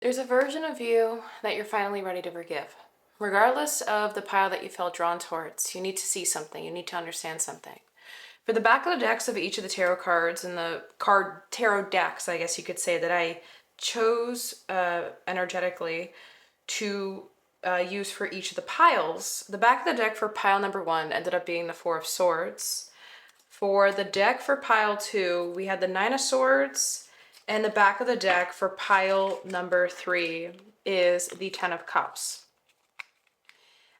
There's a version of you that you're finally ready to forgive. Regardless of the pile that you felt drawn towards, you need to see something, you need to understand something. For the back of the decks of each of the tarot cards and the card tarot decks, I guess you could say, that I chose energetically to use for each of the piles, the back of the deck for pile number one ended up being the Four of Swords. For the deck for pile two, we had the Nine of Swords, and the back of the deck for pile number three is the Ten of Cups.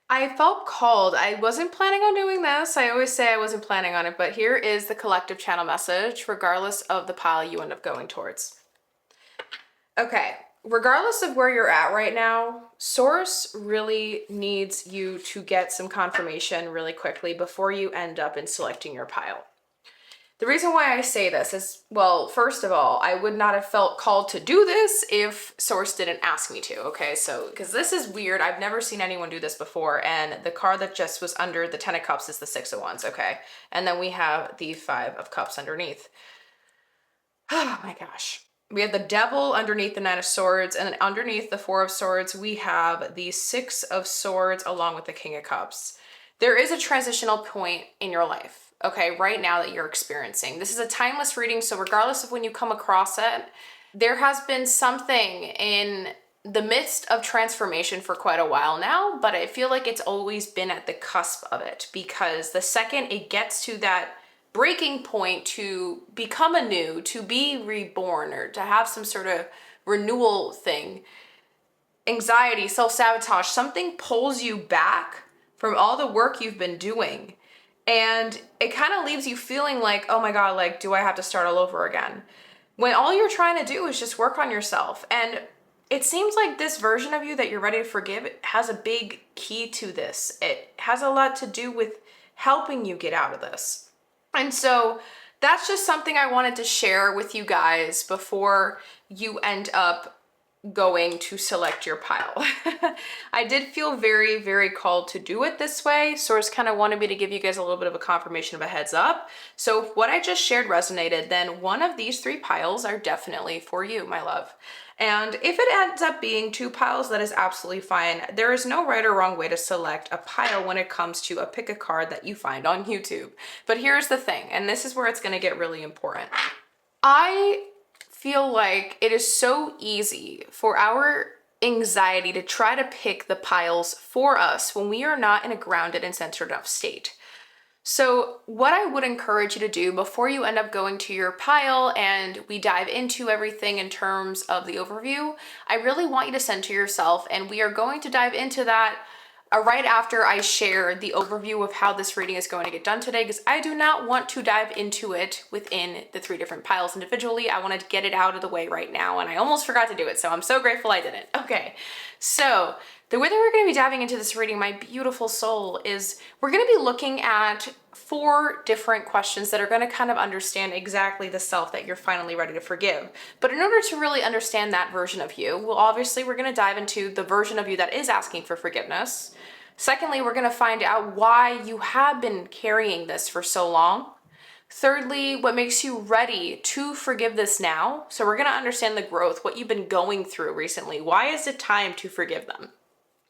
I felt called. I wasn't planning on doing this. I always say I wasn't planning on it, but here is the collective channel message, regardless of the pile you end up going towards. Okay, regardless of where you're at right now, Source really needs you to get some confirmation really quickly before you end up in selecting your pile. The reason why I say this is, well, first of all, I would not have felt called to do this if Source didn't ask me to, okay? So, because this is weird. I've never seen anyone do this before, and the card that just was under the Ten of Cups is the Six of Wands, okay? And then we have the Five of Cups underneath. Oh my gosh. We have the Devil underneath the Nine of Swords, and then underneath the Four of Swords, we have the Six of Swords along with the King of Cups. There is a transitional point in your life, okay, right now that you're experiencing. This is a timeless reading, so regardless of when you come across it, there has been something in the midst of transformation for quite a while now, but I feel like it's always been at the cusp of it, because the second it gets to that breaking point to become anew, to be reborn, or to have some sort of renewal thing, anxiety, self-sabotage, something pulls you back from all the work you've been doing. And it kind of leaves you feeling like, oh my God, like, do I have to start all over again? When all you're trying to do is just work on yourself. And it seems like this version of you that you're ready to forgive has a big key to this. It has a lot to do with helping you get out of this. And so that's just something I wanted to share with you guys before you end up going to select your pile. I did feel very, very called to do it this way. Source kind of wanted me to give you guys a little bit of a confirmation of a heads up. So if what I just shared resonated, then one of these three piles are definitely for you, my love. And if it ends up being two piles, that is absolutely fine. There is no right or wrong way to select a pile when it comes to a pick a card that you find on YouTube. But here's the thing, and this is where it's going to get really important. I feel like it is so easy for our anxiety to try to pick the piles for us when we are not in a grounded and centered enough state. So what I would encourage you to do before you end up going to your pile and we dive into everything in terms of the overview, I really want you to center yourself, and we are going to dive into that right after I share the overview of how this reading is going to get done today, because I do not want to dive into it within the three different piles individually. I wanted to get it out of the way right now, and I almost forgot to do it, so I'm so grateful I didn't. Okay, so the way that we're going to be diving into this reading, my beautiful soul, is we're going to be looking at 4 different questions that are going to kind of understand exactly the self that you're finally ready to forgive. But in order to really understand that version of you, well, obviously we're going to dive into the version of you that is asking for forgiveness. Secondly, we're going to find out why you have been carrying this for so long. Thirdly, what makes you ready to forgive this now? So we're going to understand the growth, what you've been going through recently. Why is it time to forgive them?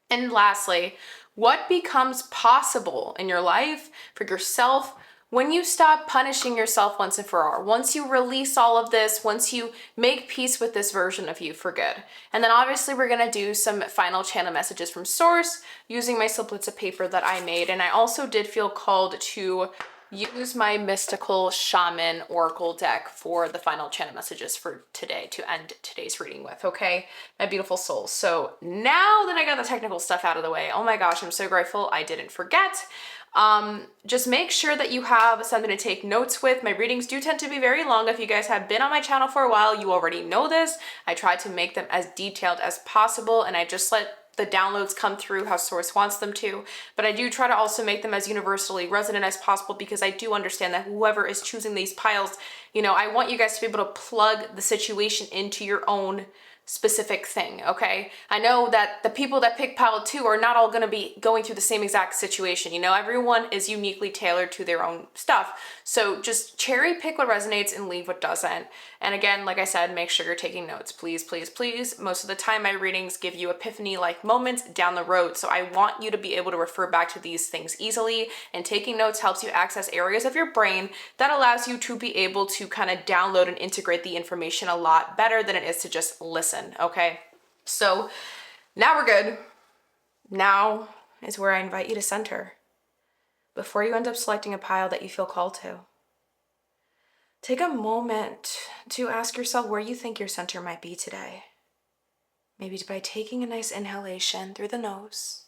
And lastly, what becomes possible in your life for yourself when you stop punishing yourself once and for all? Once you release all of this, once you make peace with this version of you for good. And then obviously we're going to do some final channel messages from Source using my sliplets of paper that I made. And I also did feel called to use my mystical shaman oracle deck for the final channel messages for today to end today's reading with, okay, my beautiful souls. So now that I got the technical stuff out of the way, oh my gosh, I'm so grateful I didn't forget. Just make sure that you have something to take notes with. My readings do tend to be very long. If you guys have been on my channel for a while, you already know this. I try to make them as detailed as possible, and I just let the downloads come through how Source wants them to, but I do try to also make them as universally resonant as possible, because I do understand that whoever is choosing these piles, you know, I want you guys to be able to plug the situation into your own specific thing, okay? I know that the people that pick pile 2 are not all going to be going through the same exact situation. You know, everyone is uniquely tailored to their own stuff. So just cherry pick what resonates and leave what doesn't. And again, like I said, make sure you're taking notes. Please, please, please. Most of the time my readings give you epiphany-like moments down the road. So I want you to be able to refer back to these things easily, and taking notes helps you access areas of your brain that allows you to be able to kind of download and integrate the information a lot better than it is to just listen. Okay, so now we're good. Now is where I invite you to center before you end up selecting a pile that you feel called to. Take a moment to ask yourself where you think your center might be today. Maybe by taking a nice inhalation through the nose,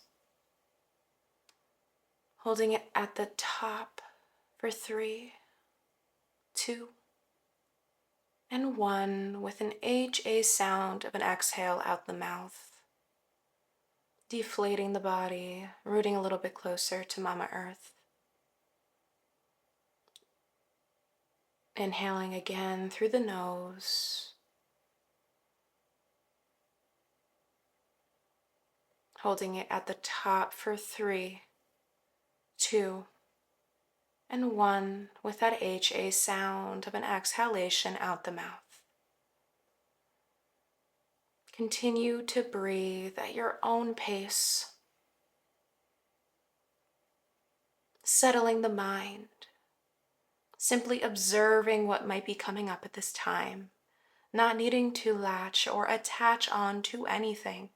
holding it at the top for 3, 2, and 1 with an HA sound of an exhale out the mouth. Deflating the body, rooting a little bit closer to Mama Earth. Inhaling again through the nose. Holding it at the top for 3, 2, and 1 with that HA sound of an exhalation out the mouth. Continue to breathe at your own pace, settling the mind, simply observing what might be coming up at this time, not needing to latch or attach on to anything,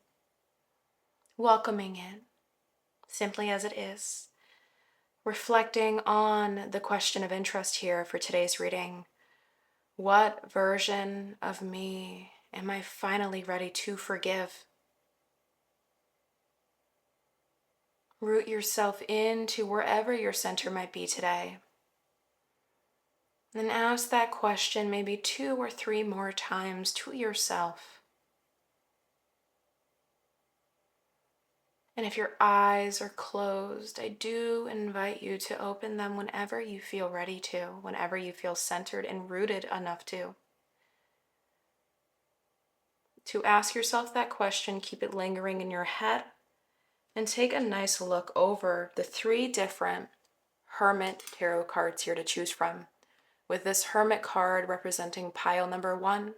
welcoming it simply as it is, reflecting on the question of interest here for today's reading. What version of me am I finally ready to forgive? Root yourself into wherever your center might be today. Then ask that question maybe 2 or 3 more times to yourself. And if your eyes are closed, I do invite you to open them whenever you feel ready to, whenever you feel centered and rooted enough to. To ask yourself that question, keep it lingering in your head, and take a nice look over the 3 different Hermit tarot cards here to choose from, with this Hermit card representing pile number 1.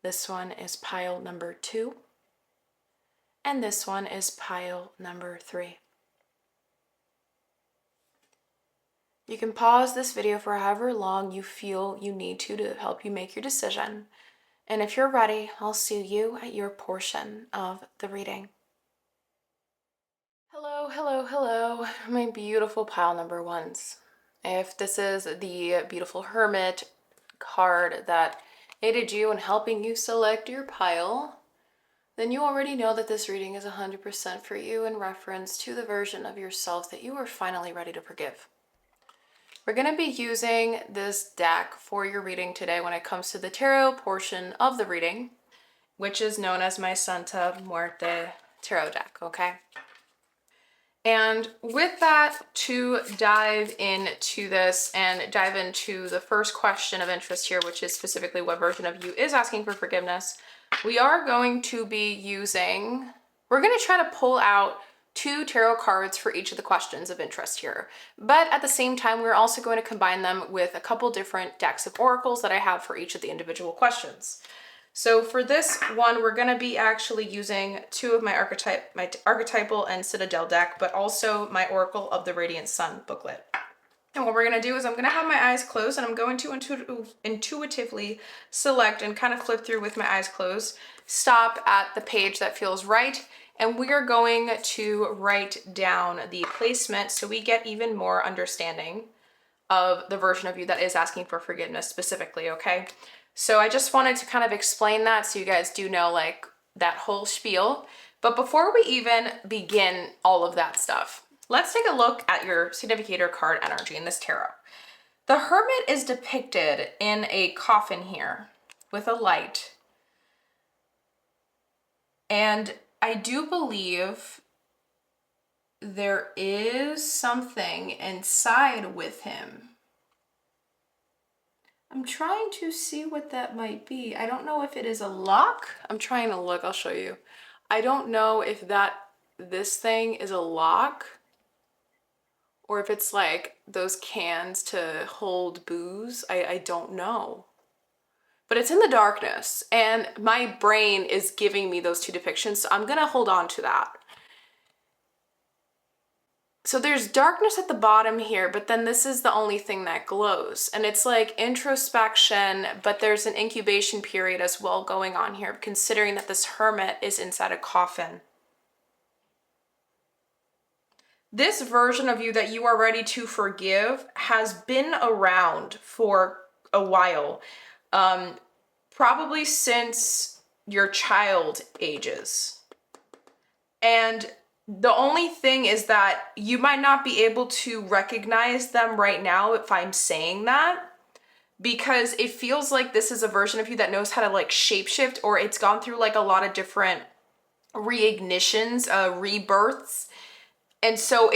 This one is pile number 2. And this one is pile number 3. You can pause this video for however long you feel you need to help you make your decision. And if you're ready, I'll see you at your portion of the reading. Hello, hello, hello, my beautiful pile number 1s. If this is the beautiful Hermit card that aided you in helping you select your pile, then you already know that this reading is 100% for you in reference to the version of yourself that you are finally ready to forgive. We're going to be using this deck for your reading today when it comes to the tarot portion of the reading, which is known as my Santa Muerte tarot deck, okay? And with that, to dive into this and dive into the first question of interest here, which is specifically what version of you is asking for forgiveness, we are going to be we're going to try to pull out 2 tarot cards for each of the questions of interest here. But at the same time, we're also going to combine them with a couple different decks of oracles that I have for each of the individual questions. So for this one, we're going to be actually using 2 of my archetypal and citadel deck, but also my Oracle of the Radiant Sun booklet. And what we're going to do is I'm going to have my eyes closed, and I'm going to intuitively select and kind of flip through with my eyes closed, stop at the page that feels right, and we are going to write down the placement so we get even more understanding of the version of you that is asking for forgiveness specifically, okay? So I just wanted to kind of explain that so you guys do know like that whole spiel. But before we even begin all of that stuff, let's take a look at your significator card energy in this tarot. The Hermit is depicted in a coffin here with a light. And I do believe there is something inside with him. I'm trying to see what that might be. I don't know if it is a lock. I'm trying to look, I'll show you. I don't know if this thing is a lock or if it's like those cans to hold booze. I don't know. But it's in the darkness and my brain is giving me those two depictions, so I'm gonna hold on to that. So there's darkness at the bottom here, but then this is the only thing that glows. And it's like introspection, but there's an incubation period as well going on here, considering that this hermit is inside a coffin. This version of you that you are ready to forgive has been around for a while, probably since your child ages. And the only thing is that you might not be able to recognize them right now if I'm saying that, because it feels like this is a version of you that knows how to like shapeshift, or it's gone through like a lot of different reignitions, rebirths. And so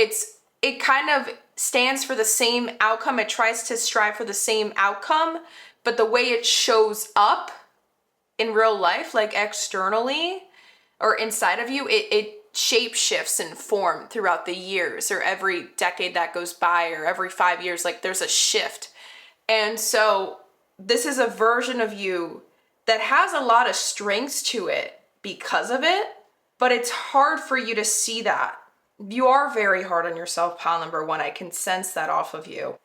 it kind of stands for the same outcome. It tries to strive for the same outcome, but the way it shows up in real life, like externally or inside of you, it shape shifts in form throughout the years, or every decade that goes by, or every 5 years, like there's a shift. And so this is a version of you that has a lot of strengths to it because of it, but it's hard for you to see that. You are very hard on yourself, pile number one. I can sense that off of you.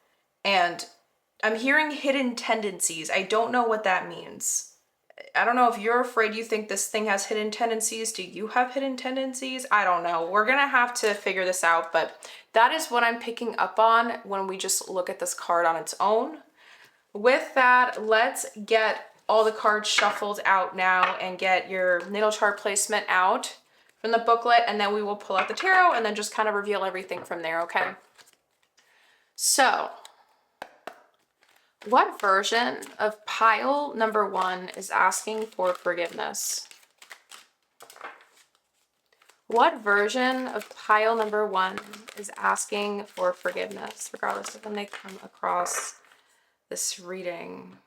And I'm hearing hidden tendencies. I don't know what that means. I don't know if you're afraid you think this thing has hidden tendencies. Do you have hidden tendencies? I don't know. We're gonna have to figure this out, but that is what I'm picking up on when we just look at this card on its own. With that, let's get all the cards shuffled out now and get your natal chart placement out from the booklet, and then we will pull out the tarot and then just kind of reveal everything from there, okay? So, what version of pile number one is asking for forgiveness? What version of pile number one is asking for forgiveness, regardless of when they come across this reading?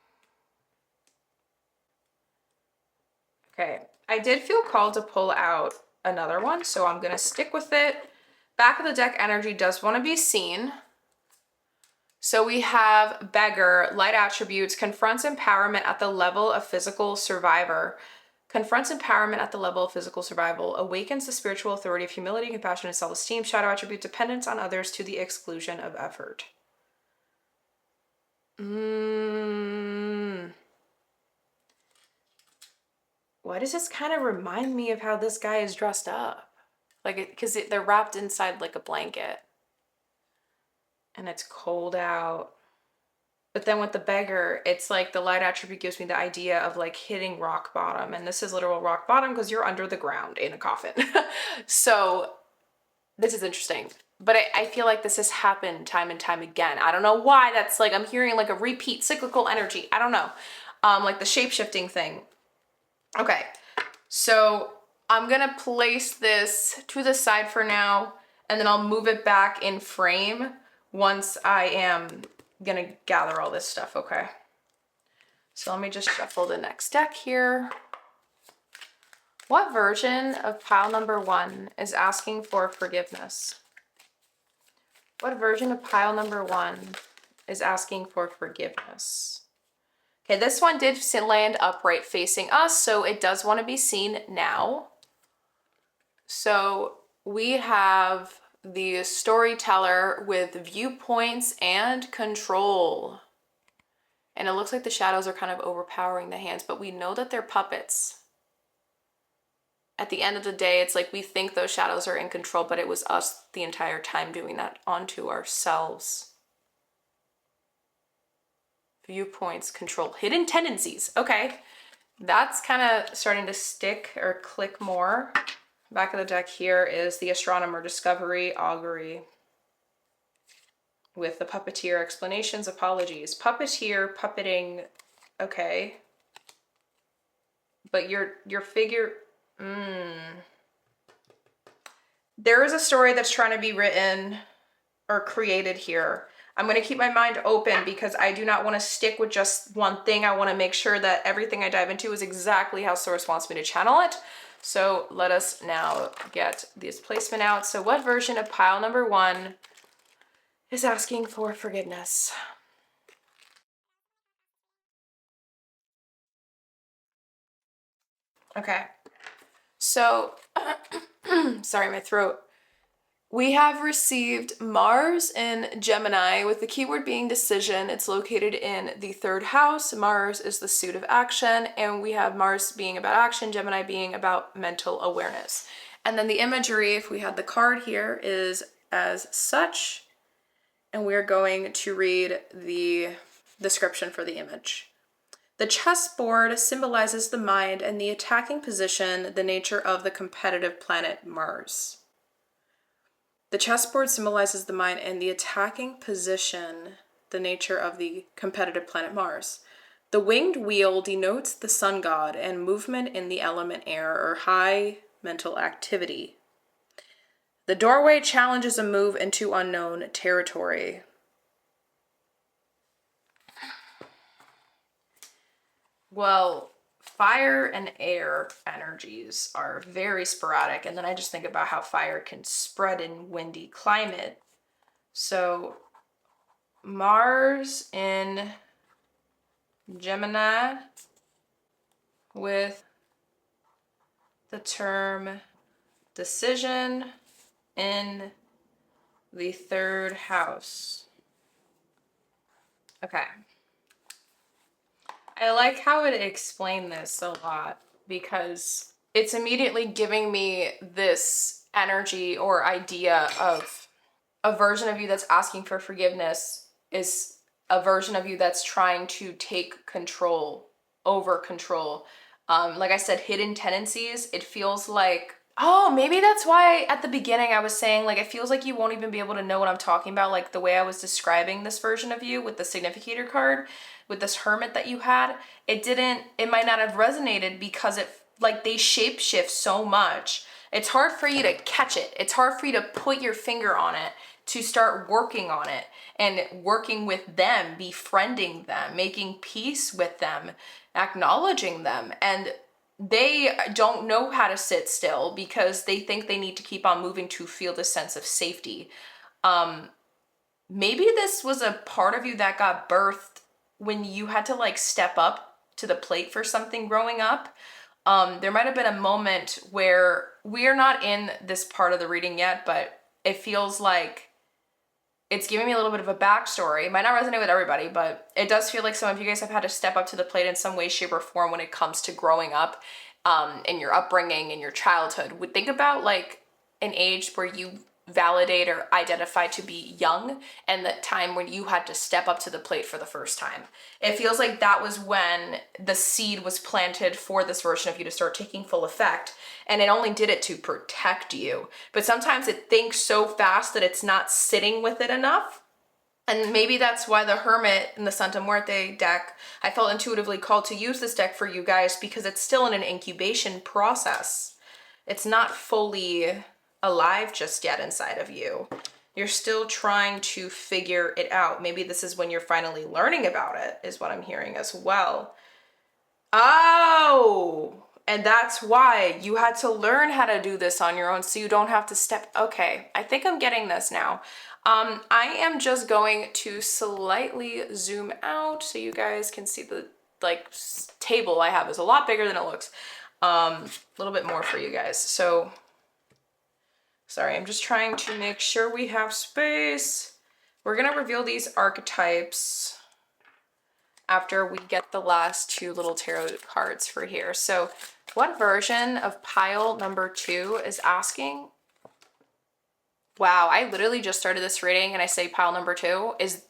Okay, I did feel called to pull out another one, so I'm gonna stick with it. Back of the deck energy does want to be seen. So we have beggar, light attributes, confronts empowerment at the level of physical survivor. Confronts empowerment at the level of physical survival, awakens the spiritual authority of humility, compassion, and self-esteem. Shadow attribute, dependence on others to the exclusion of effort. Why does this kind of remind me of how this guy is dressed up? Like, because they're wrapped inside like a blanket. And it's cold out. But then with the beggar, it's like the light attribute gives me the idea of like hitting rock bottom. And this is literal rock bottom because you're under the ground in a coffin. So this is interesting. But I feel like this has happened time and time again. I don't know why. That's like, I'm hearing like a repeat cyclical energy. I don't know. Like the shape-shifting thing. Okay. So I'm going to place this to the side for now, and then I'll move it back in frame once I am gonna gather all this stuff, okay? So let me just shuffle the next deck here. What version of pile number one is asking for forgiveness? What version of pile number one is asking for forgiveness? Okay, this one did land upright facing us, so it does want to be seen now. So we have the storyteller with viewpoints and control. And it looks like the shadows are kind of overpowering the hands, but we know that they're puppets. At the end of the day, it's like we think those shadows are in control, but it was us the entire time doing that onto ourselves. Viewpoints, control, hidden tendencies. Okay, that's kind of starting to stick or click more. Back of the deck here is the astronomer, discovery, augury. With the puppeteer, explanations, apologies. Puppeteer, puppeting, okay. But your figure, There is a story that's trying to be written or created here. I'm going to keep my mind open because I do not want to stick with just one thing. I want to make sure that everything I dive into is exactly how Source wants me to channel it. So let us now get this placement out. So what version of pile number 1 is asking for forgiveness? Okay. So, sorry, my throat. We have received Mars in Gemini with the keyword being decision. It's located in the 3rd house. Mars is the suit of action, and we have Mars being about action, Gemini being about mental awareness. And then the imagery, if we had the card here, is as such, and we're going to read the description for the image. The chessboard symbolizes the mind and the attacking position, the nature of the competitive planet Mars. The chessboard symbolizes the mind and the attacking position, the nature of the competitive planet Mars. The winged wheel denotes the sun god and movement in the element air or high mental activity. The doorway challenges a move into unknown territory. Well, fire and air energies are very sporadic, and then I just think about how fire can spread in windy climate. So Mars in Gemini with the term decision in the 3rd house. Okay. I like how it explained this a lot because it's immediately giving me this energy or idea of a version of you that's asking for forgiveness is a version of you that's trying to take control over control. Like I said, hidden tendencies. It feels like, oh, maybe that's why at the beginning I was saying, like, it feels like you won't even be able to know what I'm talking about. Like the way I was describing this version of you with the significator card, with this hermit that you had, it might not have resonated because they shapeshift so much. It's hard for you to catch it. It's hard for you to put your finger on it, to start working on it and working with them, befriending them, making peace with them, acknowledging them. And they don't know how to sit still because they think they need to keep on moving to feel the sense of safety. Maybe this was a part of you that got birthed when you had to step up to the plate for something growing up. There might have been a moment where we're not in this part of the reading yet, but it feels like it's giving me a little bit of a backstory. It might not resonate with everybody, but it does feel like some of you guys have had to step up to the plate in some way, shape, or form when it comes to growing up, in your upbringing, in your childhood. Think about an age where you validate or identify to be young and the time when you had to step up to the plate for the first time. It feels like that was when the seed was planted for this version of you to start taking full effect, and it only did it to protect you. But sometimes it thinks so fast that it's not sitting with it enough. And maybe that's why the Hermit in the Santa Muerte deck, I felt intuitively called to use this deck for you guys because it's still in an incubation process. It's not fully alive just yet inside of you. You're still trying to figure it out. Maybe this is when you're finally learning about it, is what I'm hearing as well. Oh, and that's why you had to learn how to do this on your own so you don't have to step. Okay, I think I'm getting this now. I am just going to slightly zoom out so you guys can see the table I have is a lot bigger than it looks. A little bit more for you guys. So sorry, I'm just trying to make sure we have space. We're gonna reveal these archetypes after we get the last 2 little tarot cards for here. So what version of pile number 2 is asking? Wow, I literally just started this reading and I say pile number 2 is,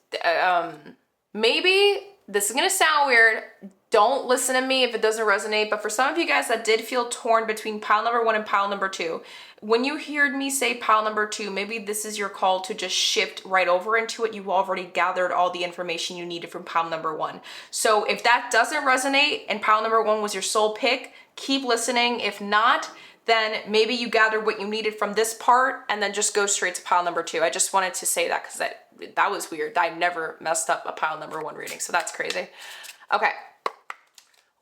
maybe this is gonna sound weird. Don't listen to me if it doesn't resonate, but for some of you guys that did feel torn between pile number 1 and pile number 2, when you heard me say pile number 2, maybe this is your call to just shift right over into it. You've already gathered all the information you needed from pile number 1. So if that doesn't resonate and pile number 1 was your soul pick, keep listening. If not, then maybe you gathered what you needed from this part and then just go straight to pile number 2. I just wanted to say that because that was weird. I never messed up a pile number 1 reading, so that's crazy. Okay.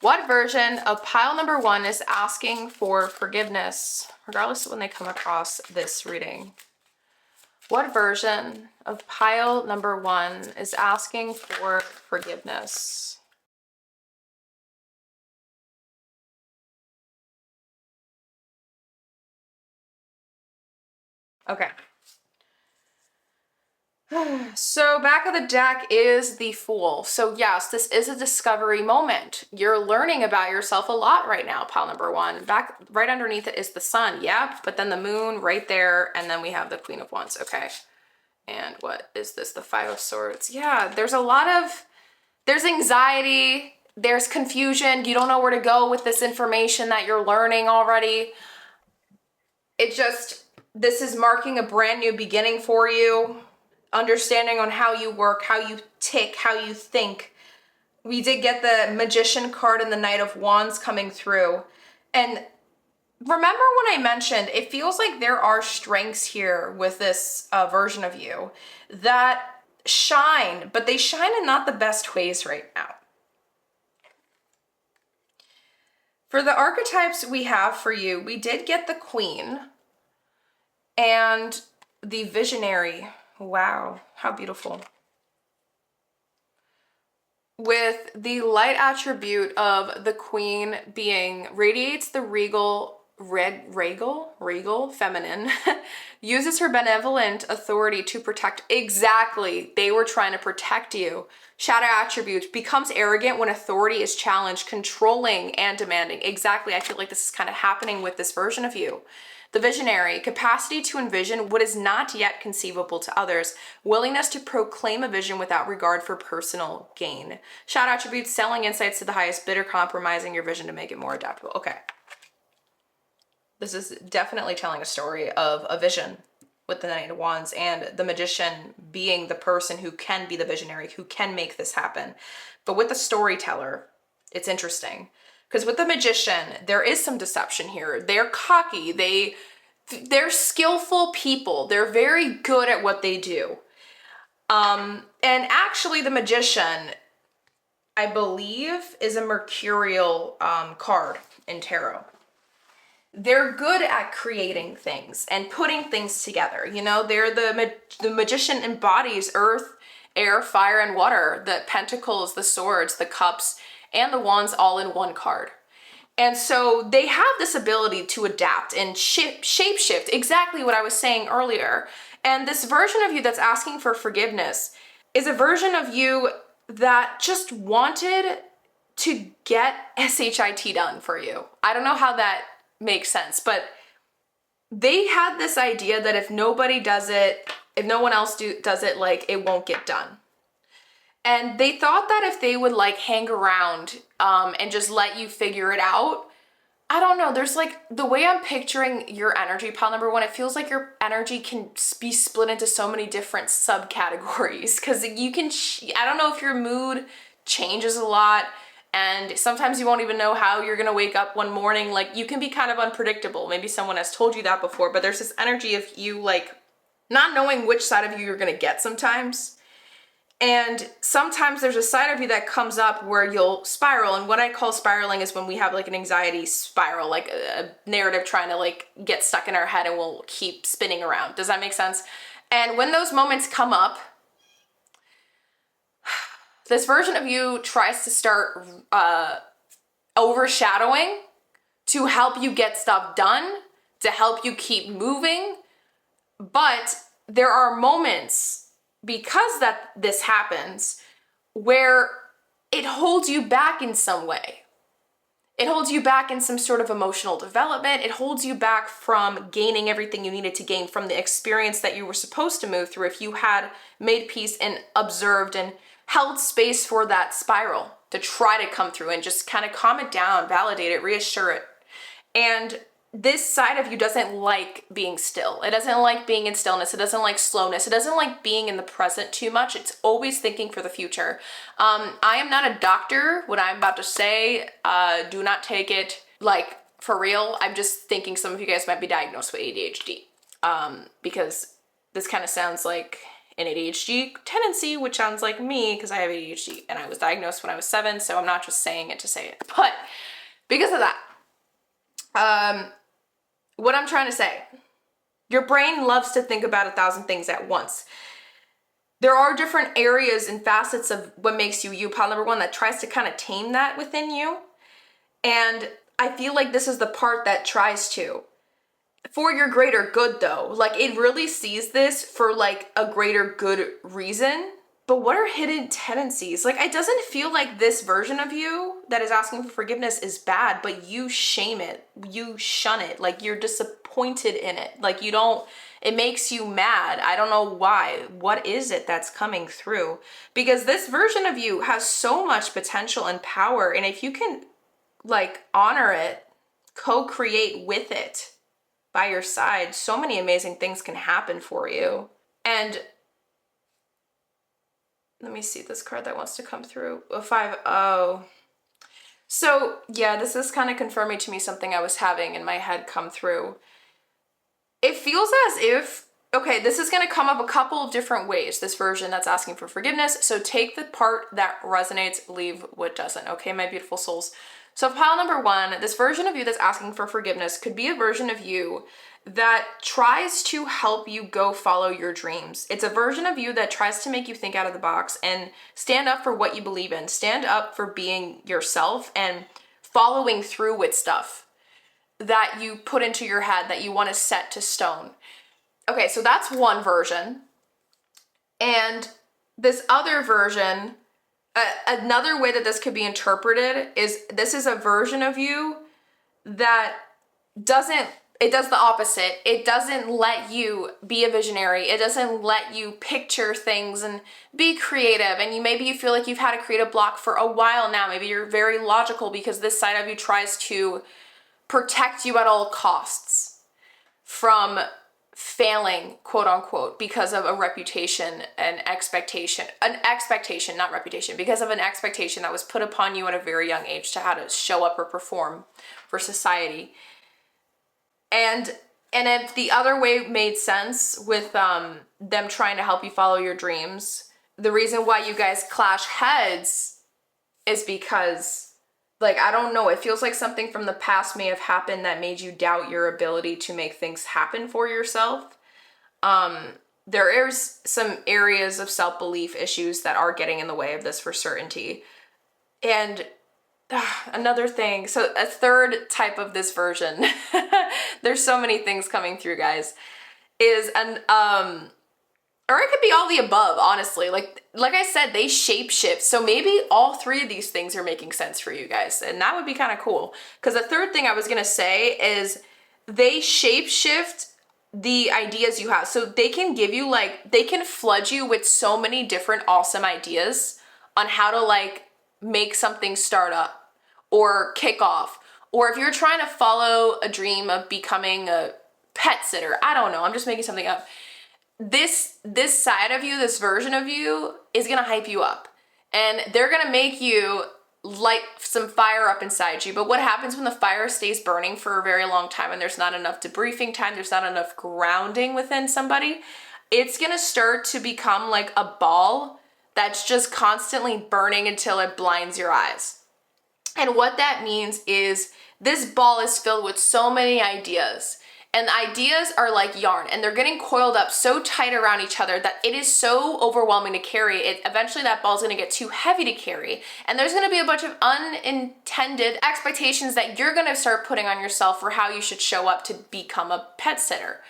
What version of pile number 1 is asking for forgiveness, regardless of when they come across this reading? What version of pile number 1 is asking for forgiveness? Okay. So back of the deck is the Fool. So yes, this is a discovery moment. You're learning about yourself a lot right now, pile number 1. Back right underneath it is the Sun, yeah, but then the Moon right there, and then we have the Queen of Wands. Okay. And what is this? The 5 of Swords. Yeah, there's anxiety, there's confusion. You don't know where to go with this information that you're learning already. This is marking a brand new beginning for you. Understanding on how you work, how you tick, how you think. We did get the Magician card and the Knight of Wands coming through. And remember when I mentioned, it feels like there are strengths here with this version of you that shine, but they shine in not the best ways right now. For the archetypes we have for you, we did get the Queen and the Visionary. Wow, how beautiful. With the light attribute of the Queen being radiates the regal feminine, uses her benevolent authority to protect. Exactly, they were trying to protect you. Shadow attributes, becomes arrogant when authority is challenged, controlling and demanding. Exactly, I feel like this is kind of happening with this version of you. The Visionary, capacity to envision what is not yet conceivable to others, willingness to proclaim a vision without regard for personal gain. Shadow attributes, selling insights to the highest bidder, compromising your vision to make it more adaptable. Okay. This is definitely telling a story of a vision with the Knight of Wands and the Magician being the person who can be the visionary, who can make this happen. But with the storyteller, it's interesting. Because with the Magician, there is some deception here. They're cocky. They're skillful people. They're very good at what they do. And actually, the Magician, I believe, is a mercurial card in tarot. They're good at creating things and putting things together. You know, the Magician embodies earth, air, fire, and water. The pentacles, the swords, the cups, and the wands all in one card. And so they have this ability to adapt and shape-shift, exactly what I was saying earlier. And this version of you that's asking for forgiveness is a version of you that just wanted to get SHIT done for you. I don't know how that makes sense, but they had this idea that if nobody does it, if no one else does it, like, it won't get done. And they thought that if they would like hang around and just let you figure it out, I don't know, there's like, the way I'm picturing your energy, pile number 1, it feels like your energy can be split into so many different subcategories, because you can, I don't know if your mood changes a lot, and sometimes you won't even know how you're gonna wake up one morning. Like, you can be kind of unpredictable. Maybe someone has told you that before, but there's this energy of you like not knowing which side of you you're gonna get sometimes. And sometimes there's a side of you that comes up where you'll spiral. And what I call spiraling is when we have like an anxiety spiral, like a narrative trying to like get stuck in our head and we'll keep spinning around. Does that make sense? And when those moments come up, this version of you tries to start overshadowing to help you get stuff done, to help you keep moving. But there are moments, because that this happens, where it holds you back in some way. It holds you back in some sort of emotional development. It holds you back from gaining everything you needed to gain from the experience that you were supposed to move through if you had made peace and observed and held space for that spiral to try to come through and just kind of calm it down, validate it, reassure it. And this side of you doesn't like being still. It doesn't like being in stillness. It doesn't like slowness. It doesn't like being in the present too much. It's always thinking for the future. I am not a doctor. What I'm about to say, do not take it like for real, I'm just thinking some of you guys might be diagnosed with ADHD, because this kind of sounds like an ADHD tendency, which sounds like me because I have ADHD and I was diagnosed when I was 7, so I'm not just saying it to say it. But because of that, what I'm trying to say, your brain loves to think about 1,000 things at once. There are different areas and facets of what makes you you, pile number 1, that tries to kind of tame that within you. And I feel like this is the part that tries to. For your greater good though, like it really sees this for like a greater good reason. But what are hidden tendencies? Like, it doesn't feel like this version of you that is asking for forgiveness is bad, but you shame it, you shun it, like you're disappointed in it. Like it makes you mad. I don't know why. What is it that's coming through? Because this version of you has so much potential and power. And if you can like honor it, co-create with it by your side, so many amazing things can happen for you. And let me see this card that wants to come through. A 5. Oh. So yeah, this is kind of confirming to me something I was having in my head come through. It feels as if, okay, this is going to come up a couple of different ways, this version that's asking for forgiveness. So take the part that resonates, leave what doesn't. Okay, my beautiful souls. So pile number 1, this version of you that's asking for forgiveness could be a version of you that tries to help you go follow your dreams. It's a version of you that tries to make you think out of the box and stand up for what you believe in. Stand up for being yourself and following through with stuff that you put into your head that you want to set to stone. Okay, so that's one version. And this other version, another way that this could be interpreted is this is a version of you that it does the opposite. It doesn't let you be a visionary. It doesn't let you picture things and be creative. And maybe you feel like you've had a creative block for a while now. Maybe you're very logical because this side of you tries to protect you at all costs from failing, quote unquote, because of a reputation, an expectation, not reputation, because of an expectation that was put upon you at a very young age to how to show up or perform for society. And if the other way made sense with them trying to help you follow your dreams, the reason why you guys clash heads is because, like, I don't know, it feels like something from the past may have happened that made you doubt your ability to make things happen for yourself. There is some areas of self-belief issues that are getting in the way of this for certainty. And another thing, so a third type of this version, there's so many things coming through, guys, is or it could be all the above, honestly. Like I said, they shape shift. So maybe all 3 of these things are making sense for you guys. And that would be kind of cool. Because the third thing I was going to say is they shape shift the ideas you have. So they can give you they can flood you with so many different awesome ideas on how to make something start up or kick off. Or if you're trying to follow a dream of becoming a pet sitter, I don't know, I'm just making something up. This side of you, this version of you is gonna hype you up. And they're gonna make you light some fire up inside you. But what happens when the fire stays burning for a very long time and there's not enough debriefing time, there's not enough grounding within somebody, it's gonna start to become like a ball that's just constantly burning until it blinds your eyes. And what that means is this ball is filled with so many ideas. And the ideas are like yarn, and they're getting coiled up so tight around each other that it is so overwhelming to carry. Eventually that ball's gonna get too heavy to carry. And there's gonna be a bunch of unintended expectations that you're gonna start putting on yourself for how you should show up to become a pet sitter.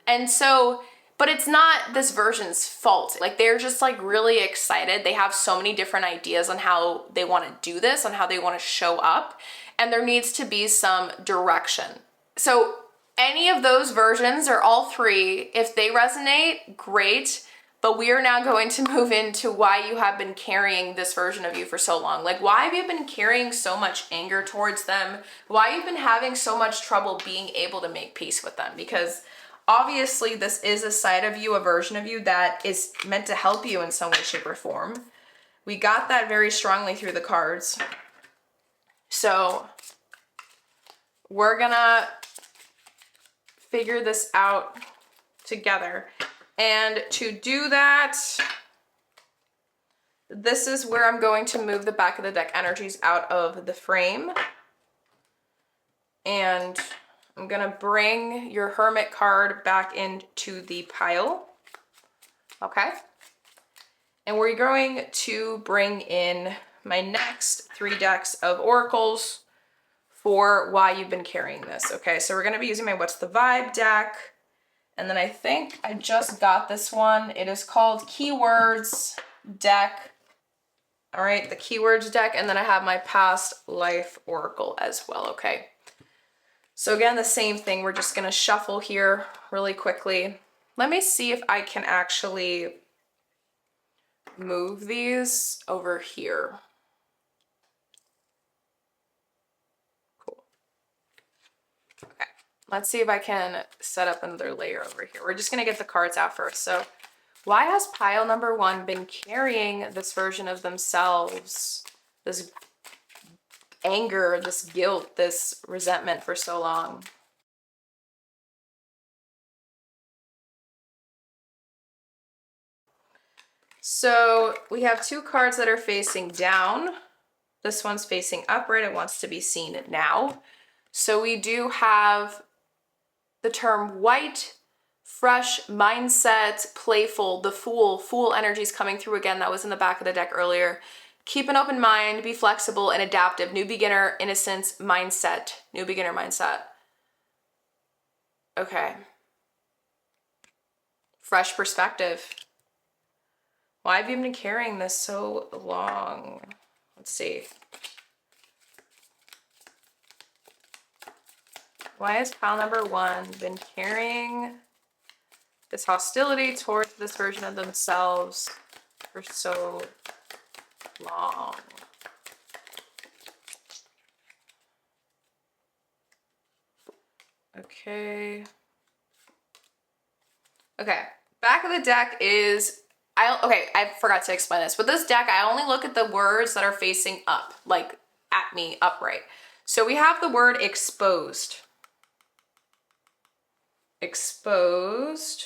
And so, but it's not this version's fault. Like, they're just really excited. They have so many different ideas on how they wanna do this, on how they wanna show up. And there needs to be some direction. So any of those versions or all 3, if they resonate, great. But we are now going to move into why you have been carrying this version of you for so long. Like, why have you been carrying so much anger towards them? Why you've been having so much trouble being able to make peace with them? Because obviously this is a side of you, a version of you that is meant to help you in some way, shape, or form. We got that very strongly through the cards. So we're gonna figure this out together. And to do that, this is where I'm going to move the back of the deck energies out of the frame. And I'm gonna bring your Hermit card back into the pile, okay? And we're going to bring in my next 3 decks of oracles for why you've been carrying this, okay? So we're gonna be using my What's the Vibe deck, and then I think I just got this one. It is called Keywords deck. All right, the Keywords deck, and then I have my Past Life Oracle as well, okay? So again, the same thing, we're just gonna shuffle here really quickly. Let me see if I can actually move these over here. Cool. Okay, let's see if I can set up another layer over here. We're just gonna get the cards out first. So why has pile number 1 been carrying this version of themselves, this anger, this guilt, this resentment for so long? So we have 2 cards that are facing down. This one's facing upright. It wants to be seen now. So we do have the term white, fresh, mindset, playful, the fool energy is coming through again. That was in the back of the deck earlier. Keep an open mind, be flexible and adaptive. New beginner, innocence, mindset. New beginner mindset. Okay. Fresh perspective. Why have you been carrying this so long? Let's see. Why has pile number 1 been carrying this hostility towards this version of themselves for so long? Okay. Okay, back of the deck is, I forgot to explain this. With this deck, I only look at the words that are facing up, like at me, upright. So we have the word exposed. Exposed.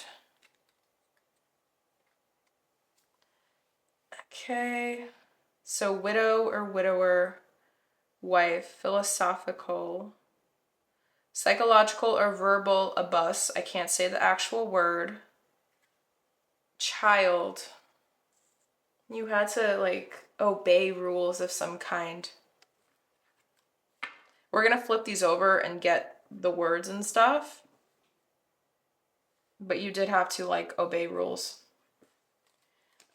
Okay. So widow or widower, wife, philosophical, psychological or verbal, a bus. I can't say the actual word. Child. You had to like obey rules of some kind. We're gonna flip these over and get the words and stuff. But you did have to like obey rules.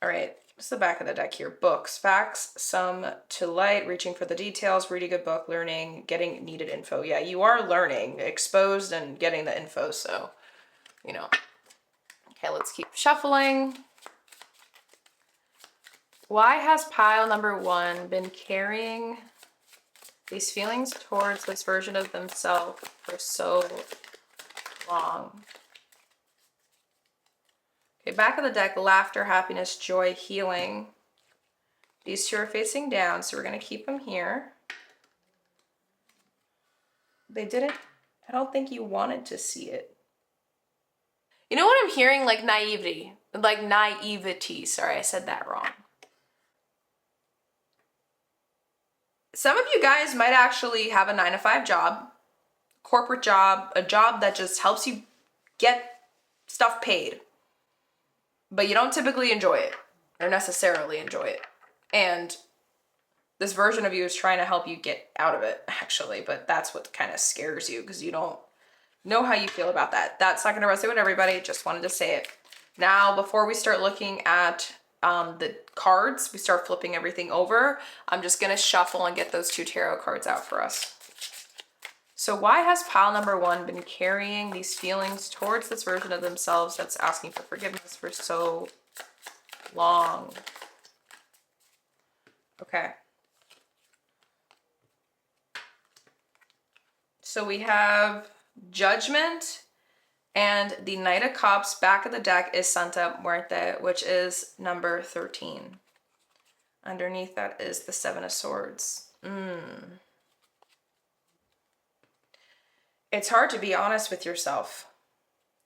All right, what's the back of the deck here? Books, facts, some to light, reaching for the details, reading a book, learning, getting needed info. Yeah, you are learning, exposed and getting the info, so, you know. Okay, let's keep shuffling. Why has pile number 1 been carrying these feelings towards this version of themselves for so long? Okay, back of the deck, laughter, happiness, joy, healing. These 2 are facing down, so we're going to keep them here. They didn't, I don't think you wanted to see it. You know what I'm hearing? Like naivety. Like naivety. Sorry, I said that wrong. Some of you guys might actually have a 9-to-5 job, corporate job, a job that just helps you get stuff paid. But you don't typically enjoy it or necessarily enjoy it. And this version of you is trying to help you get out of it, actually. But that's what kind of scares you because you don't know how you feel about that. That's not going to resonate with everybody. Just wanted to say it. Now, before we start looking at the cards, we start flipping everything over. I'm just going to shuffle and get those 2 tarot cards out for us. So why has pile number 1 been carrying these feelings towards this version of themselves that's asking for forgiveness for so long? Okay. So we have Judgment, and the Knight of Cups. Back of the deck is Santa Muerte, which is number 13. Underneath that is the 7 of Swords. It's hard to be honest with yourself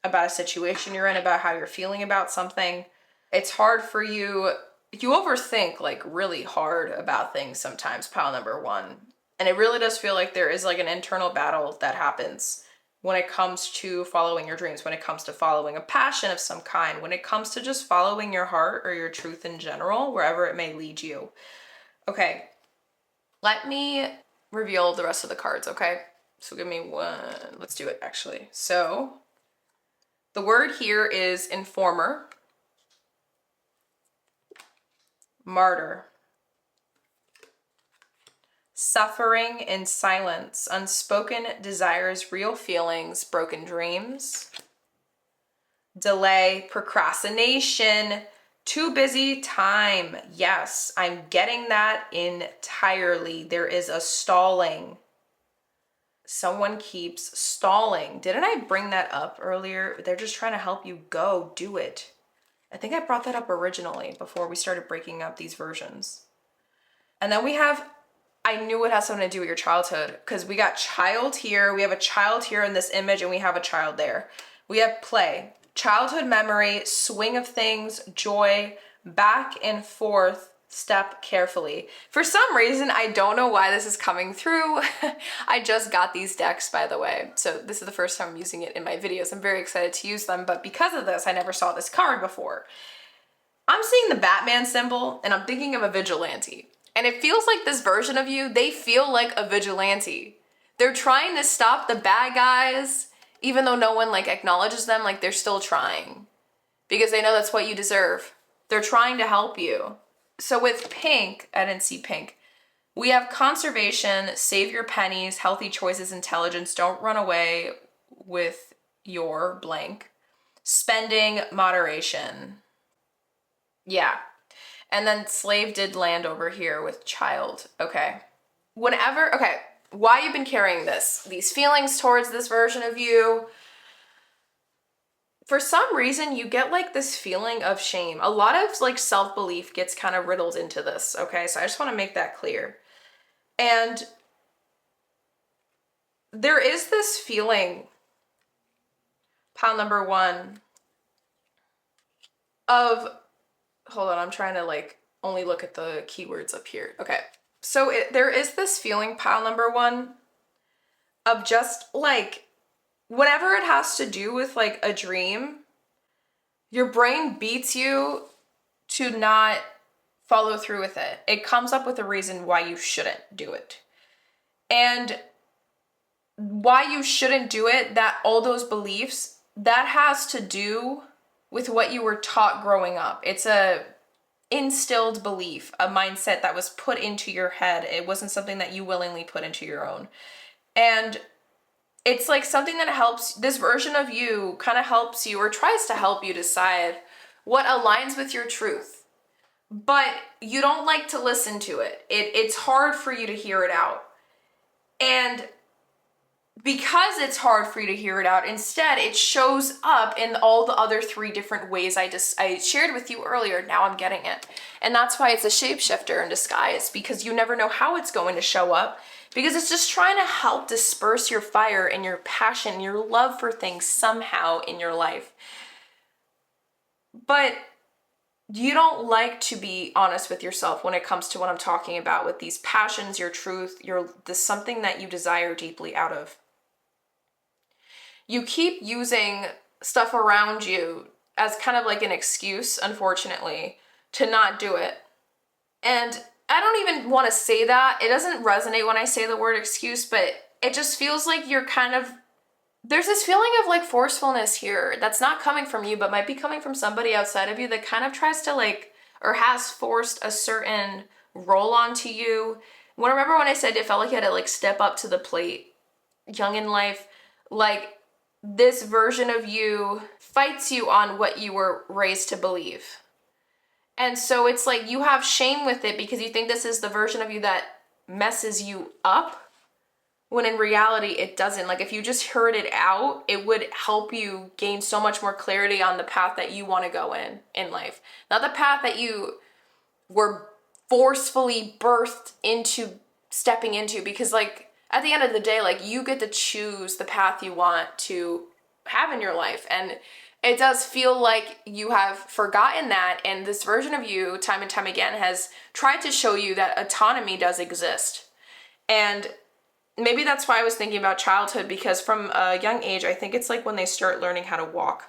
about a situation you're in, about how you're feeling about something. It's hard for you. You overthink like really hard about things sometimes, pile number one. And it really does feel like there is like an internal battle that happens when it comes to following your dreams, when it comes to following a passion of some kind, when it comes to just following your heart or your truth in general, wherever it may lead you. Okay, let me reveal the rest of the cards, okay? So give me one, let's do it actually. So the word here is informer, martyr, suffering in silence, unspoken desires, real feelings, broken dreams, delay, procrastination, too busy time. Yes, I'm getting that entirely. There is a stalling. Someone keeps stalling. Didn't I bring that up earlier? They're just trying to help you go do it. I think I brought that up originally before we started breaking up these versions. And then we have, I knew it has something to do with your childhood because we got child here. We have a child here in this image and we have a child there. We have play, childhood memory, swing of things, joy, back and forth, step carefully. For some reason, I don't know why this is coming through. I just got these decks, by the way. So this is the first time I'm using it in my videos. I'm very excited to use them, but because of this, I never saw this card before. I'm seeing the Batman symbol and I'm thinking of a vigilante. And it feels like this version of you, they feel like a vigilante. They're trying to stop the bad guys, even though no one like acknowledges them, like they're still trying. Because they know that's what you deserve. They're trying to help you. So with pink, I didn't see pink. We have conservation, save your pennies, healthy choices, intelligence, don't run away with your blank. Spending, moderation. Yeah. And then slave did land over here with child. Okay. Okay, why you've been carrying these feelings towards this version of you. For some reason, you get like this feeling of shame. A lot of like self-belief gets kind of riddled into this, okay? So I just want to make that clear. And there is this feeling, pile number one, of, hold on, I'm trying to like only look at the keywords up here. Okay, so there is this feeling, pile number one, of just like, whenever it has to do with like a dream, your brain beats you to not follow through with it. It comes up with a reason why you shouldn't do it. And why you shouldn't do it, that all those beliefs, that has to do with what you were taught growing up. It's a instilled belief, a mindset that was put into your head. It wasn't something that you willingly put into your own. And it's like something that helps, this version of you kind of helps you or tries to help you decide what aligns with your truth. But you don't like to listen to it. It's hard for you to hear it out. And because it's hard for you to hear it out, instead it shows up in all the other 3 different ways I shared with you earlier. Now I'm getting it. And that's why it's a shapeshifter in disguise, because you never know how it's going to show up, because it's just trying to help disperse your fire and your passion, your love for things somehow in your life. But you don't like to be honest with yourself when it comes to what I'm talking about with these passions, your truth, this something that you desire deeply out of. You keep using stuff around you as kind of like an excuse, unfortunately, to not do it. And I don't even want to say that. It doesn't resonate when I say the word excuse, but it just feels like you're kind of, there's this feeling of like forcefulness here that's not coming from you, but might be coming from somebody outside of you that kind of tries to like, or has forced a certain role onto you. Remember when I said it felt like you had to like step up to the plate young in life? Like, this version of you fights you on what you were raised to believe. And so it's like you have shame with it because you think this is the version of you that messes you up, when in reality it doesn't. Like if you just heard it out, it would help you gain so much more clarity on the path that you want to go in life. Not the path that you were forcefully birthed into stepping into, because like at the end of the day, like, you get to choose the path you want to have in your life. And it does feel like you have forgotten that, and this version of you, time and time again, has tried to show you that autonomy does exist. And maybe that's why I was thinking about childhood, because from a young age, I think it's like when they start learning how to walk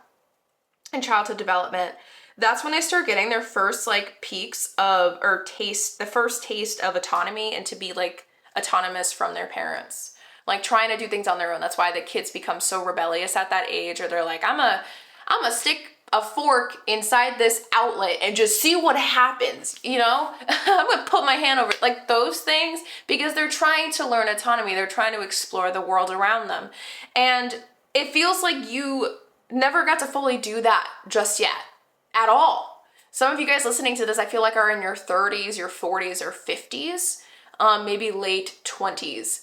in childhood development, that's when they start getting their first like peaks of, or taste, the first taste of autonomy, and to be like autonomous from their parents, like trying to do things on their own. That's why the kids become so rebellious at that age, or they're like, I'm a stick a fork inside this outlet and just see what happens, you know? I'm gonna put my hand over it, like those things, because they're trying to learn autonomy. They're trying to explore the world around them. And it feels like you never got to fully do that just yet, at all. Some of you guys listening to this, I feel like, are in your 30s, your 40s, or 50s, maybe late 20s.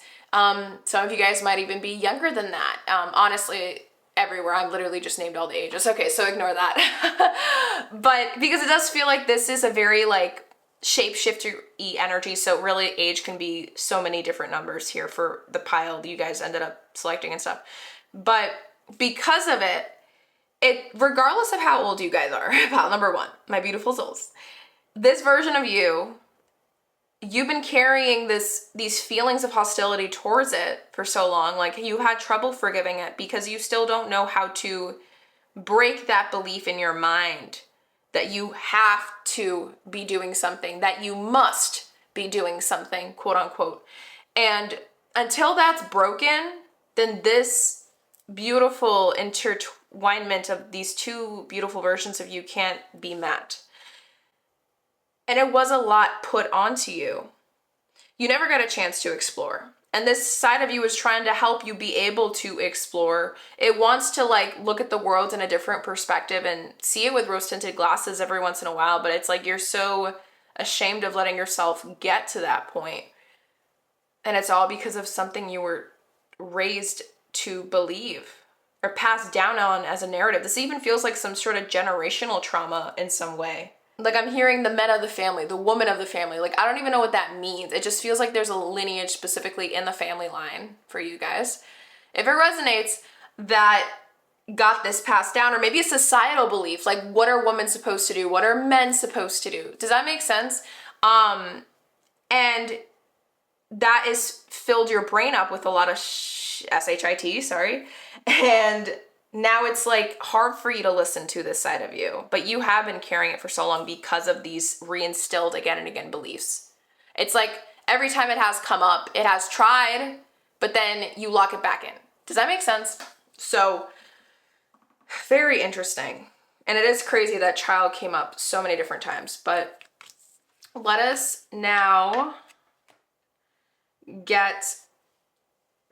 Some of you guys might even be younger than that. Honestly, everywhere, I've literally just named all the ages. Okay, so ignore that. But because it does feel like this is a very like shapeshifter-y energy, so really age can be so many different numbers here for the pile that you guys ended up selecting and stuff. But because of it, regardless of how old you guys are, pile number one, my beautiful souls, this version of you, you've been carrying these feelings of hostility towards it for so long. Like, you had trouble forgiving it because you still don't know how to break that belief in your mind that you have to be doing something, that you must be doing something, quote unquote. And until that's broken, then this beautiful intertwinement of these two beautiful versions of you can't be met. And it was a lot put onto you. You never got a chance to explore. And this side of you is trying to help you be able to explore. It wants to like look at the world in a different perspective and see it with rose-tinted glasses every once in a while, but it's like you're so ashamed of letting yourself get to that point. And it's all because of something you were raised to believe or passed down on as a narrative. This even feels like some sort of generational trauma in some way. Like, I'm hearing the men of the family, the woman of the family. Like, I don't even know what that means. It just feels like there's a lineage specifically in the family line for you guys. If it resonates, that got this passed down, or maybe a societal belief, like, what are women supposed to do? What are men supposed to do? Does that make sense? And that is filled your brain up with a lot of shit, sorry. And now it's like hard for you to listen to this side of you, but you have been carrying it for so long because of these reinstilled again and again beliefs. It's like every time it has come up, it has tried, but then you lock it back in. Does that make sense? So very interesting. And it is crazy that child came up so many different times, but let us now get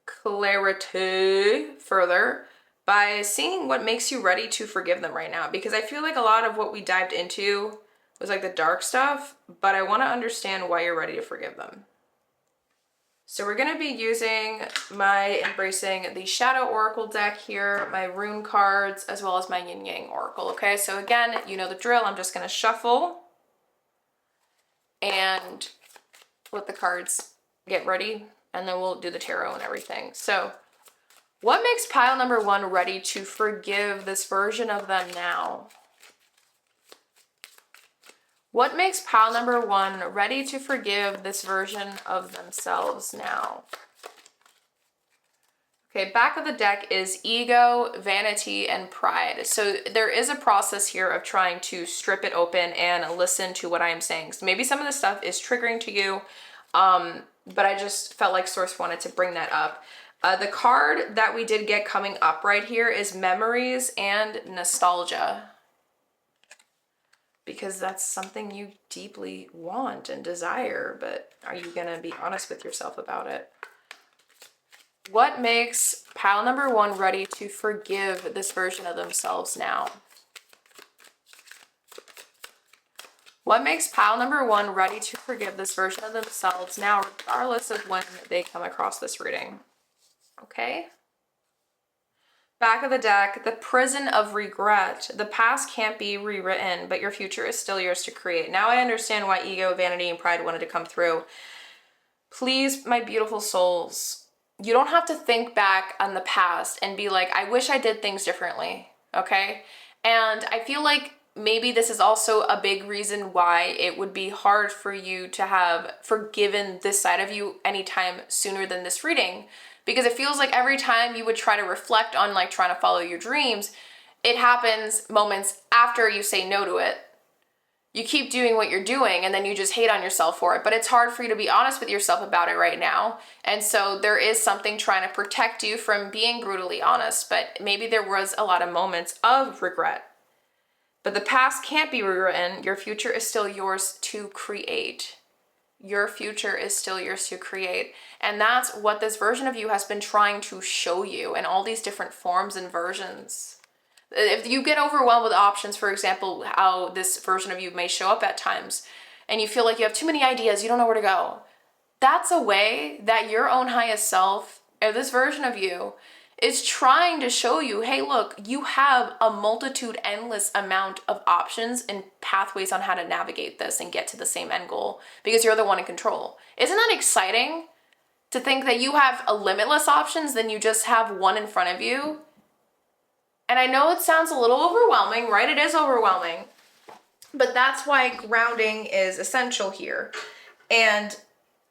clarity further by seeing what makes you ready to forgive them right now. Because I feel like a lot of what we dived into was like the dark stuff, but I want to understand why you're ready to forgive them. So we're going to be using my Embracing the Shadow Oracle deck here, my rune cards, as well as my Yin Yang Oracle, okay? So again, you know the drill. I'm just going to shuffle and let the cards get ready, and then we'll do the tarot and everything. So what makes pile number one ready to forgive this version of them now? What makes pile number one ready to forgive this version of themselves now? Okay, back of the deck is ego, vanity, and pride. So there is a process here of trying to strip it open and listen to what I am saying. So maybe some of the stuff is triggering to you, but I just felt like Source wanted to bring that up. The card that we did get coming up right here is memories and nostalgia, because that's something you deeply want and desire, but are you gonna be honest with yourself about it? What makes pile number one ready to forgive this version of themselves now? What makes pile number one ready to forgive this version of themselves now, regardless of when they come across this reading? Okay. Back of the deck, the prison of regret. The past can't be rewritten, but your future is still yours to create. Now I understand why ego, vanity, and pride wanted to come through. Please, my beautiful souls, You don't have to think back on the past and be like, I wish I did things differently, okay? And I feel like maybe this is also a big reason why it would be hard for you to have forgiven this side of you anytime sooner than this reading, because it feels like every time you would try to reflect on like trying to follow your dreams, it happens moments after you say no to it. You keep doing what you're doing and then you just hate on yourself for it. But it's hard for you to be honest with yourself about it right now. And so there is something trying to protect you from being brutally honest. But maybe there was a lot of moments of regret. But the past can't be rewritten. Your future is still yours to create. Your future is still yours to create. And that's what this version of you has been trying to show you in all these different forms and versions. If you get overwhelmed with options, for example, how this version of you may show up at times, and you feel like you have too many ideas, you don't know where to go, that's a way that your own highest self, or this version of you, is trying to show you, hey, look, you have a multitude, endless amount of options and pathways on how to navigate this and get to the same end goal, because you're the one in control. Isn't that exciting to think that you have a limitless options, then you just have one in front of you? And I know it sounds a little overwhelming, right? It is overwhelming. But that's why grounding is essential here. And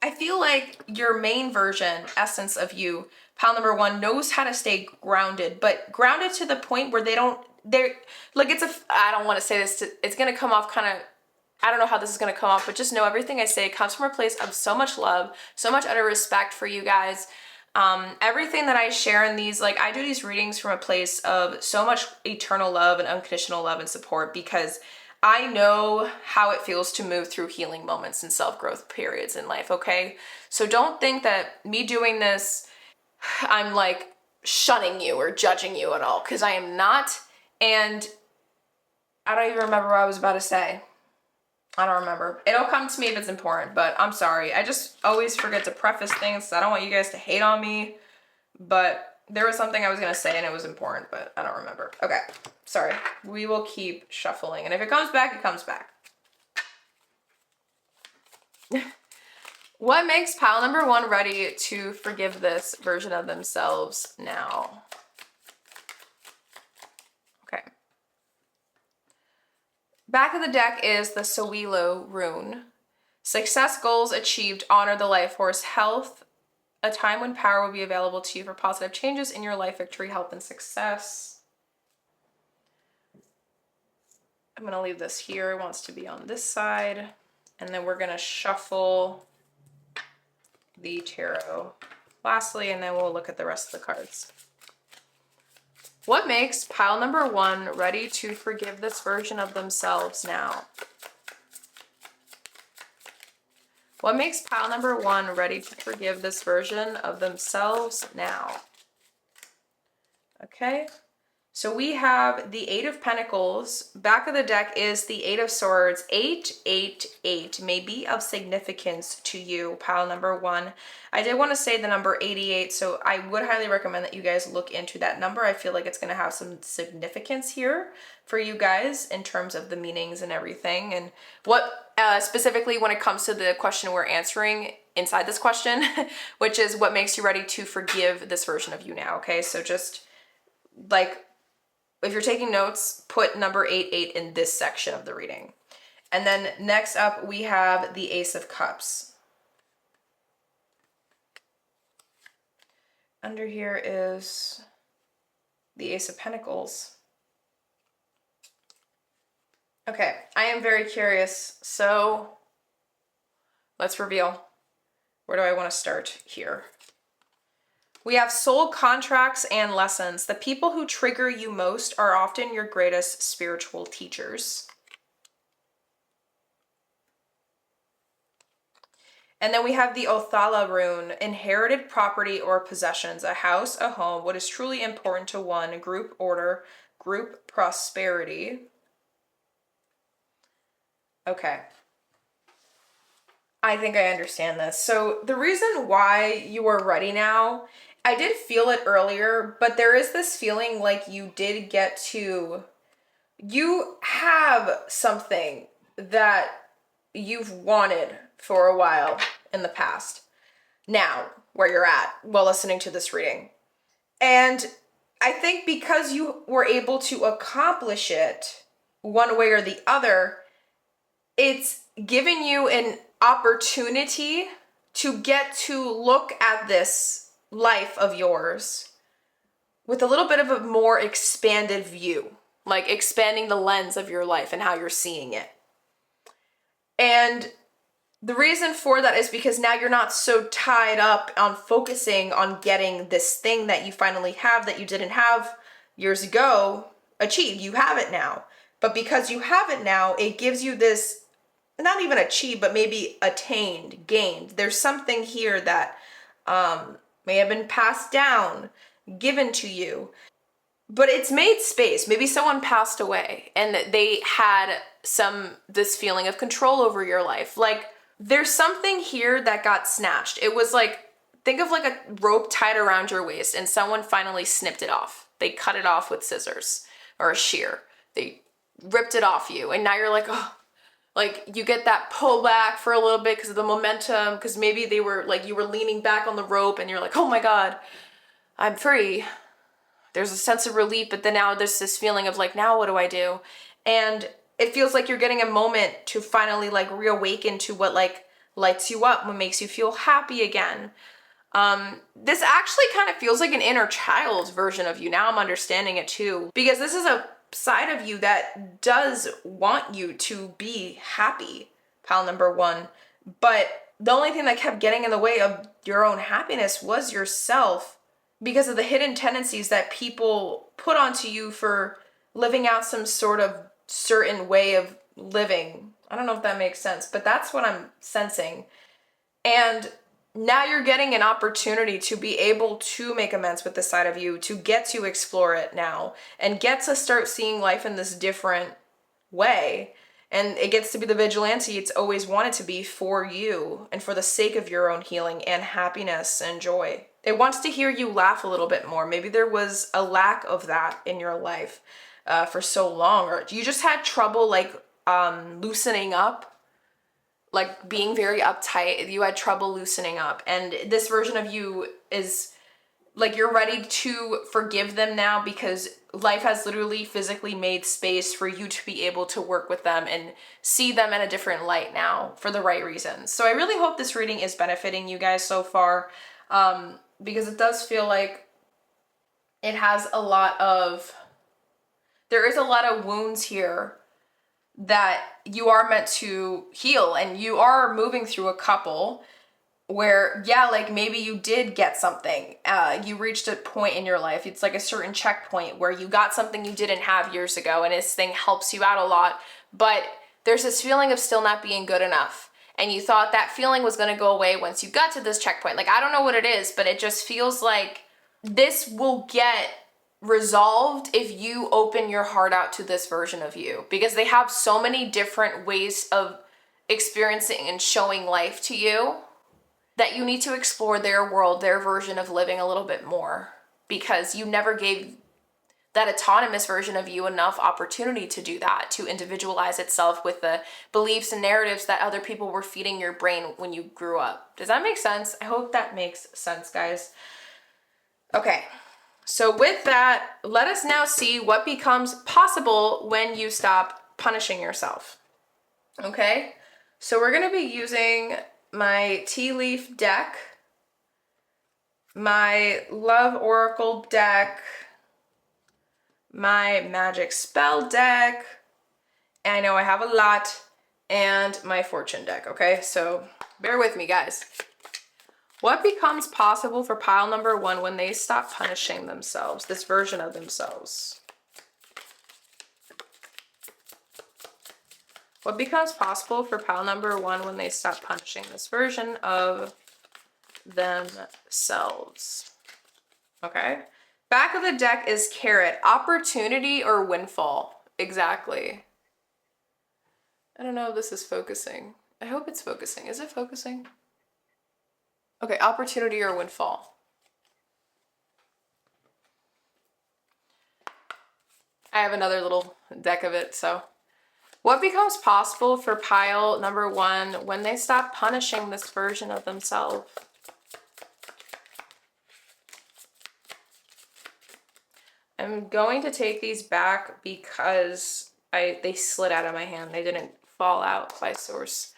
I feel like your main version, essence of you, pile number one, knows how to stay grounded, but grounded to the point where they're like, I don't want to say this, it's going to come off kind of, I don't know how this is going to come off, but just know everything I say comes from a place of so much love, so much utter respect for you guys. Everything that I share in these, like I do these readings from a place of so much eternal love and unconditional love and support, because I know how it feels to move through healing moments and self-growth periods in life, okay? So don't think that me doing this, I'm like shunning you or judging you at all, because I am not. And I don't even remember what I was about to say. I don't remember. It'll come to me if it's important, but I'm sorry. I just always forget to preface things, so I don't want you guys to hate on me. But there was something I was going to say and it was important, but I don't remember. Okay, sorry. We will keep shuffling. And if it comes back, it comes back. What makes pile number one ready to forgive this version of themselves now? Okay. Back of the deck is the Sawilo rune. Success goals achieved, honor the life force, health, a time when power will be available to you for positive changes in your life, victory, health, and success. I'm going to leave this here. It wants to be on this side. And then we're going to shuffle the tarot lastly, and then we'll look at the rest of the cards. What makes pile number one ready to forgive this version of themselves now? What makes pile number one ready to forgive this version of themselves now? Okay, so we have the Eight of Pentacles. Back of the deck is the Eight of Swords. 888 may be of significance to you, pile number one. I did want to say the number 88, so I would highly recommend that you guys look into that number. I feel like it's going to have some significance here for you guys in terms of the meanings and everything. And what specifically when it comes to the question we're answering inside this question, which is what makes you ready to forgive this version of you now, okay? So just like, if you're taking notes, put number 88 in this section of the reading. And then next up, we have the Ace of Cups. Under here is the Ace of Pentacles. Okay, I am very curious. So let's reveal. Where do I want to start here? We have soul contracts and lessons. The people who trigger you most are often your greatest spiritual teachers. And then we have the Othala rune, inherited property or possessions, a house, a home, what is truly important to one, group order, group prosperity. Okay. I think I understand this. So the reason why you are ready now, I did feel it earlier, but there is this feeling like you have something that you've wanted for a while in the past. Now, where you're at while listening to this reading. And I think because you were able to accomplish it one way or the other, it's giving you an opportunity to get to look at this life of yours with a little bit of a more expanded view, like expanding the lens of your life and how you're seeing it. And the reason for that is because now you're not so tied up on focusing on getting this thing that you finally have that you didn't have years ago achieved. You have it now. But because you have it now, it gives you this, not even achieved, but maybe attained, gained. There's something here that may have been passed down, given to you, but it's made space. Maybe someone passed away and they had this feeling of control over your life. Like, there's something here that got snatched. It was like, think of like a rope tied around your waist and someone finally snipped it off. They cut it off with scissors or a shear. They ripped it off you. And now you're like, oh, like you get that pull back for a little bit because of the momentum, because maybe they were like, you were leaning back on the rope and you're like, oh my God, I'm free. There's a sense of relief, but then now there's this feeling of like, now what do I do? And it feels like you're getting a moment to finally like reawaken to what like lights you up, what makes you feel happy again. This actually kind of feels like an inner child version of you. Now I'm understanding it too, because this is a side of you that does want you to be happy, pile number one. But the only thing that kept getting in the way of your own happiness was yourself, because of the hidden tendencies that people put onto you for living out some sort of certain way of living. I don't know if that makes sense, but that's what I'm sensing. And now you're getting an opportunity to be able to make amends with this side of you, to get to explore it now, and get to start seeing life in this different way. And it gets to be the vigilante it's always wanted to be for you and for the sake of your own healing and happiness and joy. It wants to hear you laugh a little bit more. Maybe there was a lack of that in your life for so long, or you just had trouble like loosening up, like being very uptight. You had trouble loosening up. And this version of you is like, you're ready to forgive them now because life has literally physically made space for you to be able to work with them and see them in a different light now for the right reasons. So I really hope this reading is benefiting you guys so far, because it does feel like it has there is a lot of wounds here that you are meant to heal, and you are moving through a couple where, yeah, like maybe you did get something. You reached a point in your life. It's like a certain checkpoint where you got something you didn't have years ago, and this thing helps you out a lot. But there's this feeling of still not being good enough. And you thought that feeling was going to go away once you got to this checkpoint. Like, I don't know what it is, but it just feels like this will get resolved if you open your heart out to this version of you, because they have so many different ways of experiencing and showing life to you that you need to explore their world, their version of living a little bit more, because you never gave that autonomous version of you enough opportunity to do that, to individualize itself with the beliefs and narratives that other people were feeding your brain when you grew up. Does that make sense? I hope that makes sense, guys. Okay, so with that, let us now see what becomes possible when you stop punishing yourself. Okay, so we're going to be using my tea leaf deck, my love oracle deck, my magic spell deck, and I know I have a lot, and my fortune deck. Okay, so bear with me, guys. What becomes possible for pile number one when they stop punishing themselves, this version of themselves? What becomes possible for pile number one when they stop punishing this version of themselves? Okay. Back of the deck is carrot. Opportunity or windfall? Exactly. I don't know if this is focusing. I hope it's focusing. Is it focusing? Okay, opportunity or windfall. I have another little deck of it, so. What becomes possible for pile number one when they stop punishing this version of themselves? I'm going to take these back because they slid out of my hand. They didn't fall out by source.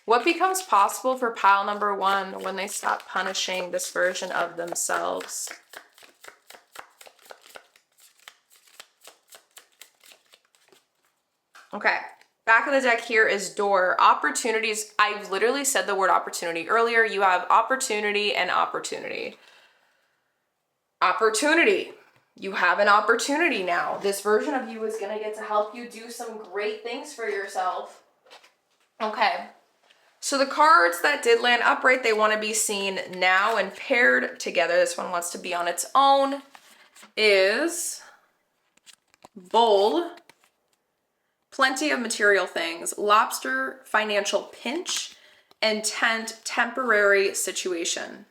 What becomes possible for pile number 1 when they stop punishing this version of themselves? Okay, back of the deck here is door. Opportunities. I literally said the word opportunity earlier. You have opportunity and opportunity. Opportunity. You have an opportunity now. This version of you is going to get to help you do some great things for yourself. Okay. So the cards that did land upright, they want to be seen now and paired together. This one wants to be on its own. Is bowl, plenty of material things, lobster, financial pinch, and tent, temporary situation.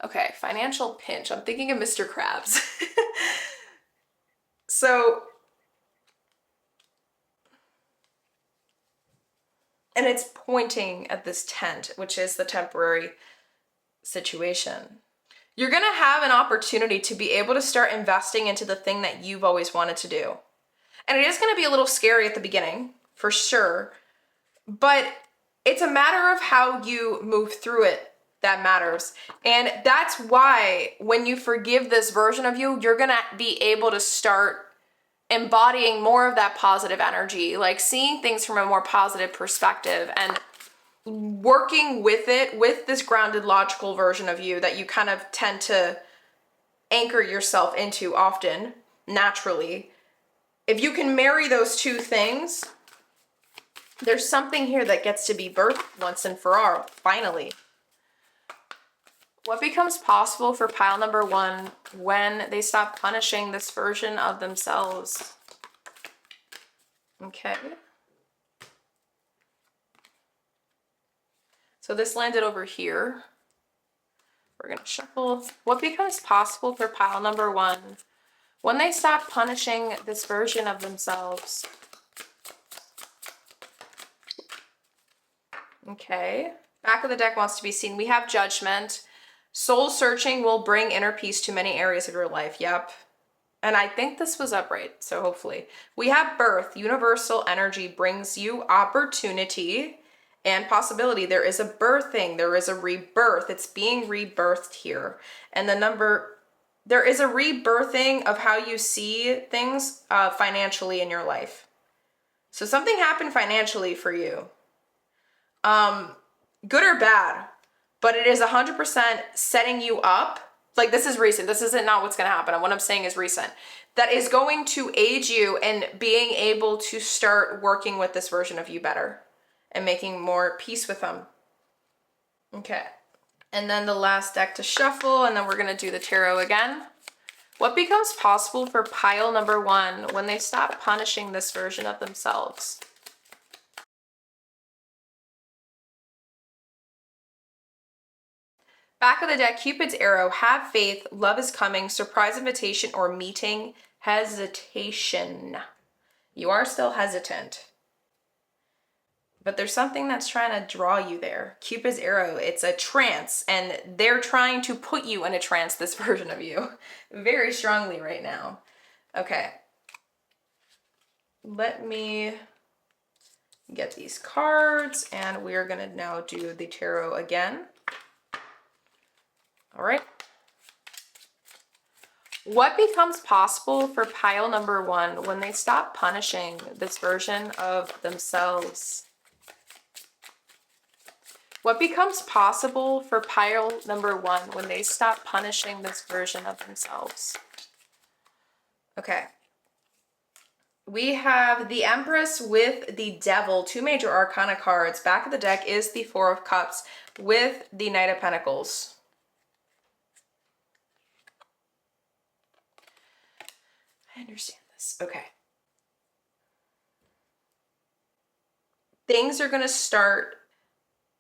Okay, financial pinch. I'm thinking of Mr. Krabs. So, and it's pointing at this tent, which is the temporary situation. You're going to have an opportunity to be able to start investing into the thing that you've always wanted to do. And it is going to be a little scary at the beginning, for sure. But it's a matter of how you move through it that matters. And that's why when you forgive this version of you, you're going to be able to start embodying more of that positive energy, like seeing things from a more positive perspective and working with it, with this grounded, logical version of you that you kind of tend to anchor yourself into often, naturally. If you can marry those two things, there's something here that gets to be birthed once and for all, finally. What becomes possible for pile number 1 when they stop punishing this version of themselves? Okay. So this landed over here. We're going to shuffle. What becomes possible for pile number 1 when they stop punishing this version of themselves? Okay. Back of the deck wants to be seen. We have judgment. Soul searching will bring inner peace to many areas of your life. Yep. And I think this was upright, so hopefully. We have birth. Universal energy brings you opportunity and possibility. There is a birthing. There is a rebirth. It's being rebirthed here. And there is a rebirthing of how you see things financially in your life. So something happened financially for you. Good or bad, but it is 100% setting you up. Like, this is recent. This isn't not what's going to happen. What I'm saying is recent. That is going to aid you in being able to start working with this version of you better and making more peace with them. Okay. And then the last deck to shuffle, and then we're going to do the tarot again. What becomes possible for pile number 1 when they stop punishing this version of themselves? Back of the deck, Cupid's arrow, have faith, love is coming, surprise invitation or meeting, hesitation. You are still hesitant. But there's something that's trying to draw you there. Cupid's arrow, it's a trance, and they're trying to put you in a trance, this version of you, very strongly right now. Okay. Let me get these cards, and we're going to now do the tarot again. All right. What becomes possible for pile number 1 when they stop punishing this version of themselves? What becomes possible for pile number 1 when they stop punishing this version of themselves? Okay. We have the Empress with the Devil, 2 major arcana cards. Back of the deck is the 4 of Cups with the Knight of Pentacles. I understand this. Okay. Things are going to start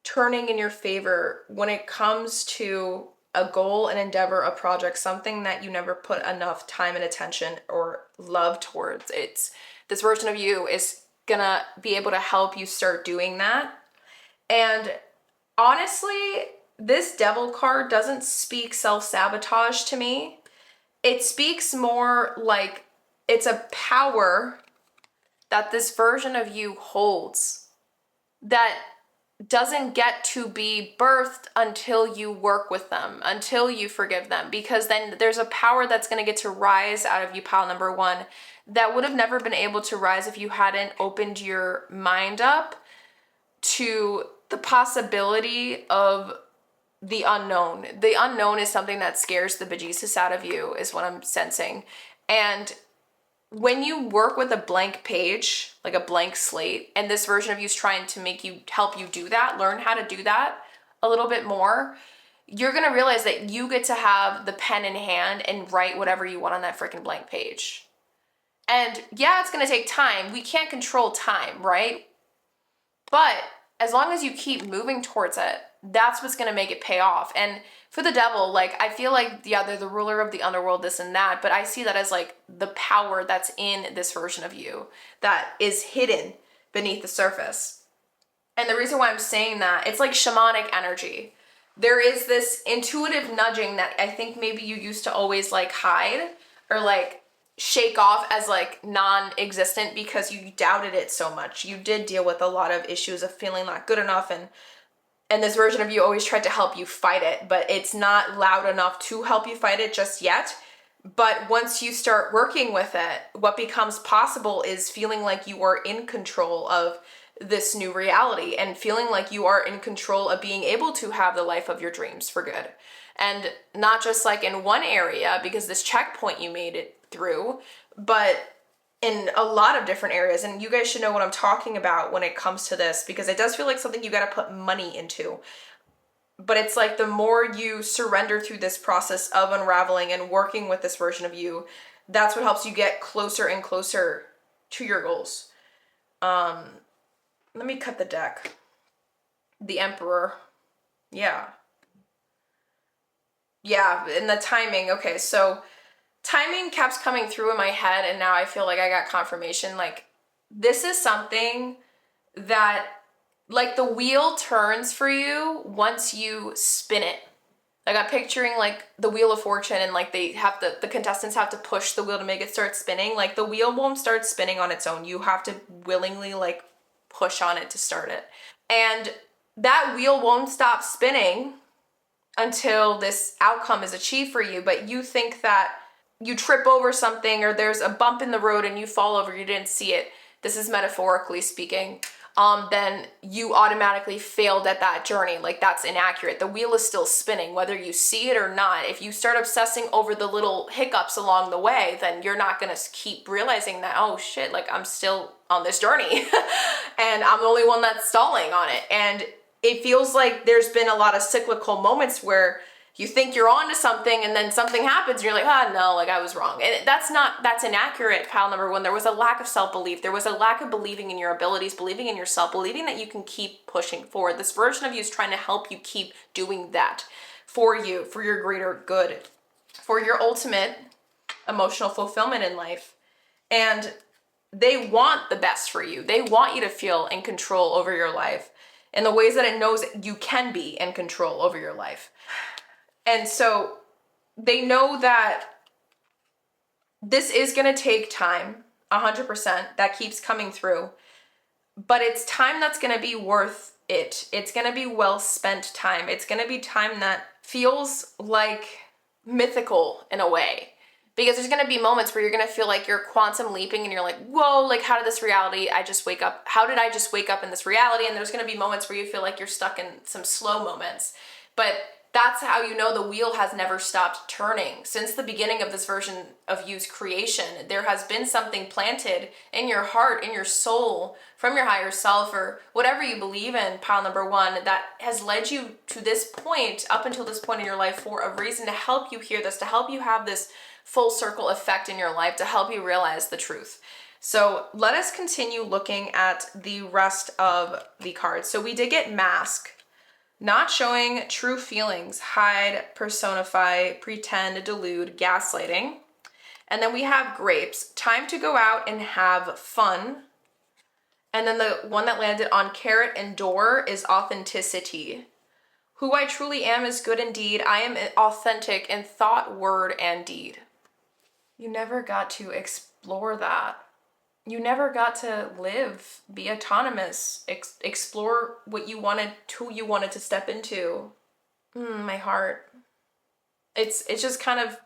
turning in your favor when it comes to a goal, an endeavor, a project, something that you never put enough time and attention or love towards. This version of you is going to be able to help you start doing that. And honestly, this devil card doesn't speak self-sabotage to me. It speaks more like it's a power that this version of you holds that doesn't get to be birthed until you work with them, until you forgive them, because then there's a power that's going to get to rise out of you, pile number one, that would have never been able to rise if you hadn't opened your mind up to the possibility of the unknown. The unknown is something that scares the bejesus out of you, is what I'm sensing. And when you work with a blank page, like a blank slate, and this version of you is trying to help you do that, learn how to do that a little bit more, you're going to realize that you get to have the pen in hand and write whatever you want on that freaking blank page. And yeah, it's going to take time. We can't control time, right? But as long as you keep moving towards it, that's what's going to make it pay off. And for the devil, like, I feel like, yeah, they're the ruler of the underworld, this and that, but I see that as like the power that's in this version of you that is hidden beneath the surface. And the reason why I'm saying that, it's like shamanic energy. There is this intuitive nudging that I think maybe you used to always like hide or like shake off as like non-existent because you doubted it so much. You did deal with a lot of issues of feeling not good enough, and this version of you always tried to help you fight it, but it's not loud enough to help you fight it just yet. But once you start working with it, what becomes possible is feeling like you are in control of this new reality and feeling like you are in control of being able to have the life of your dreams for good. And not just like in one area, because this checkpoint you made it through, but in a lot of different areas. And you guys should know what I'm talking about when it comes to this, because it does feel like something you got to put money into. But it's like the more you surrender through this process of unraveling and working with this version of you, that's what helps you get closer and closer to your goals. Let me cut the deck. The Emperor. Yeah, and the timing. Okay, so timing kept coming through in my head, and now I feel like I got confirmation. Like, this is something that, like, the wheel turns for you once you spin it. Like, I'm picturing like the Wheel of Fortune, and like the contestants have to push the wheel to make it start spinning. Like, the wheel won't start spinning on its own. You have to willingly like push on it to start it. And that wheel won't stop spinning until this outcome is achieved for you. But you think that you trip over something or there's a bump in the road and you fall over, you didn't see it. This is metaphorically speaking. Then you automatically failed at that journey. Like, that's inaccurate. The wheel is still spinning, whether you see it or not. If you start obsessing over the little hiccups along the way, then you're not going to keep realizing that, oh shit, like, I'm still on this journey and I'm the only one that's stalling on it. And it feels like there's been a lot of cyclical moments where you think you're onto something and then something happens and you're like, no, like, I was wrong. And that's inaccurate, pile number one. There was a lack of self-belief. There was a lack of believing in your abilities, believing in yourself, believing that you can keep pushing forward. This version of you is trying to help you keep doing that for you, for your greater good, for your ultimate emotional fulfillment in life. And they want the best for you. They want you to feel in control over your life in the ways that it knows you can be in control over your life. And so they know that this is going to take time, 100%. That keeps coming through. But it's time that's going to be worth it. It's going to be well spent time. It's going to be time that feels like mythical in a way. Because there's going to be moments where you're going to feel like you're quantum leaping and you're like, whoa, like, how did this reality, how did I just wake up in this reality? And there's going to be moments where you feel like you're stuck in some slow moments. But that's how you know the wheel has never stopped turning. Since the beginning of this version of you's creation, there has been something planted in your heart, in your soul, from your higher self, or whatever you believe in, pile number one, that has led you to this point, up until this point in your life, for a reason, to help you hear this, to help you have this full circle effect in your life, to help you realize the truth. So let us continue looking at the rest of the cards. So we did get Mask. Not showing true feelings, hide, personify, pretend, delude, gaslighting. And then we have Grapes, time to go out and have fun. And then the one that landed on Carrot and Door is authenticity. Who I truly am is good indeed. I am authentic in thought, word, and deed. You never got to explore that. You never got to live, be autonomous, explore what you wanted, who you wanted to step into. My heart. It's just kind of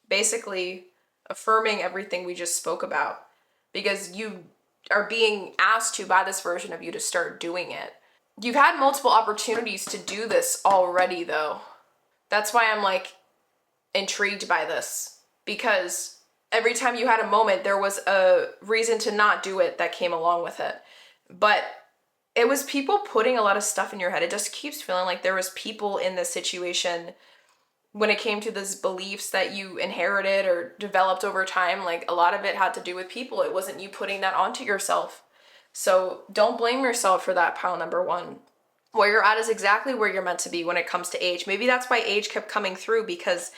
basically affirming everything we just spoke about, because you are being asked to by this version of you to start doing it. You've had multiple opportunities to do this already, though. That's why I'm like intrigued by this, because every time you had a moment, there was a reason to not do it that came along with it. But it was people putting a lot of stuff in your head. It just keeps feeling like there was people in this situation when it came to these beliefs that you inherited or developed over time. Like, a lot of it had to do with people. It wasn't you putting that onto yourself. So don't blame yourself for that, pile number one. Where you're at is exactly where you're meant to be when it comes to age. Maybe that's why age kept coming through, because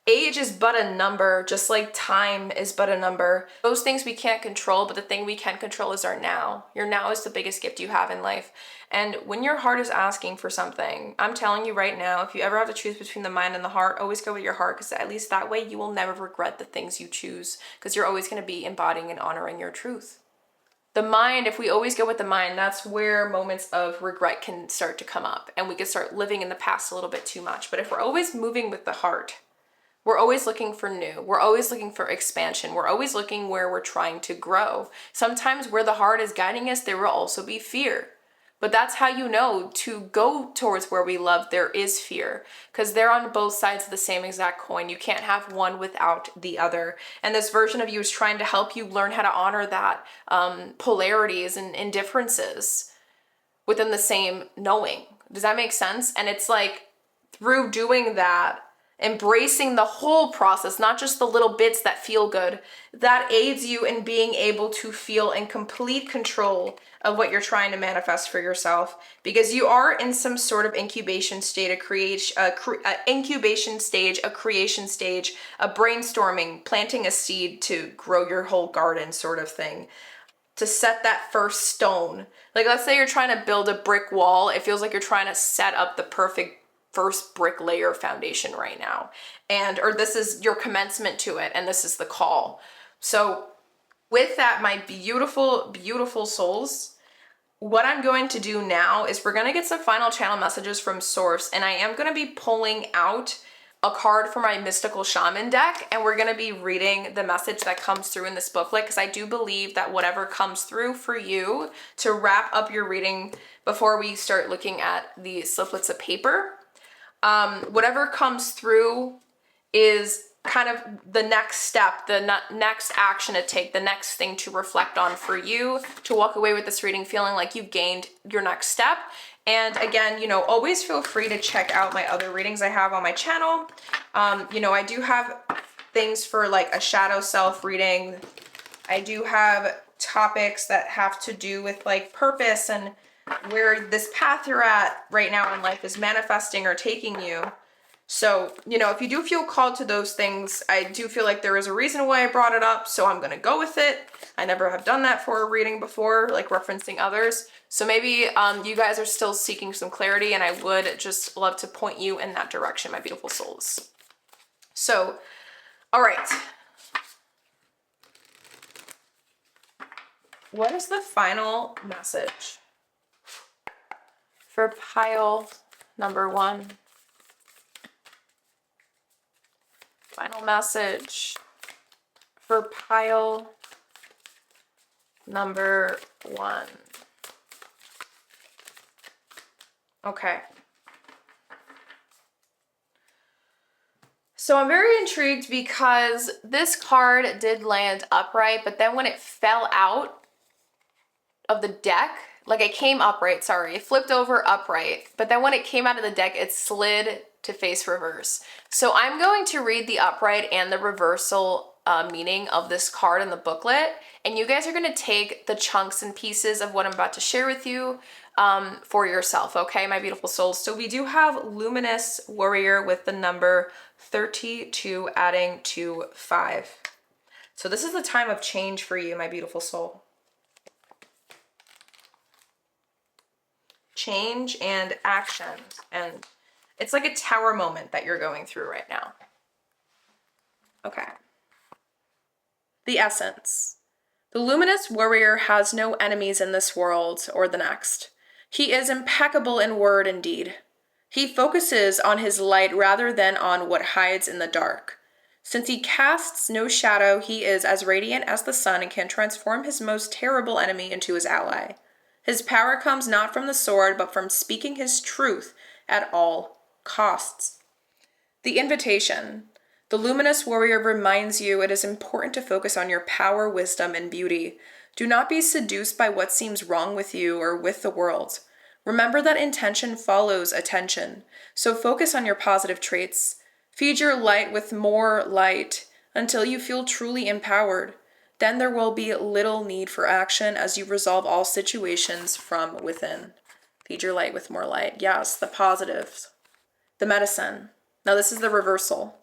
age is but a number, just like time is but a number. Those things we can't control, but the thing we can control is our now. Your now is the biggest gift you have in life. And when your heart is asking for something, I'm telling you right now, if you ever have to choose between the mind and the heart, always go with your heart, because at least that way you will never regret the things you choose, because you're always going to be embodying and honoring your truth. The mind, if we always go with the mind, that's where moments of regret can start to come up, and we can start living in the past a little bit too much. But if we're always moving with the heart, we're always looking for new. We're always looking for expansion. We're always looking where we're trying to grow. Sometimes where the heart is guiding us, there will also be fear. But that's how you know to go towards where we love, there is fear. Because they're on both sides of the same exact coin. You can't have one without the other. And this version of you is trying to help you learn how to honor that polarities and differences within the same knowing. Does that make sense? And it's like, through doing that, embracing the whole process, not just the little bits that feel good, that aids you in being able to feel in complete control of what you're trying to manifest for yourself, because you are in some sort of incubation state, a creation stage, a brainstorming, planting a seed to grow your whole garden sort of thing, to set that first stone. Like, let's say you're trying to build a brick wall. It feels like you're trying to set up the perfect first brick layer foundation right now, or this is your commencement to it, and this is the call. So with that, my beautiful, beautiful souls, what I'm going to do now is we're going to get some final channel messages from source, and I am going to be pulling out a card for my mystical shaman deck, and we're going to be reading the message that comes through in this booklet, because I do believe that whatever comes through for you to wrap up your reading before we start looking at the sliplets of paper, whatever comes through is kind of the next step, the next action to take, the next thing to reflect on for you, to walk away with this reading feeling like you've gained your next step. And again, always feel free to check out my other readings I have on my channel. I do have things for like a shadow self reading. I do have topics that have to do with like purpose and where this path you're at right now in life is manifesting or taking you. So, if you do feel called to those things, I do feel like there is a reason why I brought it up, so I'm going to go with it. I never have done that for a reading before, like referencing others. So maybe you guys are still seeking some clarity, and I would just love to point you in that direction, my beautiful souls. So, all right. What is the final message for pile number one? Final message for pile number one. Okay. So I'm very intrigued because this card did land upright, but then when it fell out of the deck, like it came upright, sorry, it flipped over upright, but then when it came out of the deck, it slid to face reverse. So I'm going to read the upright and the reversal meaning of this card in the booklet, and you guys are going to take the chunks and pieces of what I'm about to share with you for yourself, okay, my beautiful souls? So we do have Luminous Warrior with the number 32 adding to 5. So this is a time of change for you, my beautiful soul. Change and action. And It's like a tower moment that you're going through right now. Okay. The essence. The luminous warrior has no enemies in this world or the next. He is impeccable in word and deed. He focuses on his light rather than on what hides in the dark. Since he casts no shadow, he is as radiant as the sun and can transform his most terrible enemy into his ally. His power comes not from the sword, but from speaking his truth at all costs. The invitation. The luminous warrior reminds you it is important to focus on your power, wisdom, and beauty. Do not be seduced by what seems wrong with you or with the world. Remember that intention follows attention, so focus on your positive traits. Feed your light with more light until you feel truly empowered. Then there will be little need for action as you resolve all situations from within. Feed your light with more light. Yes, the positives. The medicine. Now this is the reversal.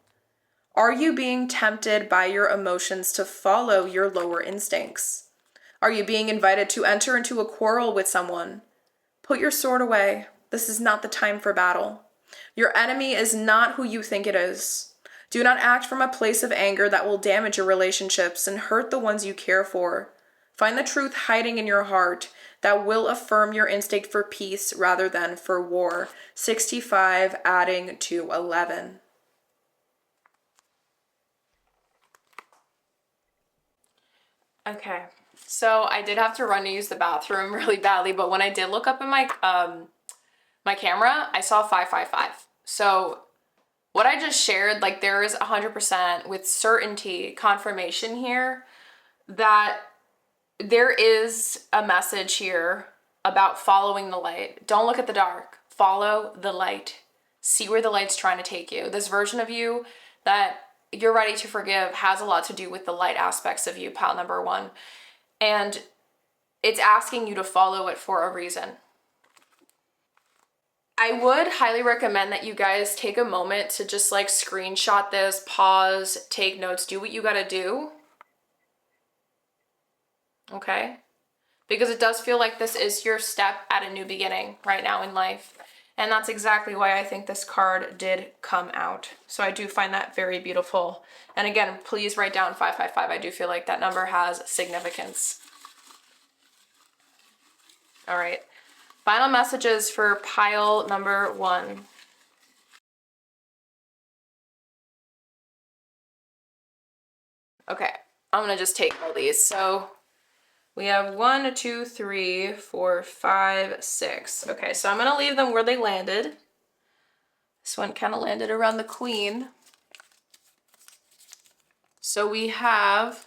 Are you being tempted by your emotions to follow your lower instincts? Are you being invited to enter into a quarrel with someone? Put your sword away. This is not the time for battle. Your enemy is not who you think it is. Do not act from a place of anger that will damage your relationships and hurt the ones you care for. Find the truth hiding in your heart that will affirm your instinct for peace rather than for war. 65 adding to 11. Okay, so I did have to run to use the bathroom really badly, but when I did look up in my my camera, I saw 555. So what I just shared, like there is 100% with certainty confirmation here that there is a message here about following the light. Don't look at the dark. Follow the light. See where the light's trying to take you. This version of you that you're ready to forgive has a lot to do with the light aspects of you, pile number 1. And it's asking you to follow it for a reason. I would highly recommend that you guys take a moment to just like screenshot this, pause, take notes, do what you gotta do. Okay? Because it does feel like this is your step at a new beginning right now in life. And that's exactly why I think this card did come out. So I do find that very beautiful. And again, please write down 555. I do feel like that number has significance. All right. Final messages for pile number 1. Okay, I'm gonna just take all these. So we have 1, 2, 3, 4, 5, 6. Okay, so I'm gonna leave them where they landed. This one kind of landed around the queen. So we have,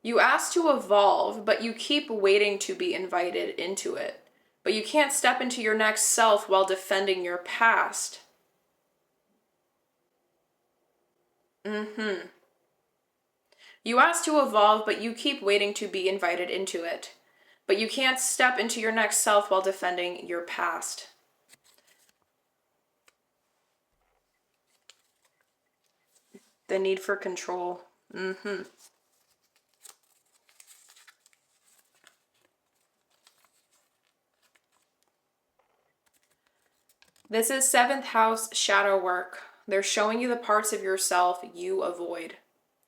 you asked to evolve, but you keep waiting to be invited into it. But you can't step into your next self while defending your past. You asked to evolve, but you keep waiting to be invited into it. But you can't step into your next self while defending your past. The need for control. This is 7th house shadow work. They're showing you the parts of yourself you avoid.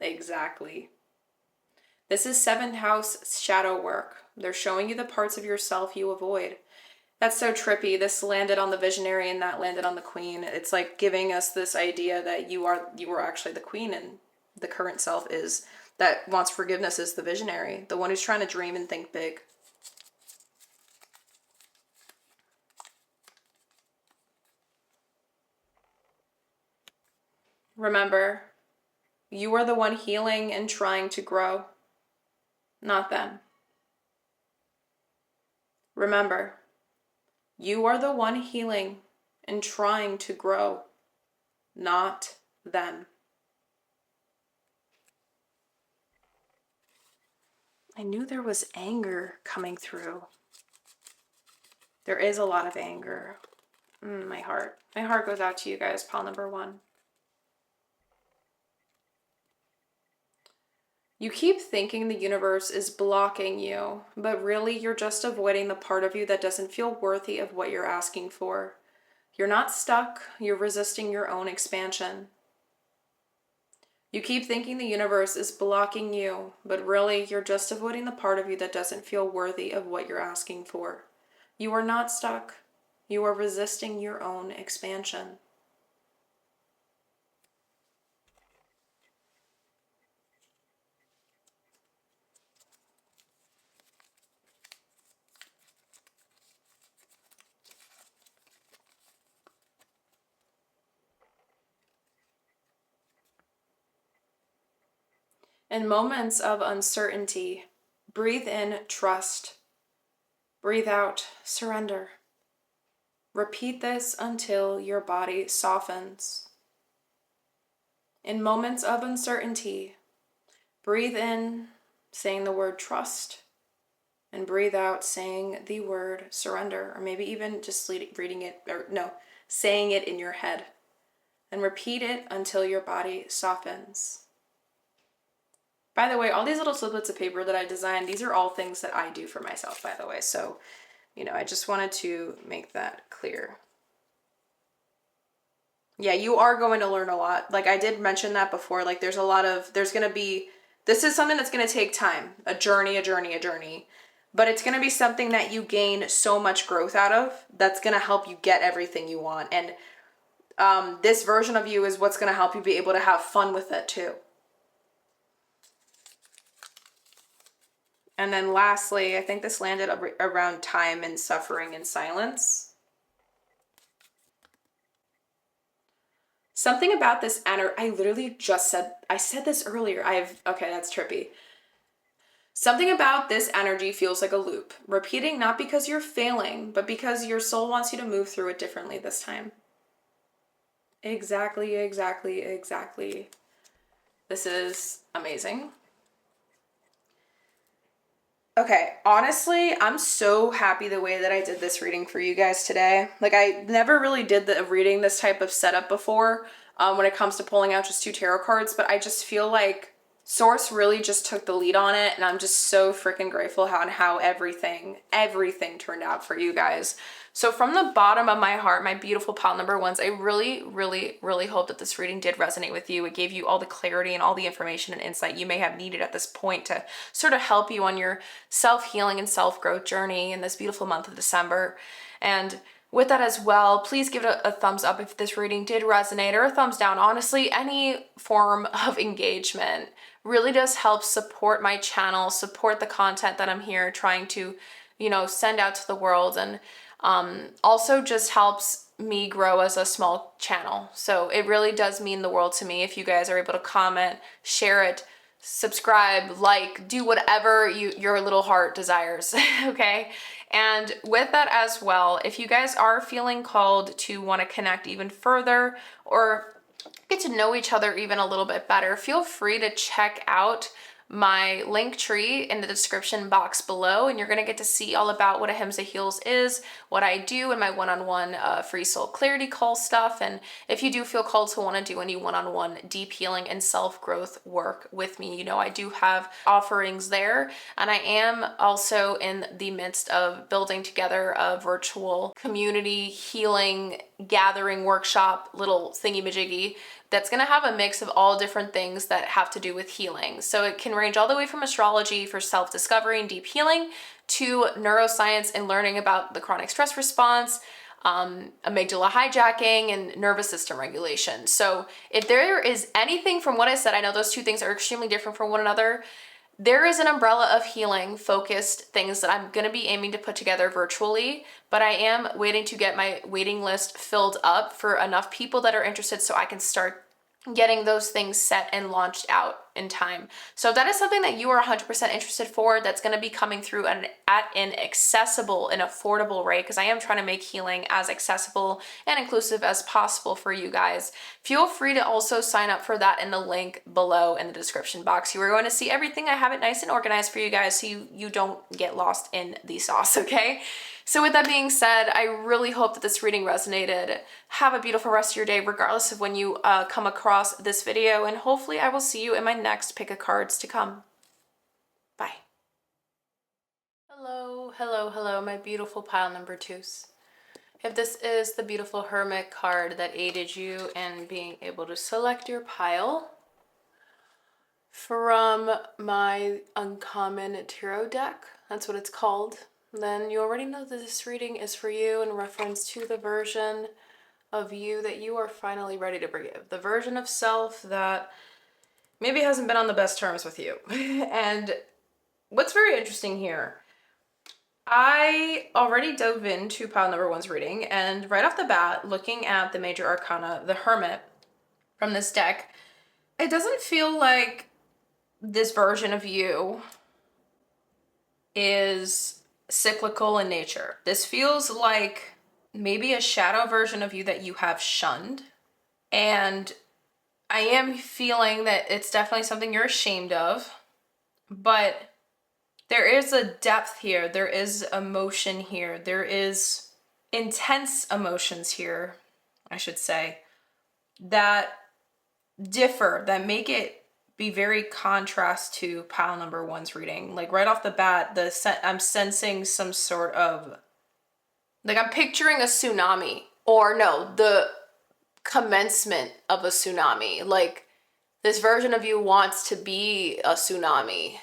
Exactly. This is 7th house shadow work. They're showing you the parts of yourself you avoid. That's so trippy. This landed on the visionary and that landed on the queen. It's like giving us this idea that you are actually the queen and the current self is that wants forgiveness is the visionary, the one who's trying to dream and think big. Remember, you are the one healing and trying to grow, not them. Remember, you are the one healing and trying to grow, not them. I knew there was anger coming through. There is a lot of anger. My heart goes out to you guys, pile number 1. You keep thinking the universe is blocking you, but really you're just avoiding the part of you that doesn't feel worthy of what you're asking for. You're not stuck, you're resisting your own expansion. You keep thinking the universe is blocking you, but really you're just avoiding the part of you that doesn't feel worthy of what you're asking for. You are not stuck, you are resisting your own expansion. In moments of uncertainty, breathe in trust. Breathe out surrender. Repeat this until your body softens. In moments of uncertainty, breathe in saying the word trust and breathe out saying the word surrender, or maybe even just reading it, or no, saying it in your head. And repeat it until your body softens. By the way, all these little sliplets of paper that I designed, these are all things that I do for myself, by the way. So, I just wanted to make that clear. Yeah, you are going to learn a lot. Like I did mention that before, like this is something that's going to take time, a journey. But it's going to be something that you gain so much growth out of that's going to help you get everything you want. And this version of you is what's going to help you be able to have fun with it too. And then lastly, I think this landed around time and suffering and silence. Something about this I literally just said, I said this earlier. Okay, that's trippy. Something about this energy feels like a loop, repeating not because you're failing, but because your soul wants you to move through it differently this time. Exactly. This is amazing. Okay, honestly, I'm so happy the way that I did this reading for you guys today. Like, I never really did the reading this type of setup before when it comes to pulling out just 2 tarot cards, but I just feel like Source really just took the lead on it, and I'm just so freaking grateful how everything turned out for you guys. So from the bottom of my heart, my beautiful pile number ones, I really hope that this reading did resonate with you. It gave you all the clarity and all the information and insight you may have needed at this point to sort of help you on your self-healing and self-growth journey in this beautiful month of December. And with that as well, please give it a thumbs up if this reading did resonate, or a thumbs down. Honestly, any form of engagement really does help support my channel, support the content that I'm here trying to, send out to the world, and also just helps me grow as a small channel. So it really does mean the world to me if you guys are able to comment, share it, subscribe, like, do whatever your little heart desires, okay? And with that as well, if you guys are feeling called to want to connect even further or get to know each other even a little bit better, feel free to check out my link tree in the description box below, and you're going to get to see all about what Ahimsa Heals is, what I do in my one-on-one free soul clarity call stuff. And if you do feel called to want to do any one-on-one deep healing and self-growth work with me, I do have offerings there. And I am also in the midst of building together a virtual community healing gathering workshop little thingy-majiggy that's going to have a mix of all different things that have to do with healing. So it can range all the way from astrology for self-discovery and deep healing to neuroscience and learning about the chronic stress response, amygdala hijacking, and nervous system regulation. So if there is anything from what I said, I know those 2 things are extremely different from one another. There is an umbrella of healing focused things that I'm going to be aiming to put together virtually, but I am waiting to get my waiting list filled up for enough people that are interested so I can start getting those things set and launched out in time. So if that is something that you are 100% interested for, that's going to be coming through at an accessible and affordable rate, because I am trying to make healing as accessible and inclusive as possible for you guys. Feel free to also sign up for that in the link below in the description box. You are going to see everything. I have it nice and organized for you guys so you don't get lost in the sauce, okay? So with that being said, I really hope that this reading resonated. Have a beautiful rest of your day, regardless of when you come across this video, and hopefully I will see you in my next pick of cards to come. Hello, hello, hello, my beautiful pile number twos. If this is the beautiful Hermit card that aided you in being able to select your pile from my Uncommon Tarot deck, that's what it's called, then you already know that this reading is for you in reference to the version of you that you are finally ready to forgive. The version of self that maybe hasn't been on the best terms with you. And what's very interesting here, I already dove into pile number one's reading, and right off the bat, looking at the major arcana, the Hermit, from this deck, it doesn't feel like this version of you is cyclical in nature. This feels like maybe a shadow version of you that you have shunned, and I am feeling that it's definitely something you're ashamed of, but there is a depth here, there is emotion here, there is intense emotions here, I should say, that differ, that make it be very contrast to pile number one's reading. Like right off the bat, I'm sensing some sort of, like I'm picturing a tsunami, or no, the commencement of a tsunami. Like this version of you wants to be a tsunami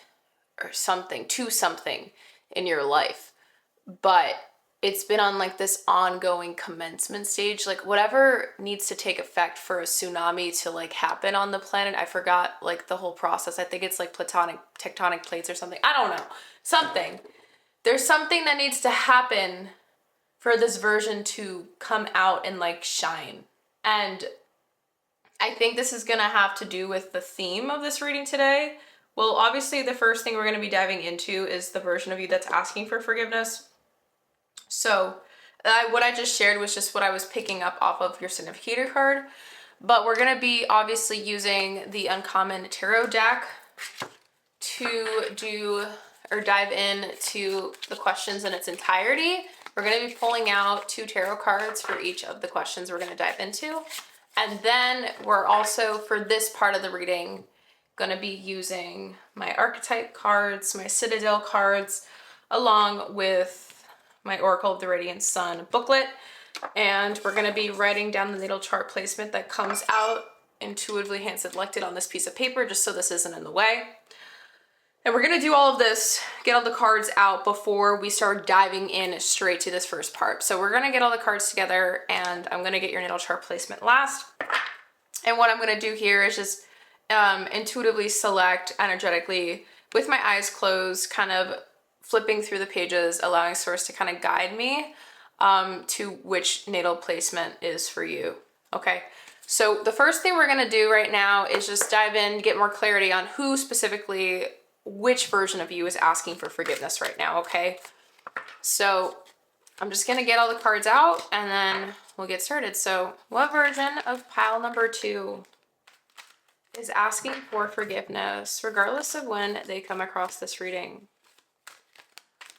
or something, to something in your life, but it's been on like this ongoing commencement stage. Like whatever needs to take effect for a tsunami to like happen on the planet, I forgot like the whole process. I think it's like platonic tectonic plates or something, I don't know, something. There's something that needs to happen for this version to come out and like shine. And I think this is gonna have to do with the theme of this reading today. Well, obviously the first thing we're going to be diving into is the version of you that's asking for forgiveness. So what I just shared was just what I was picking up off of your significator card, but we're going to be obviously using the Uncommon Tarot deck to do or dive into the questions in its entirety. We're going to be pulling out 2 tarot cards for each of the questions we're going to dive into. And then we're also, for this part of the reading, going to be using my archetype cards, my citadel cards, along with my Oracle of the Radiant Sun booklet. And we're going to be writing down the natal chart placement that comes out intuitively hand selected on this piece of paper, just so this isn't in the way. And we're going to do all of this, get all the cards out before we start diving in straight to this first part. So we're going to get all the cards together, and I'm going to get your natal chart placement last. And what I'm going to do here is just intuitively select energetically with my eyes closed, kind of flipping through the pages, allowing source to kind of guide me to which natal placement is for you. Okay, so the first thing we're going to do right now is just dive in, get more clarity on who specifically, which version of you is asking for forgiveness right now. Okay, so I'm just going to get all the cards out and then we'll get started. So what version of pile number 2 is asking for forgiveness, regardless of when they come across this reading?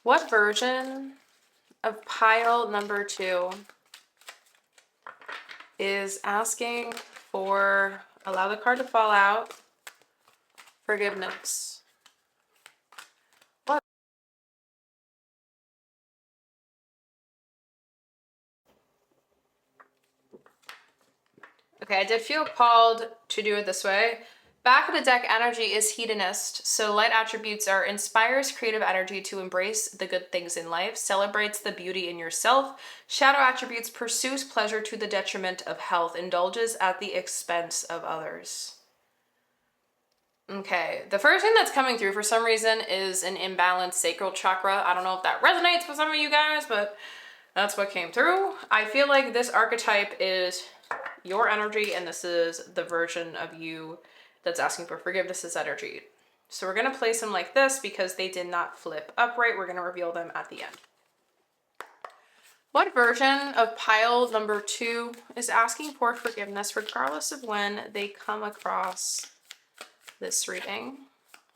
What version of pile number 2 is asking for, allow the card to fall out, forgiveness? What? Okay, I did feel called to do it this way. Back of the deck energy is hedonist, so light attributes are inspires creative energy to embrace the good things in life, celebrates the beauty in yourself. Shadow attributes pursues pleasure to the detriment of health, indulges at the expense of others. Okay, the first thing that's coming through for some reason is an imbalanced sacral chakra. I don't know if that resonates with some of you guys, but that's what came through. I feel like this archetype is your energy, and this is the version of you that's asking for forgiveness' energy. So we're going to place them like this because they did not flip upright. We're going to reveal them at the end. What version of pile number 2 is asking for forgiveness, regardless of when they come across this reading?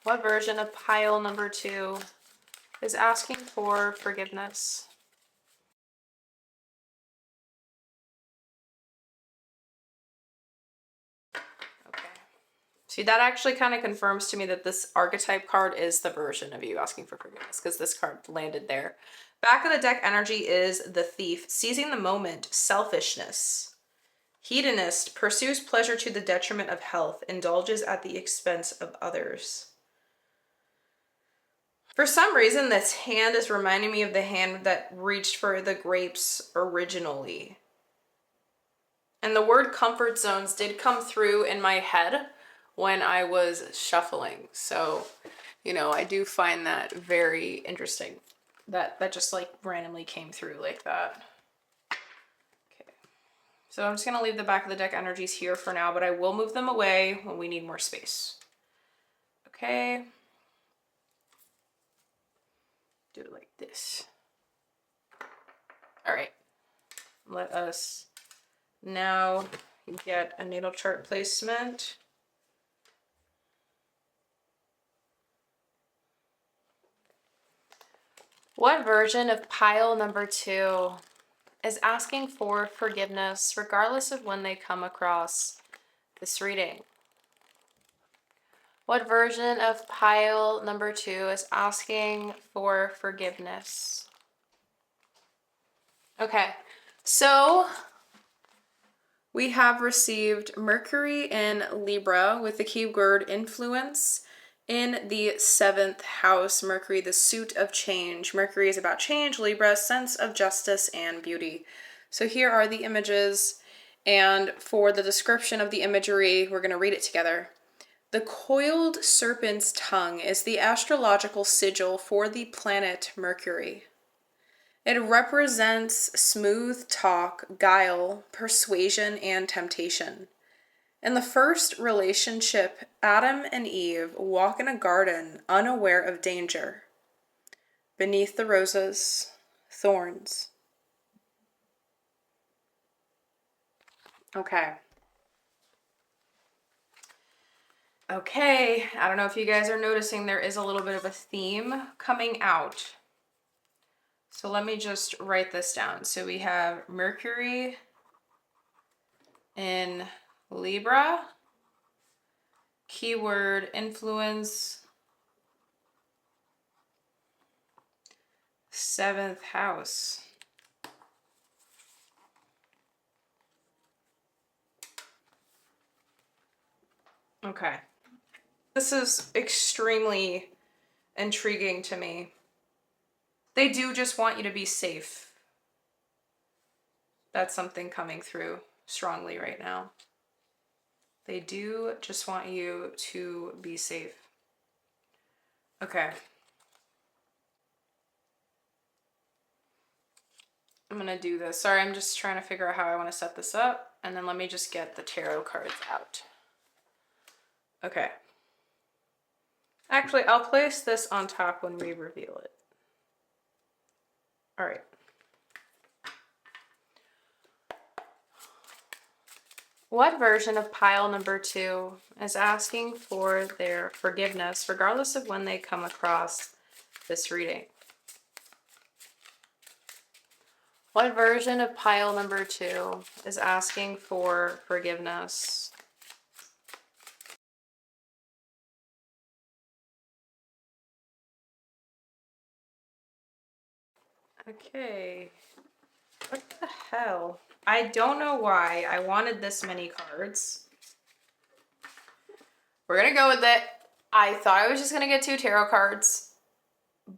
What version of pile number 2 is asking for forgiveness? See, that actually kind of confirms to me that this archetype card is the version of you asking for forgiveness, because this card landed there. Back of the deck energy is the Thief, seizing the moment, selfishness. Hedonist, pursues pleasure to the detriment of health, indulges at the expense of others. For some reason, this hand is reminding me of the hand that reached for the grapes originally. And the word comfort zones did come through in my head when I was shuffling. So, you know, I do find that very interesting. That just like randomly came through like that. Okay. So I'm just going to leave the back of the deck energies here for now, but I will move them away when we need more space. Okay. Do it like this. All right. Let us now get a natal chart placement. What version of pile number 2 is asking for forgiveness regardless of when they come across this reading? What version of pile number 2 is asking for forgiveness? Okay, so we have received Mercury in Libra with the keyword influence in the 7th house. Mercury, the suit of change. Mercury is about change. Libra, sense of justice and beauty. So here are the images, and for the description of the imagery, we're going to read it together. The coiled serpent's tongue is the astrological sigil for the planet Mercury. It represents smooth talk, guile, persuasion, and temptation. In the first relationship, Adam and Eve walk in a garden unaware of danger. Beneath the roses, thorns. Okay. Okay, I don't know if you guys are noticing there is a little bit of a theme coming out. So let me just write this down. So we have Mercury in Libra, keyword influence, 7th house. Okay. This is extremely intriguing to me. They do just want you to be safe. That's something coming through strongly right now. They do just want you to be safe. Okay. I'm gonna do this. Sorry, I'm just trying to figure out how I want to set this up. And then let me just get the tarot cards out. Okay. Actually, I'll place this on top when we reveal it. All right. What version of pile number 2 is asking for their forgiveness, regardless of when they come across this reading? What version of pile number 2 is asking for forgiveness? Okay. What the hell? I don't know why I wanted this many cards. We're gonna go with it. I thought I was just gonna get 2 tarot cards,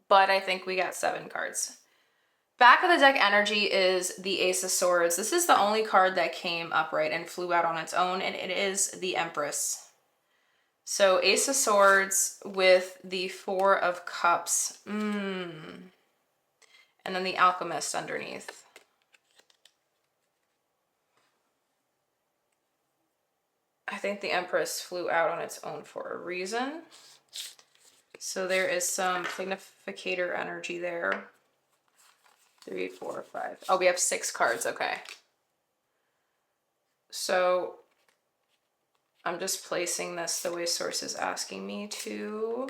but I think we got 7 cards. Back of the deck energy is the Ace of Swords. This is the only card that came upright and flew out on its own, and it is the Empress. So Ace of Swords with the 4 of Cups. And then the Alchemist underneath. I think the Empress flew out on its own for a reason. So there is some significator energy there. 3, 4, 5. Oh, we have 6 cards. Okay. So I'm just placing this the way Source is asking me to.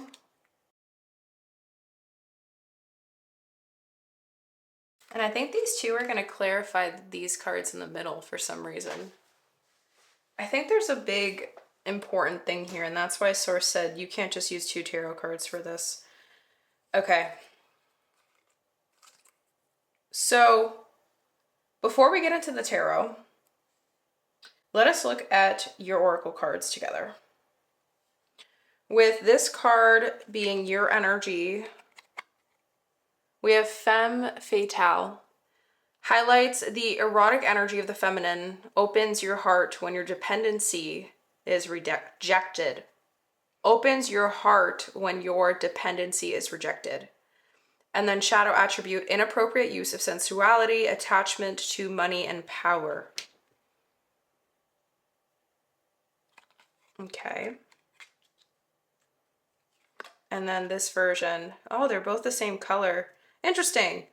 And I think these 2 are going to clarify these cards in the middle for some reason. I think there's a big important thing here, and that's why Source said you can't just use 2 tarot cards for this. Okay. So, before we get into the tarot, let us look at your oracle cards together. With this card being your energy, we have Femme Fatale. Highlights the erotic energy of the feminine, opens your heart when your dependency is rejected. Opens your heart when your dependency is rejected. And then shadow attribute, inappropriate use of sensuality, attachment to money and power. Okay. And then this version, oh, they're both the same color. Interesting.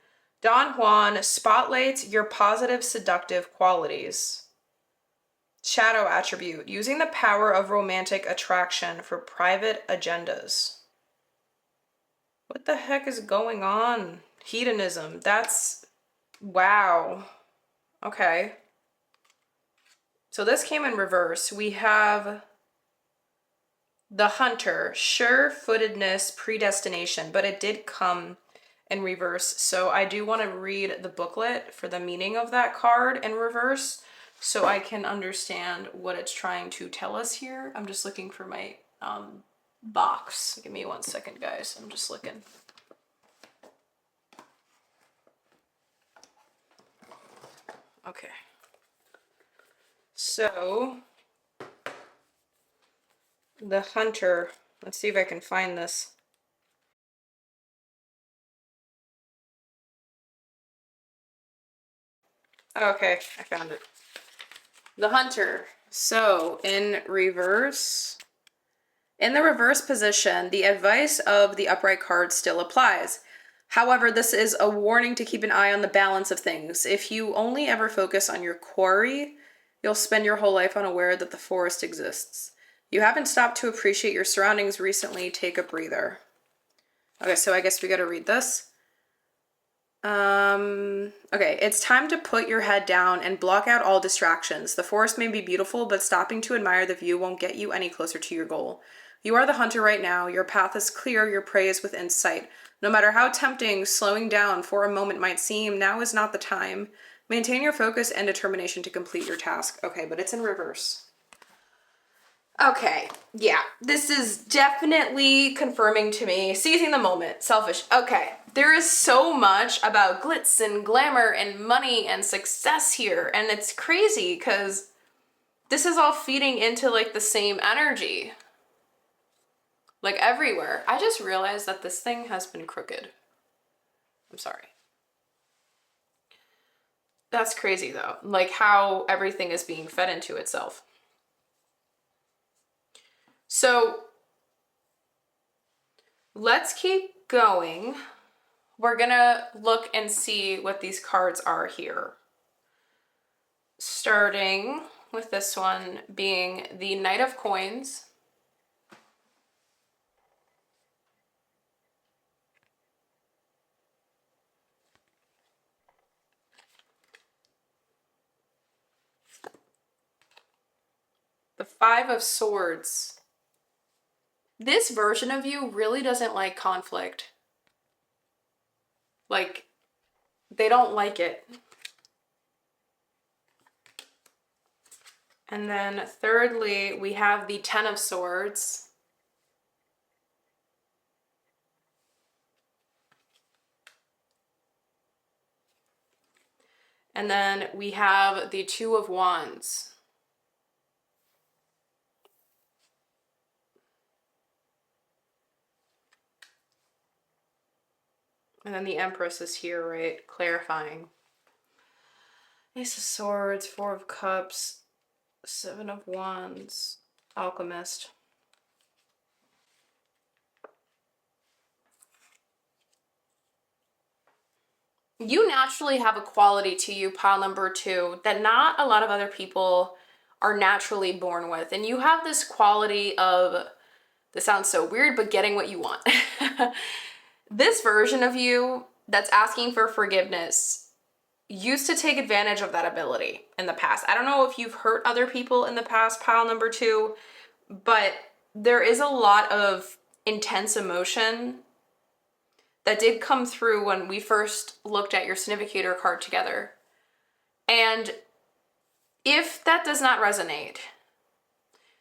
Don Juan spotlights your positive seductive qualities. Shadow attribute, using the power of romantic attraction for private agendas. What the heck is going on? Hedonism, that's, wow. Okay. So this came in reverse. We have the Hunter, sure-footedness, predestination, but it did come in reverse. So I do want to read the booklet for the meaning of that card in reverse so I can understand what it's trying to tell us here. I'm just looking for my box. Give me 1 second, guys. I'm just looking. Okay. So, the Hunter, let's see if I can find this. Okay, I found it. The Hunter. So, in reverse, in the reverse position, the advice of the upright card still applies. However, this is a warning to keep an eye on the balance of things. If you only ever focus on your quarry, you'll spend your whole life unaware that the forest exists. You haven't stopped to appreciate your surroundings recently. Take a breather. Okay, so I guess we gotta read this. Okay, it's time to put your head down and block out all distractions. The forest may be beautiful, but stopping to admire the view won't get you any closer to your goal. You are the hunter right now. Your path is clear, your prey is within sight. No matter how tempting slowing down for a moment might seem, now is not the time. Maintain your focus and determination to complete your task. Okay, but it's in reverse. Okay, yeah, this is definitely confirming to me, seizing the moment, selfish. Okay, there is so much about glitz and glamour and money and success here, and it's crazy because this is all feeding into like the same energy. Like everywhere. I just realized that this thing has been crooked. I'm sorry. That's crazy though, like how everything is being fed into itself. So let's keep going. We're gonna look and see what these cards are here. Starting with this one being the Knight of Coins. The Five of Swords. This version of you really doesn't like conflict. Like, they don't like it. And then thirdly, we have the Ten of Swords. And then we have the Two of Wands. And then the Empress is here, right? Clarifying. Ace of Swords, Four of Cups, Seven of Wands, Alchemist. You naturally have a quality to you, pile number 2, that not a lot of other people are naturally born with. And you have this quality of, this sounds so weird, but getting what you want. This version of you that's asking for forgiveness used to take advantage of that ability in the past. I don't know if you've hurt other people in the past, pile number 2, but there is a lot of intense emotion that did come through when we first looked at your significator card together. And if that does not resonate,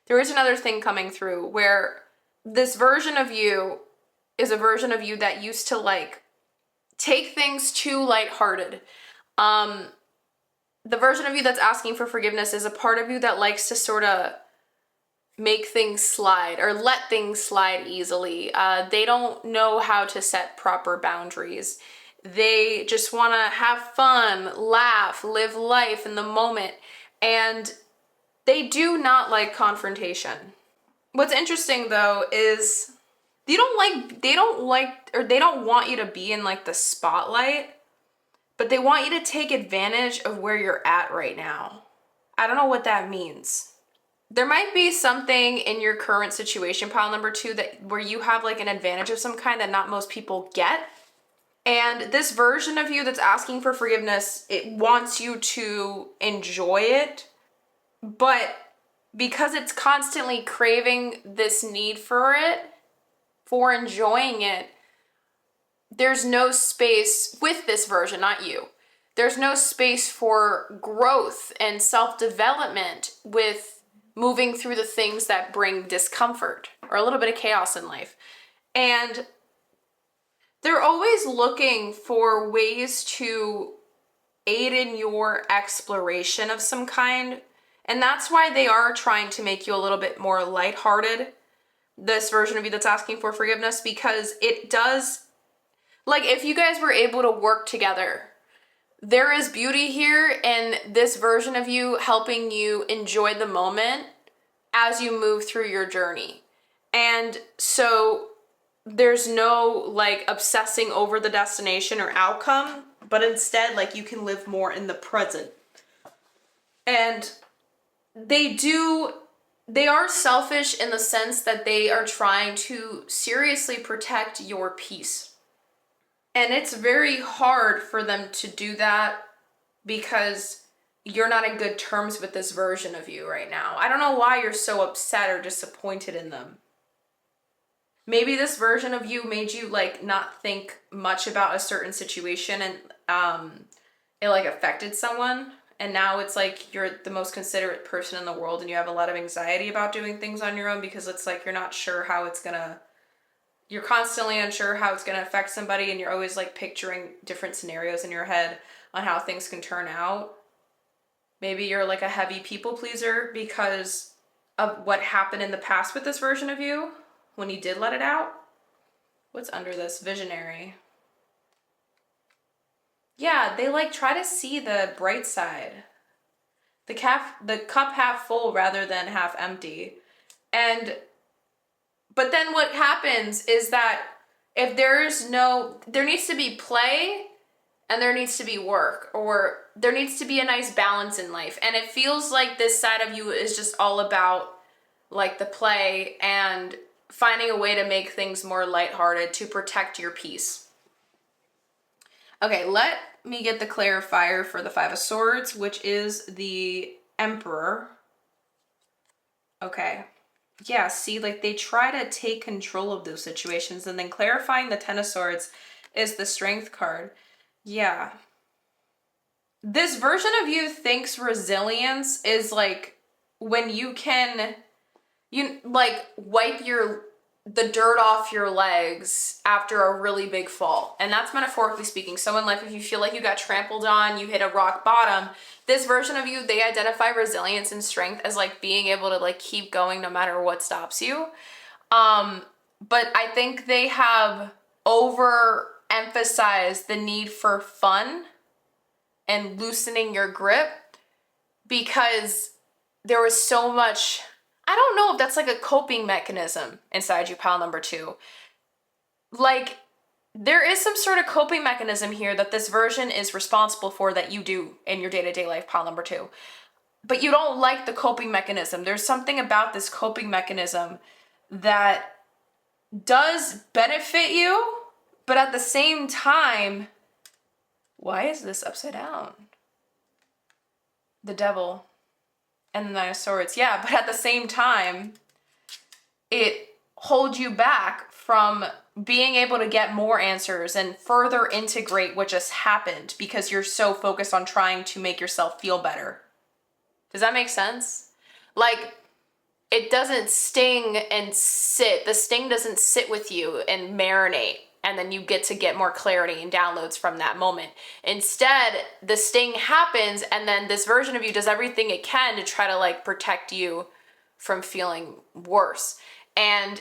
there is another thing coming through where this version of you is a version of you that used to like take things too lighthearted. The version of you that's asking for forgiveness is a part of you that likes to sort of make things slide or let things slide easily. They don't know how to set proper boundaries. They just want to have fun, laugh, live life in the moment, and they do not like confrontation. What's interesting though is they don't want you to be in like the spotlight, but they want you to take advantage of where you're at right now. I don't know what that means. There might be something in your current situation, pile number 2, that where you have like an advantage of some kind that not most people get. And this version of you that's asking for forgiveness, it wants you to enjoy it, but because it's constantly craving this need for it, for enjoying it, there's no space with this version, not you. There's no space for growth and self-development with moving through the things that bring discomfort or a little bit of chaos in life. And they're always looking for ways to aid in your exploration of some kind. And that's why they are trying to make you a little bit more lighthearted, this version of you that's asking for forgiveness, because it does, like if you guys were able to work together, there is beauty here in this version of you helping you enjoy the moment as you move through your journey. And so there's no like obsessing over the destination or outcome, but instead like you can live more in the present. And they are selfish in the sense that they are trying to seriously protect your peace. And it's very hard for them to do that because you're not in good terms with this version of you right now. I don't know why you're so upset or disappointed in them. Maybe this version of you made you like not think much about a certain situation and it like affected someone. And now it's like you're the most considerate person in the world and you have a lot of anxiety about doing things on your own because it's like you're not sure how it's gonna, you're constantly unsure how it's gonna affect somebody and you're always like picturing different scenarios in your head on how things can turn out. Maybe you're like a heavy people pleaser because of what happened in the past with this version of you when you did let it out. What's under this? Visionary. Yeah, they like try to see the bright side. The cup half full rather than half empty. But then what happens is that if there needs to be play and there needs to be work, or there needs to be a nice balance in life. And it feels like this side of you is just all about like the play and finding a way to make things more lighthearted to protect your peace. Okay, let me get the clarifier for the 5 of Swords, which is the Emperor. Okay. Yeah, see, like they try to take control of those situations, and then clarifying the 10 of Swords is the Strength card. Yeah. This version of you thinks resilience is like when you can, like wipe the dirt off your legs after a really big fall. And that's metaphorically speaking. So in life, if you feel like you got trampled on, you hit a rock bottom, this version of you, they identify resilience and strength as like being able to like keep going no matter what stops you. But I think they have overemphasized the need for fun and loosening your grip because there was so much, I don't know if that's like a coping mechanism inside you, pile number 2. Like, there is some sort of coping mechanism here that this version is responsible for that you do in your day-to-day life, pile number 2. But you don't like the coping mechanism. There's something about this coping mechanism that does benefit you, but at the same time, why is this upside down? The Devil and the 9 of Swords. Yeah, but at the same time, it holds you back from being able to get more answers and further integrate what just happened because you're so focused on trying to make yourself feel better. Does that make sense? Like, it doesn't sting and sit. The sting doesn't sit with you and marinate, and then you get more clarity and downloads from that moment. Instead, the sting happens, and then this version of you does everything it can to try to like protect you from feeling worse. And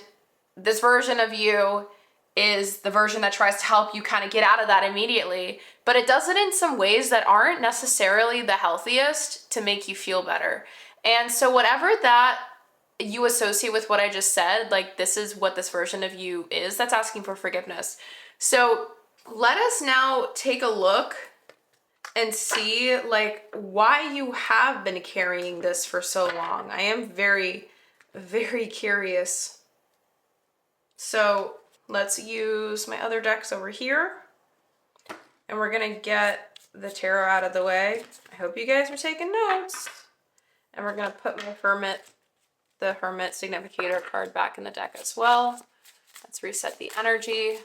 this version of you is the version that tries to help you kind of get out of that immediately, but it does it in some ways that aren't necessarily the healthiest to make you feel better. And so whatever that you associate with what I just said, like this is what this version of you is, that's asking for forgiveness. So let us now take a look and see like why you have been carrying this for so long. I am very, very curious. So let's use my other decks over here, and we're gonna get the tarot out of the way. I hope you guys are taking notes. And we're gonna put my the Hermit Significator card back in the deck as well. Let's reset the energy.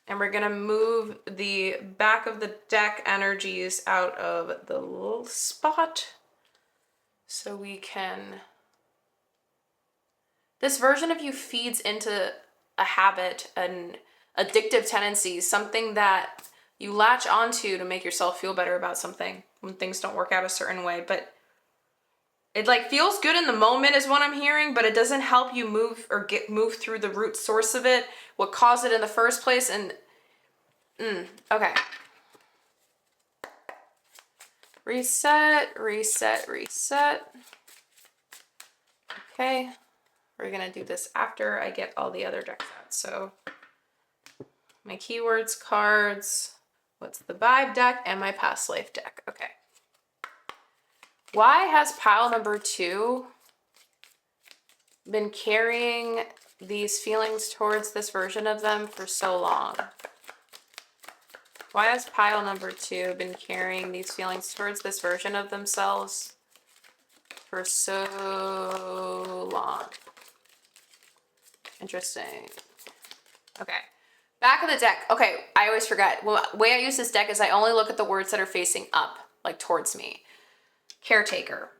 And we're gonna move the back of the deck energies out of the little spot so we can... This version of you feeds into a habit, an addictive tendency, something that you latch onto to make yourself feel better about something when things don't work out a certain way. But it like feels good in the moment is what I'm hearing, but it doesn't help you move through the root source of it, what caused it in the first place. And okay. Reset, reset, reset. Okay. We're gonna do this after I get all the other decks out. So my keywords cards, what's the vibe deck, and my past life deck. Okay. Why has pile number 2 been carrying these feelings towards this version of them for so long? Why has pile number 2 been carrying these feelings towards this version of themselves for so long? Interesting. Okay. Back of the deck. Okay, I always forget. Well, the way I use this deck is I only look at the words that are facing up, like towards me. Caretaker.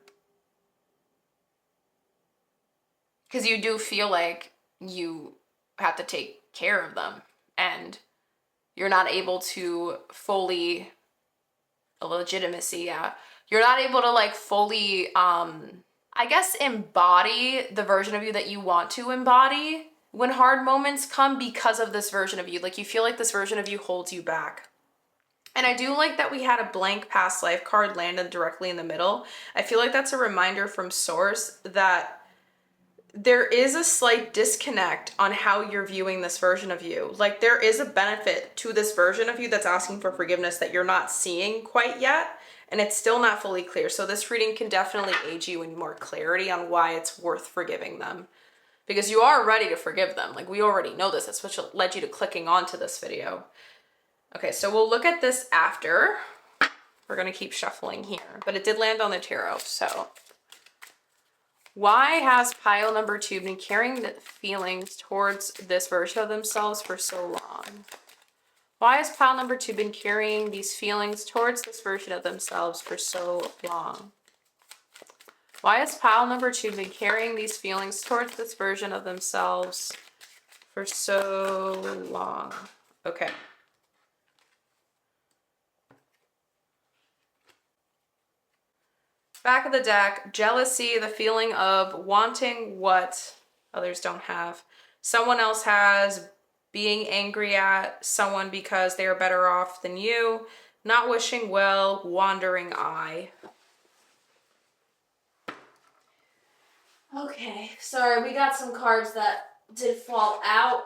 Because you do feel like you have to take care of them and you're not able to fully, legitimacy, yeah. You're not able to like fully, I guess, embody the version of you that you want to embody when hard moments come because of this version of you. Like you feel like this version of you holds you back. And I do like that we had a blank past life card landed directly in the middle. I feel like that's a reminder from Source that there is a slight disconnect on how you're viewing this version of you. Like there is a benefit to this version of you that's asking for forgiveness that you're not seeing quite yet. And it's still not fully clear. So this reading can definitely aid you in more clarity on why it's worth forgiving them. Because you are ready to forgive them. Like we already know this. That's what led you to clicking onto this video. Okay, so we'll look at this after. We're gonna keep shuffling here. But it did land on the tarot, so. Why has pile number 2 been carrying the feelings towards this version of themselves for so long? Why has pile number 2 been carrying these feelings towards this version of themselves for so long? Why has pile number 2 been carrying these feelings towards this version of themselves for so long? Okay. Back of the deck, jealousy, the feeling of wanting what others don't have. Someone else has, being angry at someone because they are better off than you, not wishing well, wandering eye. Okay, sorry, we got some cards that did fall out,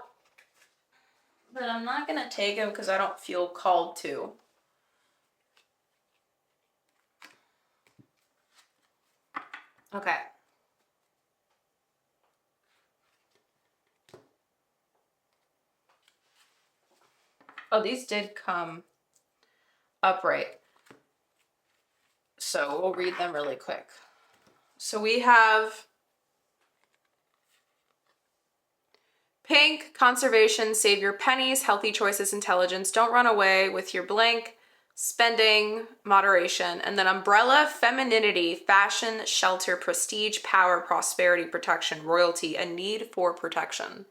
but I'm not gonna take them because I don't feel called to. Okay. Oh, these did come upright. So we'll read them really quick. So we have Pink, conservation, save your pennies, healthy choices, intelligence, don't run away with your blank, spending, moderation. And then umbrella, femininity, fashion, shelter, prestige, power, prosperity, protection, royalty, a need for protection.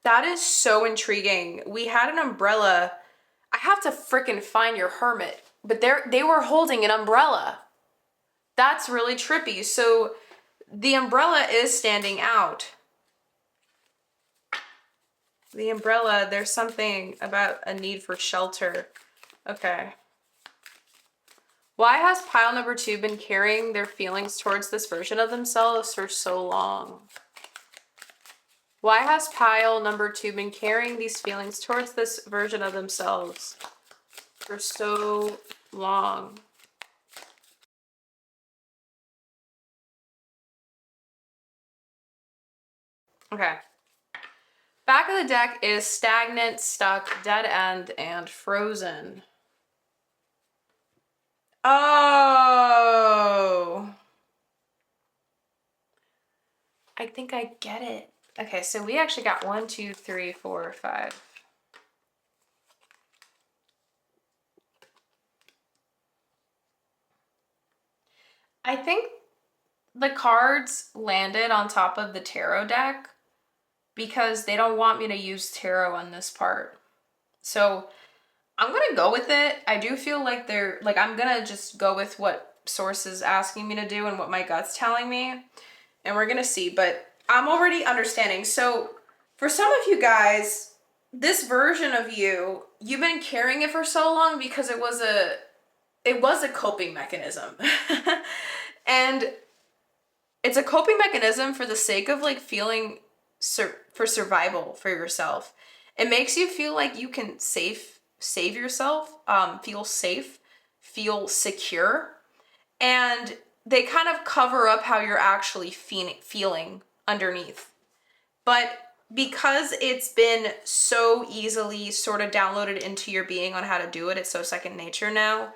That is so intriguing. We had an umbrella. I have to frickin' find your hermit, but they were holding an umbrella. That's really trippy. So the umbrella is standing out. The umbrella, there's something about a need for shelter. Okay. Why has pile number 2 been carrying their feelings towards this version of themselves for so long? Why has pile number 2 been carrying these feelings towards this version of themselves for so long? Okay. Back of the deck is stagnant, stuck, dead end, and frozen. Oh. I think I get it. Okay, so we actually got 1, 2, 3, 4, 5. I think the cards landed on top of the tarot deck because they don't want me to use tarot on this part. So I'm gonna go with it. I do feel like I'm gonna just go with what source is asking me to do and what my gut's telling me. And we're gonna see, but I'm already understanding. So for some of you guys, this version of you, you've been carrying it for so long because it was a coping mechanism. And it's a coping mechanism for the sake of like feeling for survival for yourself. It makes you feel like you can save yourself, feel safe, feel secure, and they kind of cover up how you're actually feeling underneath. But because it's been so easily sort of downloaded into your being on how to do it, it's so second nature now.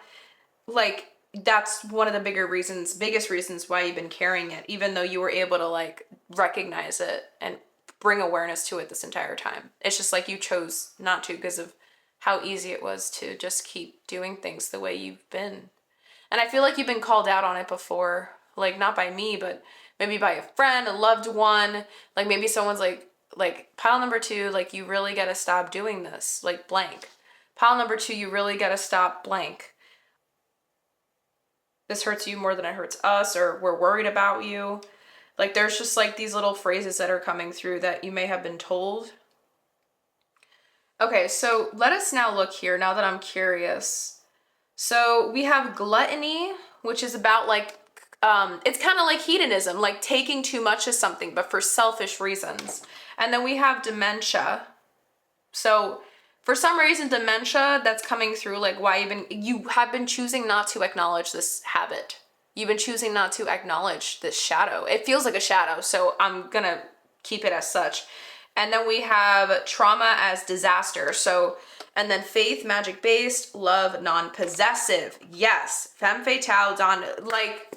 Like, that's one of the biggest reasons why you've been carrying it, even though you were able to like recognize it and bring awareness to it this entire time. It's just like you chose not to because of how easy it was to just keep doing things the way you've been. And I feel like you've been called out on it before, like not by me, but maybe by a friend, a loved one. Like maybe someone's like pile number 2, like you really got to stop doing this, like blank. Pile number 2, you really got to stop blank. This hurts you more than it hurts us, or we're worried about you. Like there's just like these little phrases that are coming through that you may have been told. Okay, so let us now look here now that I'm curious. So we have gluttony, which is about like, it's kind of like hedonism, like taking too much of something, but for selfish reasons. And then we have dementia. So for some reason, dementia, that's coming through like why you have been choosing not to acknowledge this habit. You've been choosing not to acknowledge this shadow. It feels like a shadow, so I'm gonna keep it as such. And then we have trauma as disaster. So, and then faith, magic-based, love, non-possessive. Yes, femme fatale, like,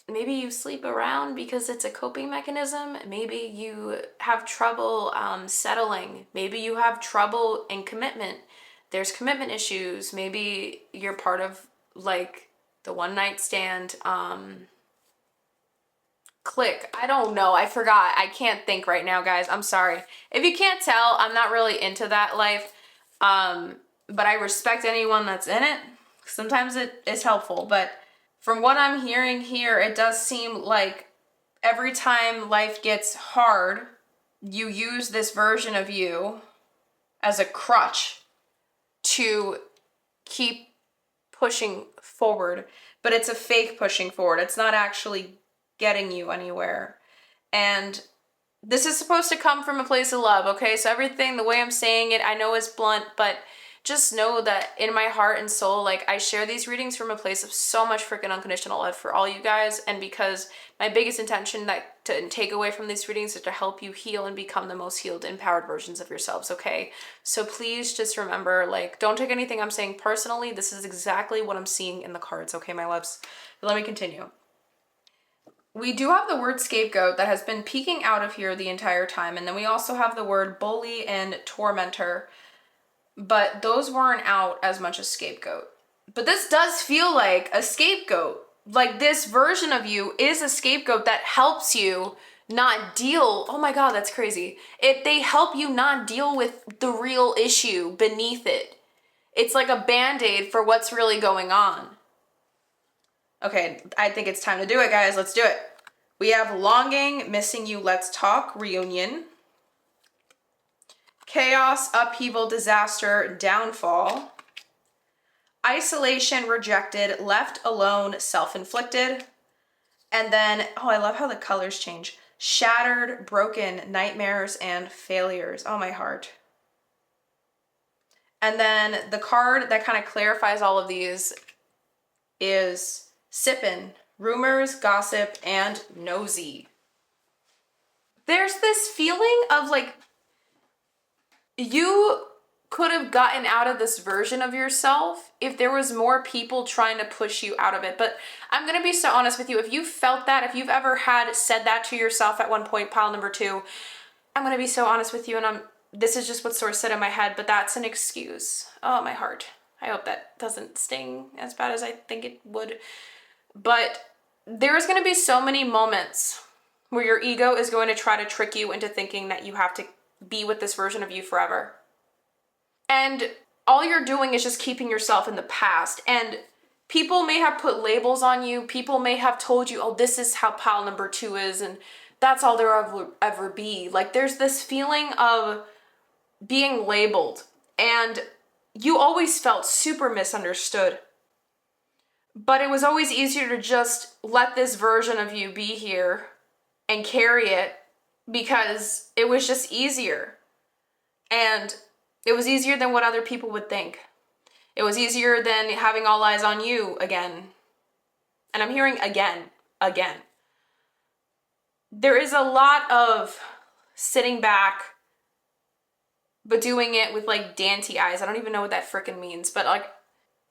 maybe you sleep around because it's a coping mechanism. Maybe you have trouble settling. Maybe you have trouble in commitment. There's commitment issues. Maybe you're part of like the one night stand click. I don't know. I forgot. I can't think right now, guys. I'm sorry. If you can't tell, I'm not really into that life. But I respect anyone that's in it. Sometimes it is helpful, but from what I'm hearing here, it does seem like every time life gets hard, you use this version of you as a crutch to keep pushing forward, but it's a fake pushing forward. It's not actually getting you anywhere. And this is supposed to come from a place of love, okay? So everything, the way I'm saying it, I know is blunt, but just know that in my heart and soul, like I share these readings from a place of so much freaking unconditional love for all you guys. And because my biggest intention that to take away from these readings is to help you heal and become the most healed, empowered versions of yourselves, okay? So please just remember, like, don't take anything I'm saying personally. This is exactly what I'm seeing in the cards, okay, my loves? But let me continue. we do have the word scapegoat that has been peeking out of here the entire time. And then we also have the word bully and tormentor, but those weren't out as much as scapegoat. But this does feel like a scapegoat. Like this version of you is a scapegoat that helps you not deal. Oh my God, that's crazy. They help you not deal with the real issue beneath it. It's like a band-aid for what's really going on. Okay, I think it's time to do it, guys. Let's do it. We have longing, missing you, let's talk, reunion. Chaos, upheaval, disaster, downfall. Isolation, rejected, left alone, self-inflicted. And then, oh, I love how the colors change. Shattered, broken, nightmares, and failures. Oh, my heart. And then the card that kind of clarifies all of these is sippin', rumors, gossip, and nosy. There's this feeling of like you could have gotten out of this version of yourself if there was more people trying to push you out of it. But I'm going to be so honest with you. If you felt that, if you've ever had said that to yourself at one point, pile number 2, I'm going to be so honest with you. And this is just what Source said in my head, but that's an excuse. Oh, my heart. I hope that doesn't sting as bad as I think it would. But there is going to be so many moments where your ego is going to try to trick you into thinking that you have to be with this version of you forever. And all you're doing is just keeping yourself in the past. And people may have put labels on you. People may have told you, oh, this is how pile number 2 is. And that's all there will ever be. Like there's this feeling of being labeled. And you always felt super misunderstood. But it was always easier to just let this version of you be here and carry it because it was just easier. And it was easier than what other people would think. It was easier than having all eyes on you again. And I'm hearing again. There is a lot of sitting back, but doing it with like dainty eyes. I don't even know what that frickin' means, but like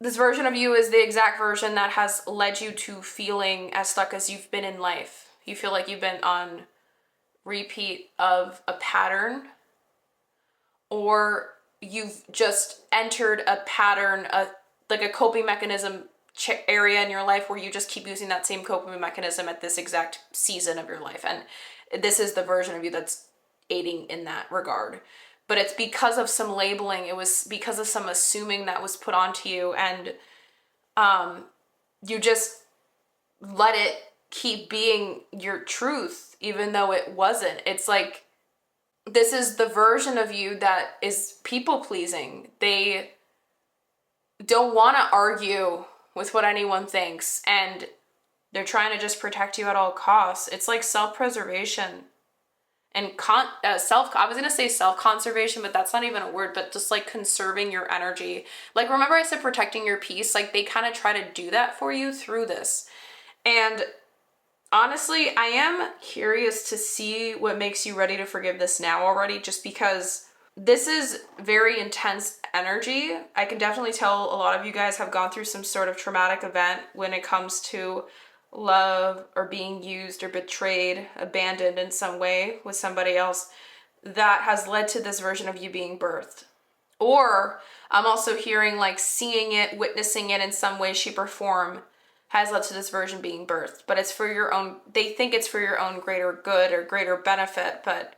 this version of you is the exact version that has led you to feeling as stuck as you've been in life. You feel like you've been on repeat of a pattern, or you've just entered a pattern, like a coping mechanism area in your life where you just keep using that same coping mechanism at this exact season of your life. And this is the version of you that's aiding in that regard. But it's because of some labeling. It was because of some assuming that was put onto you, and you just let it keep being your truth, even though it wasn't. It's like, this is the version of you that is people pleasing. They don't want to argue with what anyone thinks, and they're trying to just protect you at all costs. It's like self-preservation and I was gonna say self-conservation, but that's not even a word, but just like conserving your energy. Like, remember I said protecting your peace? Like, they kind of try to do that for you through this. And honestly, I am curious to see what makes you ready to forgive this now already, just because this is very intense energy. I can definitely tell a lot of you guys have gone through some sort of traumatic event when it comes to love or being used or betrayed, abandoned in some way with somebody else, that has led to this version of you being birthed. Or I'm also hearing like seeing it, witnessing it in some way, shape, or form has led to this version being birthed. But it's for your own, they think it's for your own greater good or greater benefit. But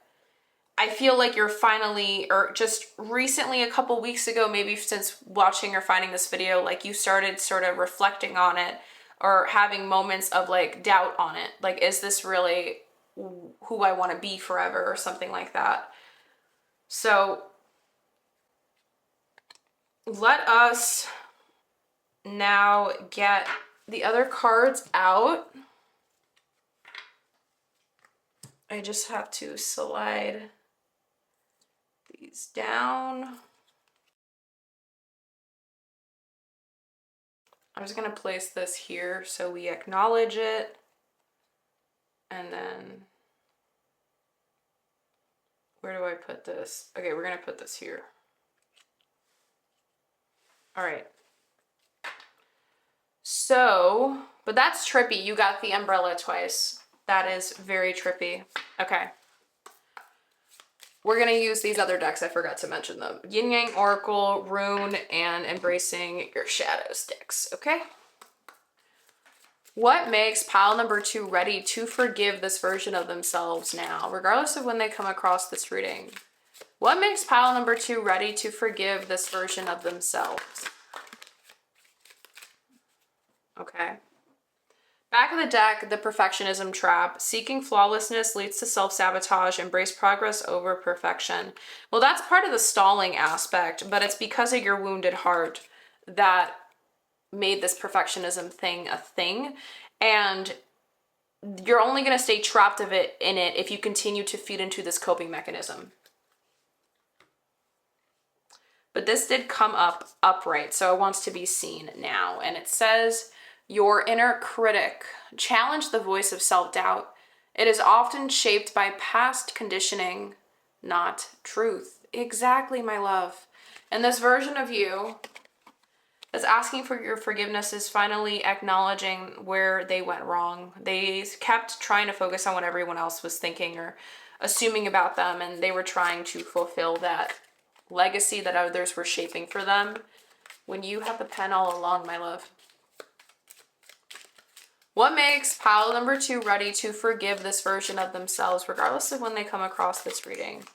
I feel like you're finally, or just recently, a couple weeks ago, maybe since watching or finding this video, like you started sort of reflecting on it or having moments of like doubt on it. Like, is this really who I want to be forever or something like that? So let us now get the other cards out. I just have to slide these down. I'm just going to place this here so we acknowledge it. And then, where do I put this? Okay, we're going to put this here. All right. So, but that's trippy. You got the umbrella twice. That is very trippy. Okay. We're going to use these other decks. I forgot to mention them. Yin Yang Oracle, Rune, and Embracing Your Shadows decks. Okay? What makes pile number 2 ready to forgive this version of themselves now, regardless of when they come across this reading? What makes pile number 2 ready to forgive this version of themselves? Okay. Back of the deck, the perfectionism trap. Seeking flawlessness leads to self-sabotage. Embrace progress over perfection. Well, that's part of the stalling aspect, but it's because of your wounded heart that made this perfectionism thing a thing. And you're only going to stay trapped in it if you continue to feed into this coping mechanism. But this did come up upright, so it wants to be seen now. And it says, your inner critic. Challenge the voice of self-doubt. It is often shaped by past conditioning, not truth. Exactly, my love. And this version of you that's asking for your forgiveness is finally acknowledging where they went wrong. They kept trying to focus on what everyone else was thinking or assuming about them, and they were trying to fulfill that legacy that others were shaping for them. When you have the pen all along, my love. What makes pile number 2 ready to forgive this version of themselves, regardless of when they come across this reading?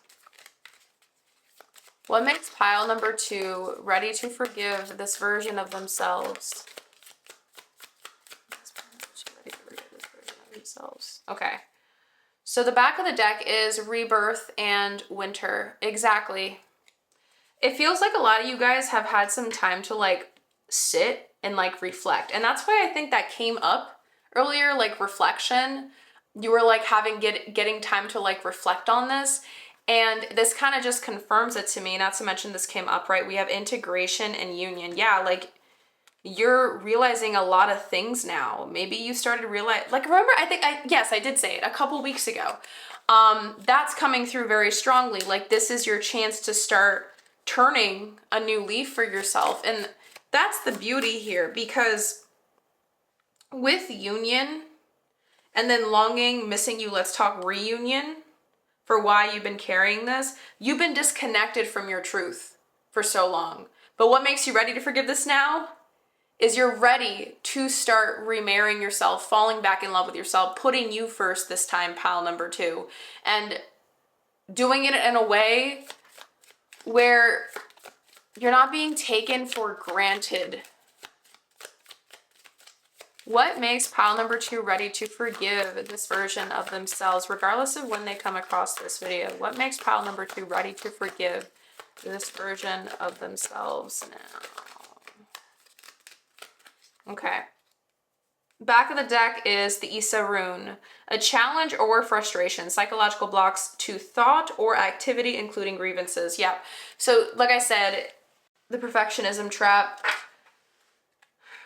What makes pile number 2 ready to forgive this version of themselves? Okay. So the back of the deck is rebirth and winter. Exactly. It feels like a lot of you guys have had some time to like sit and like reflect. And that's why I think that came up earlier, like reflection. You were like getting time to like reflect on this. And this kind of just confirms it to me. Not to mention this came up, right? We have integration and union. Yeah, like you're realizing a lot of things now. Maybe you started to realize, like, remember, yes, I did say it a couple weeks ago. That's coming through very strongly. Like this is your chance to start turning a new leaf for yourself. And that's the beauty here, because with union and then longing, missing you, let's talk reunion for why you've been carrying this. You've been disconnected from your truth for so long. But what makes you ready to forgive this now is you're ready to start remarrying yourself, falling back in love with yourself, putting you first this time, pile number 2, and doing it in a way where you're not being taken for granted. What makes pile number 2 ready to forgive this version of themselves, regardless of when they come across this video? What makes pile number 2 ready to forgive this version of themselves now? Okay. Back of the deck is the Issa rune. A challenge or frustration, psychological blocks to thought or activity, including grievances. Yeah. So like I said, the perfectionism trap.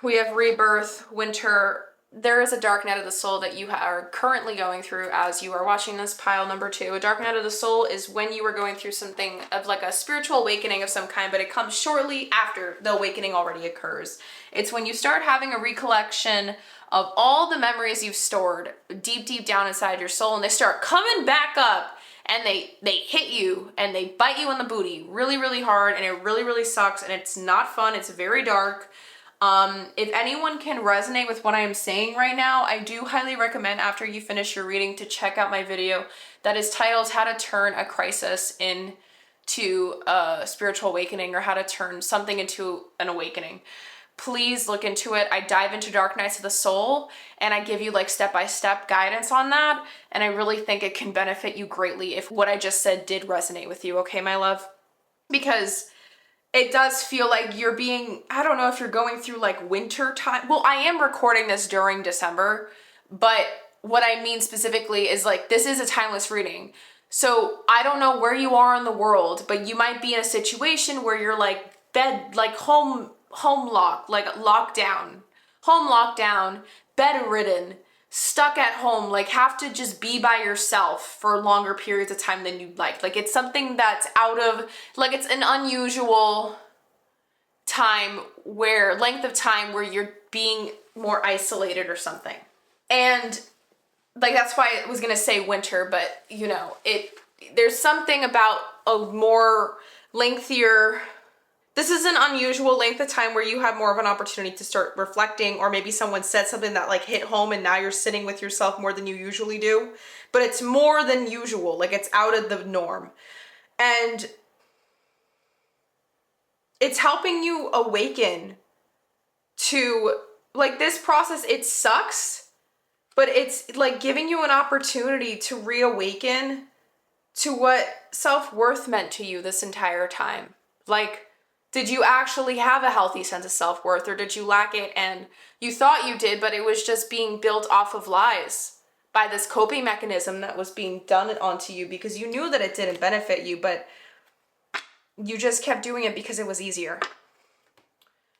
We have rebirth, winter. There is a dark night of the soul that you are currently going through as you are watching this, pile number 2. A dark night of the soul is when you are going through something of like a spiritual awakening of some kind, but it comes shortly after the awakening already occurs. It's when you start having a recollection of all the memories you've stored deep, deep down inside your soul, and they start coming back up, and they hit you and they bite you in the booty really, really hard, and it really, really sucks, and it's not fun. It's very dark. If anyone can resonate with what I am saying right now, I do highly recommend after you finish your reading to check out my video that is titled How to Turn a Crisis into a Spiritual Awakening, or How to Turn Something into an Awakening. Please look into it. I dive into dark nights of the soul and I give you like step-by-step guidance on that. And I really think it can benefit you greatly if what I just said did resonate with you. Okay, my love? Because it does feel like you're being, I don't know if you're going through like winter time. Well, I am recording this during December, but what I mean specifically is like, this is a timeless reading. So I don't know where you are in the world, but you might be in a situation where you're like home lockdown, bedridden, stuck at home, like have to just be by yourself for longer periods of time than you'd like. Like it's something that's out of, like it's an unusual length of time where you're being more isolated or something. And like, that's why I was gonna say winter, but you know, there's something about a more lengthier, this is an unusual length of time where you have more of an opportunity to start reflecting, or maybe someone said something that like hit home and now you're sitting with yourself more than you usually do, but it's more than usual, like it's out of the norm. And it's helping you awaken to, like, this process. It sucks, but it's like giving you an opportunity to reawaken to what self-worth meant to you this entire time. Like, did you actually have a healthy sense of self-worth, or did you lack it and you thought you did, but it was just being built off of lies by this coping mechanism that was being done onto you because you knew that it didn't benefit you, but you just kept doing it because it was easier.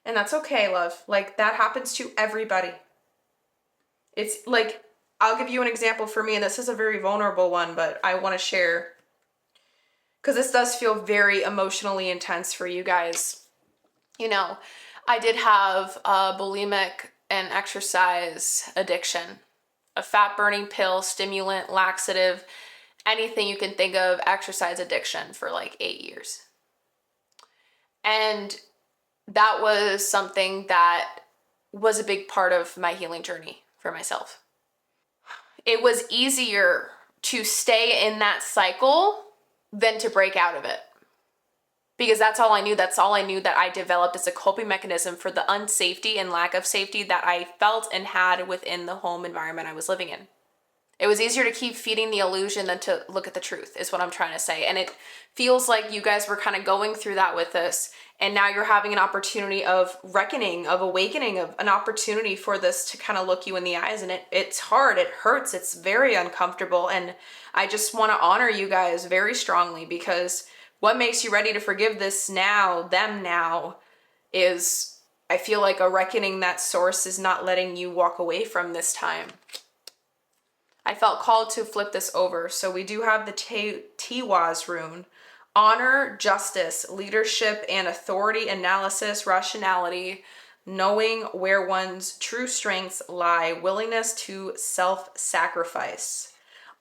And that's okay, love. Like, that happens to everybody. It's like, I'll give you an example for me, and this is a very vulnerable one, but I want to share because this does feel very emotionally intense for you guys. You know, I did have a bulimic and exercise addiction, a fat burning pill, stimulant, laxative, anything you can think of, exercise addiction for like 8 years. And that was something that was a big part of my healing journey for myself. It was easier to stay in that cycle than to break out of it. Because that's all I knew. That's all I knew that I developed as a coping mechanism for the unsafety and lack of safety that I felt and had within the home environment I was living in. It was easier to keep feeding the illusion than to look at the truth, is what I'm trying to say. And it feels like you guys were kind of going through that with this. And now you're having an opportunity of reckoning, of awakening, of an opportunity for this to kind of look you in the eyes. And it's hard, it hurts, it's very uncomfortable. And I just want to honor you guys very strongly, because what makes you ready to forgive this now, them now, is, I feel like, a reckoning that source is not letting you walk away from this time. I felt called to flip this over. So we do have the Tiwaz rune. Honor, justice, leadership and authority, analysis, rationality, knowing where one's true strengths lie, willingness to self-sacrifice.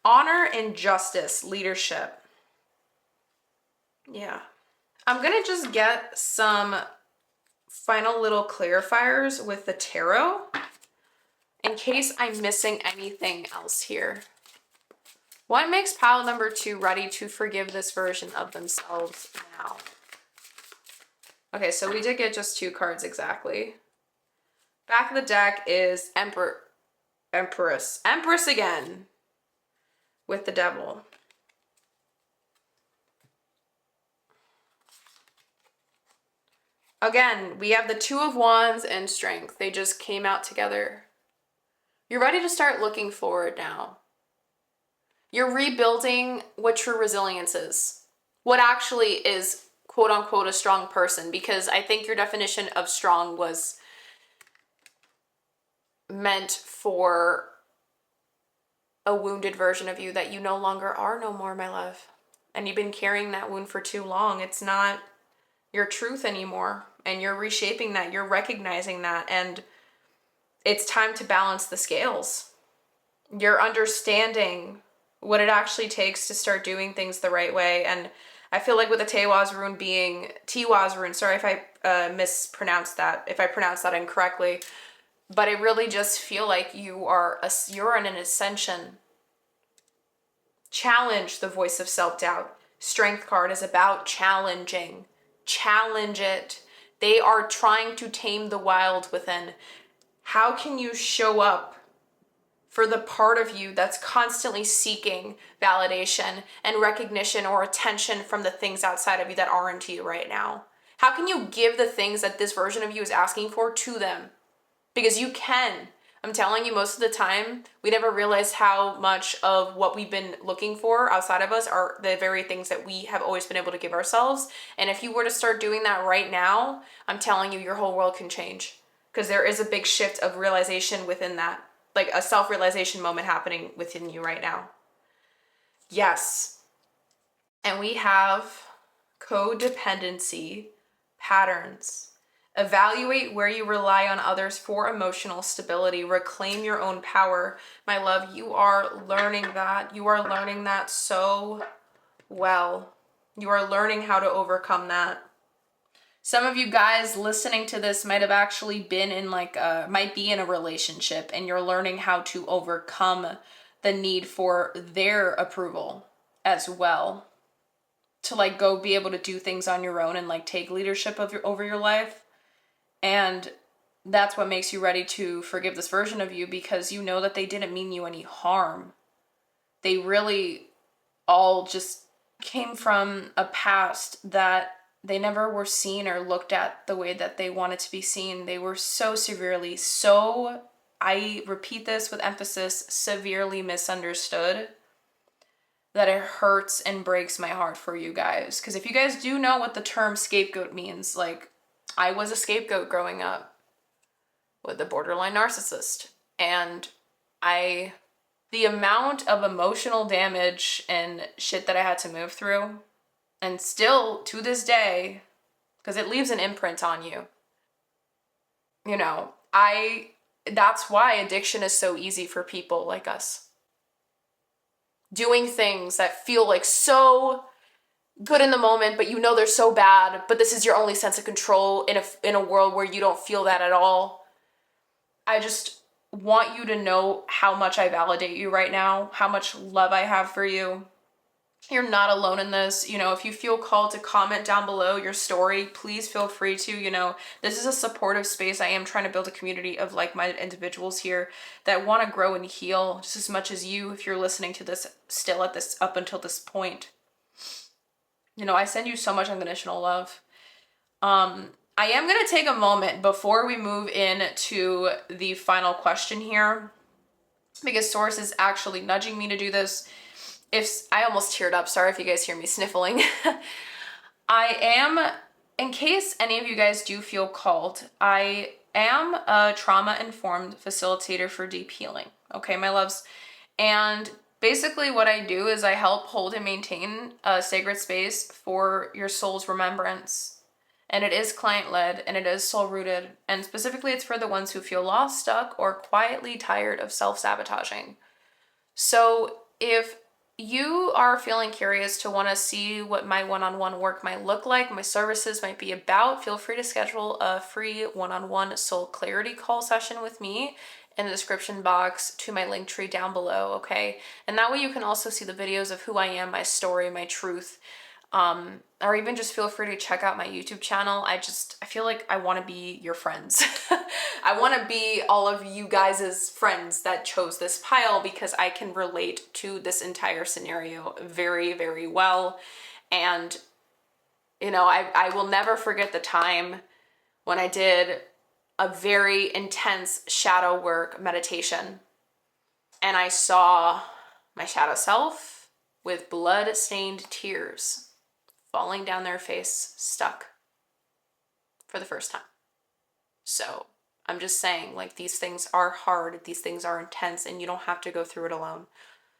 Honor and justice, leadership. Yeah. I'm gonna just get some final little clarifiers with the tarot in case I'm missing anything else here. What makes pile number 2 ready to forgive this version of themselves now? Okay, so we did get just 2 cards exactly. Back of the deck is Empress. Empress again with the Devil. Again, we have the 2 of Wands and Strength. They just came out together. You're ready to start looking forward now. You're rebuilding what true resilience is. What actually is, quote unquote, a strong person. Because I think your definition of strong was meant for a wounded version of you that you no longer are no more, my love. And you've been carrying that wound for too long. It's not your truth anymore. And you're reshaping that. You're recognizing that. And it's time to balance the scales. You're understanding what it actually takes to start doing things the right way. And I feel like with the Tiwaz rune being Tiwaz rune, sorry if I mispronounced that, if I pronounced that incorrectly, but I really just feel like you're in an ascension. Challenge the voice of self-doubt. Strength card is about challenging. Challenge it. They are trying to tame the wild within. How can you show up for the part of you that's constantly seeking validation and recognition or attention from the things outside of you that aren't you right now? How can you give the things that this version of you is asking for to them? Because you can. I'm telling you, most of the time, we never realize how much of what we've been looking for outside of us are the very things that we have always been able to give ourselves. And if you were to start doing that right now, I'm telling you, your whole world can change. Because there is a big shift of realization within that. Like a self-realization moment happening within you right now. Yes. And we have codependency patterns. Evaluate where you rely on others for emotional stability. Reclaim your own power. My love, you are learning that. You are learning that so well. You are learning how to overcome that. Some of you guys listening to this might have actually been in might be in a relationship, and you're learning how to overcome the need for their approval as well. To go be able to do things on your own and take leadership over your life. And that's what makes you ready to forgive this version of you, because you know that they didn't mean you any harm. They really all just came from a past that they never were seen or looked at the way that they wanted to be seen. They were so severely, I repeat this with emphasis, severely misunderstood, that it hurts and breaks my heart for you guys. Because if you guys do know what the term scapegoat means, I was a scapegoat growing up with a borderline narcissist. And the amount of emotional damage and shit that I had to move through, and still to this day, because it leaves an imprint on you. That's why addiction is so easy for people like us. Doing things that feel so good in the moment, but they're so bad, but this is your only sense of control in a world where you don't feel that at all. I just want you to know how much I validate you right now, how much love I have for you. You're not alone in this. If you feel called to comment down below your story, please feel free to. This is a supportive space. I am trying to build a community of like-minded individuals here that want to grow and heal just as much as you, if you're listening to this still up until this point. I send you so much unconditional love. I am going to take a moment before we move into the final question here, because Source is actually nudging me to do this. I almost teared up, sorry if you guys hear me sniffling. In case any of you guys do feel called, I am a trauma-informed facilitator for deep healing. Okay, my loves? And basically what I do is I help hold and maintain a sacred space for your soul's remembrance. And it is client-led, and it is soul-rooted. And specifically, it's for the ones who feel lost, stuck, or quietly tired of self-sabotaging. So if you are feeling curious to want to see what my one-on-one work might look like, my services might be about, feel free to schedule a free one-on-one soul clarity call session with me in the description box to my link tree down below, okay? And that way you can also see the videos of who I am, my story, my truth, or even just feel free to check out my YouTube channel. I feel like I want to be your friends. I want to be all of you guys' friends that chose this pile, because I can relate to this entire scenario very, very well. And, I will never forget the time when I did a very intense shadow work meditation, and I saw my shadow self with blood-stained tears falling down their face, stuck for the first time. So I'm just saying, these things are hard, these things are intense, and you don't have to go through it alone.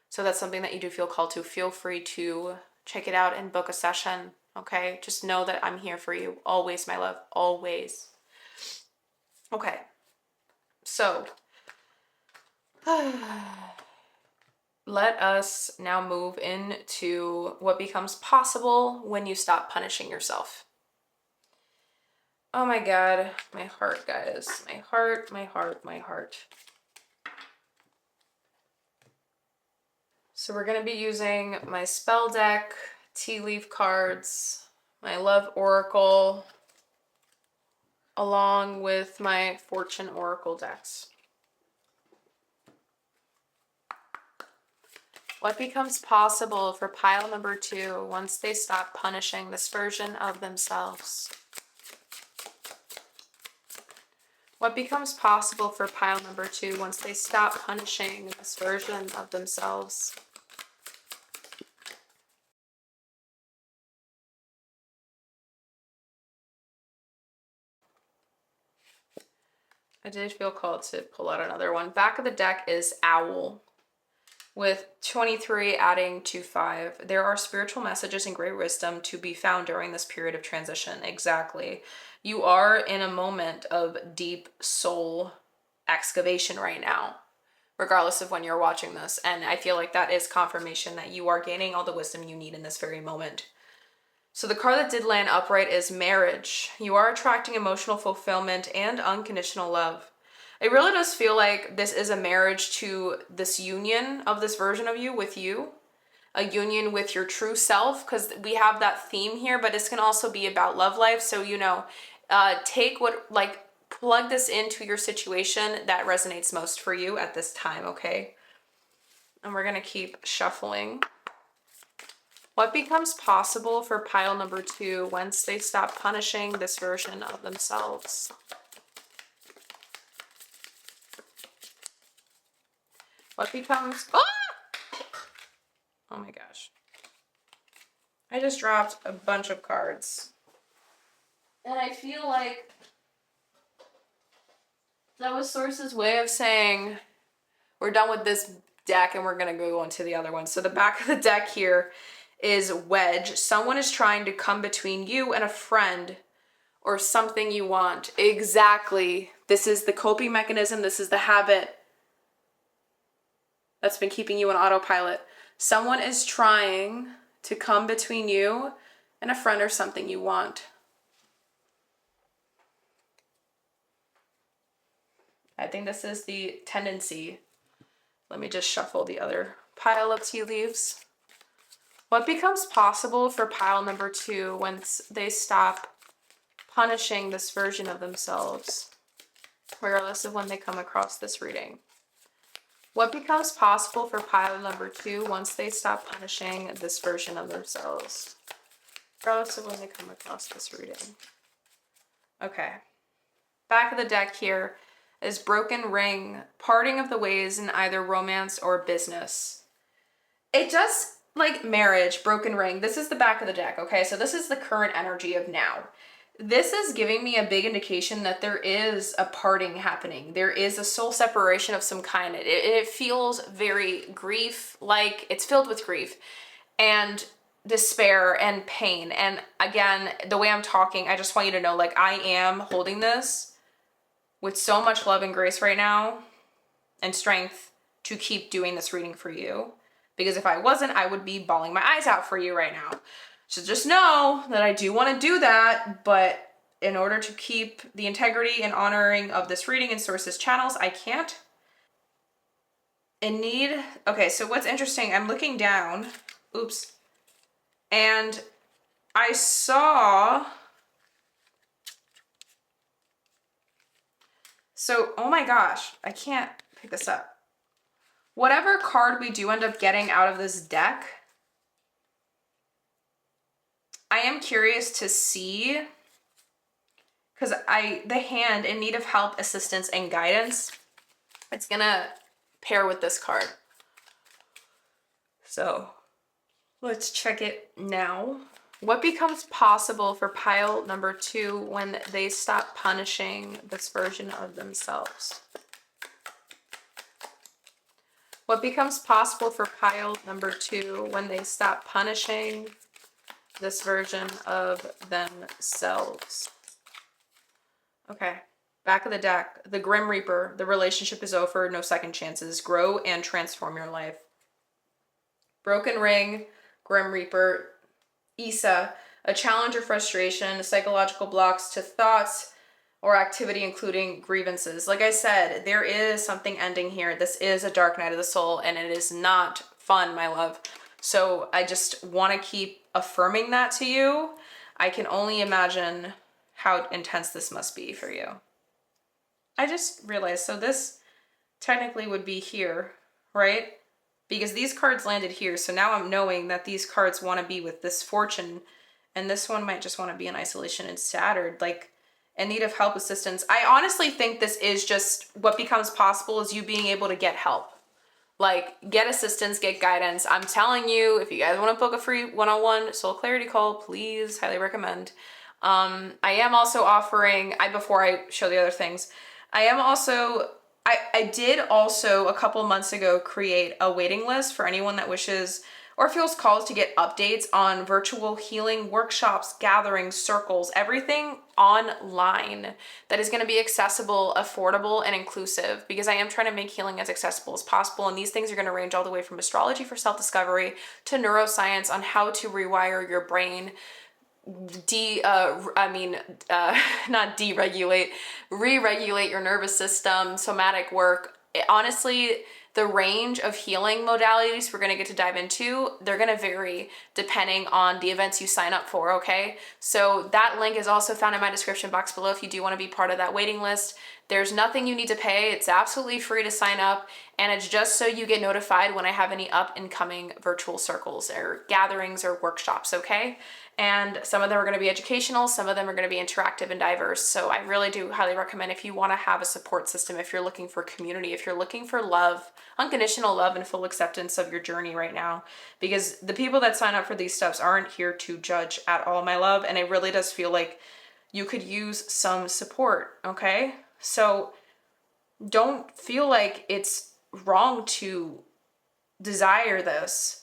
So that's something that you do feel called to. Feel free to check it out and book a session, okay? Just know that I'm here for you, always, my love, always. Okay, so let us now move into what becomes possible when you stop punishing yourself. Oh my God, my heart, guys. My heart, my heart, my heart. So we're going to be using my spell deck, tea leaf cards, my love oracle, along with my fortune oracle decks. What becomes possible for pile number 2 once they stop punishing this version of themselves? What becomes possible for pile number 2 once they stop punishing this version of themselves? I did feel called to pull out another one. Back of the deck is Owl, with 23 adding to 5. There are spiritual messages and great wisdom to be found during this period of transition. Exactly. You are in a moment of deep soul excavation right now, regardless of when you're watching this. And I feel like that is confirmation that you are gaining all the wisdom you need in this very moment. So the card that did land upright is marriage. You are attracting emotional fulfillment and unconditional love. It really does feel like this is a marriage to this union of this version of you with you, a union with your true self, because we have that theme here, but this can also be about love life. So, take plug this into your situation that resonates most for you at this time, okay? And we're gonna keep shuffling. What becomes possible for pile number 2 once they stop punishing this version of themselves? What becomes... Oh my gosh. I just dropped a bunch of cards. And I feel like that was Source's way of saying, we're done with this deck and we're going to go into the other one. So the back of the deck here is wedge. Someone is trying to come between you and a friend or something you want. Exactly. This is the coping mechanism. This is the habit that's been keeping you on autopilot. Someone is trying to come between you and a friend or something you want. I think this is the tendency. Let me just shuffle the other pile of tea leaves. What becomes possible for pile number 2 once they stop punishing this version of themselves, regardless of when they come across this reading? What becomes possible for pile number 2 once they stop punishing this version of themselves, regardless of when they come across this reading? Okay. Back of the deck here is broken ring, parting of the ways in either romance or business. It does, like marriage, broken ring. This is the back of the deck, okay? So this is the current energy of now. This is giving me a big indication that there is a parting happening. There is a soul separation of some kind. It feels very grief, like it's filled with grief and despair and pain. And again, the way I'm talking, I just want you to know, like, I am holding this with so much love and grace right now and strength to keep doing this reading for you. Because if I wasn't, I would be bawling my eyes out for you right now. So just know that I do want to do that, but in order to keep the integrity and honoring of this reading and Source's channels, I can't. Okay, so what's interesting, I'm looking down, oops, and I saw, so, oh my gosh, I can't pick this up. Whatever card we do end up getting out of this deck, I am curious to see, because the hand in need of help, assistance, and guidance, it's gonna pair with this card. So let's check it now. What becomes possible for pile number 2 when they stop punishing this version of themselves? What becomes possible for pile number 2 when they stop punishing this version of themselves? Okay, back of the deck, the Grim Reaper, the relationship is over, no second chances, grow and transform your life. Broken ring, Grim Reaper, Issa, a challenge or frustration, psychological blocks to thoughts or activity, including grievances. Like I said, there is something ending here. This is a dark night of the soul, and it is not fun, my love. So I just want to keep affirming that to you. I can only imagine how intense this must be for you. I just realized, so this technically would be here, right? Because these cards landed here, so now I'm knowing that these cards want to be with this Fortune, and this one might just want to be in isolation and shattered, like in need of help, assistance. I honestly think this is just what becomes possible is you being able to get help. Like, get assistance, get guidance. I'm telling you, if you guys want to book a free one-on-one soul clarity call, please, highly recommend. I am also offering, before I show the other things, I did also a couple months ago create a waiting list for anyone that wishes or feels called to get updates on virtual healing workshops, gatherings, circles, everything online that is going to be accessible, affordable, and inclusive, because I am trying to make healing as accessible as possible. And these things are going to range all the way from astrology for self-discovery to neuroscience on how to rewire your brain, not deregulate, re-regulate your nervous system, somatic work. Honestly, the range of healing modalities we're going to get to dive into, they're going to vary depending on the events you sign up for, okay? So that link is also found in my description box below if you do want to be part of that waiting list. There's nothing you need to pay. It's absolutely free to sign up, and it's just so you get notified when I have any up and coming virtual circles or gatherings or workshops, okay? And some of them are going to be educational, some of them are going to be interactive and diverse. So I really do highly recommend, if you want to have a support system, if you're looking for community, if you're looking for love, unconditional love and full acceptance of your journey right now, because the people that sign up for these steps aren't here to judge at all, my love. And it really does feel like you could use some support, okay? So don't feel like it's wrong to desire this.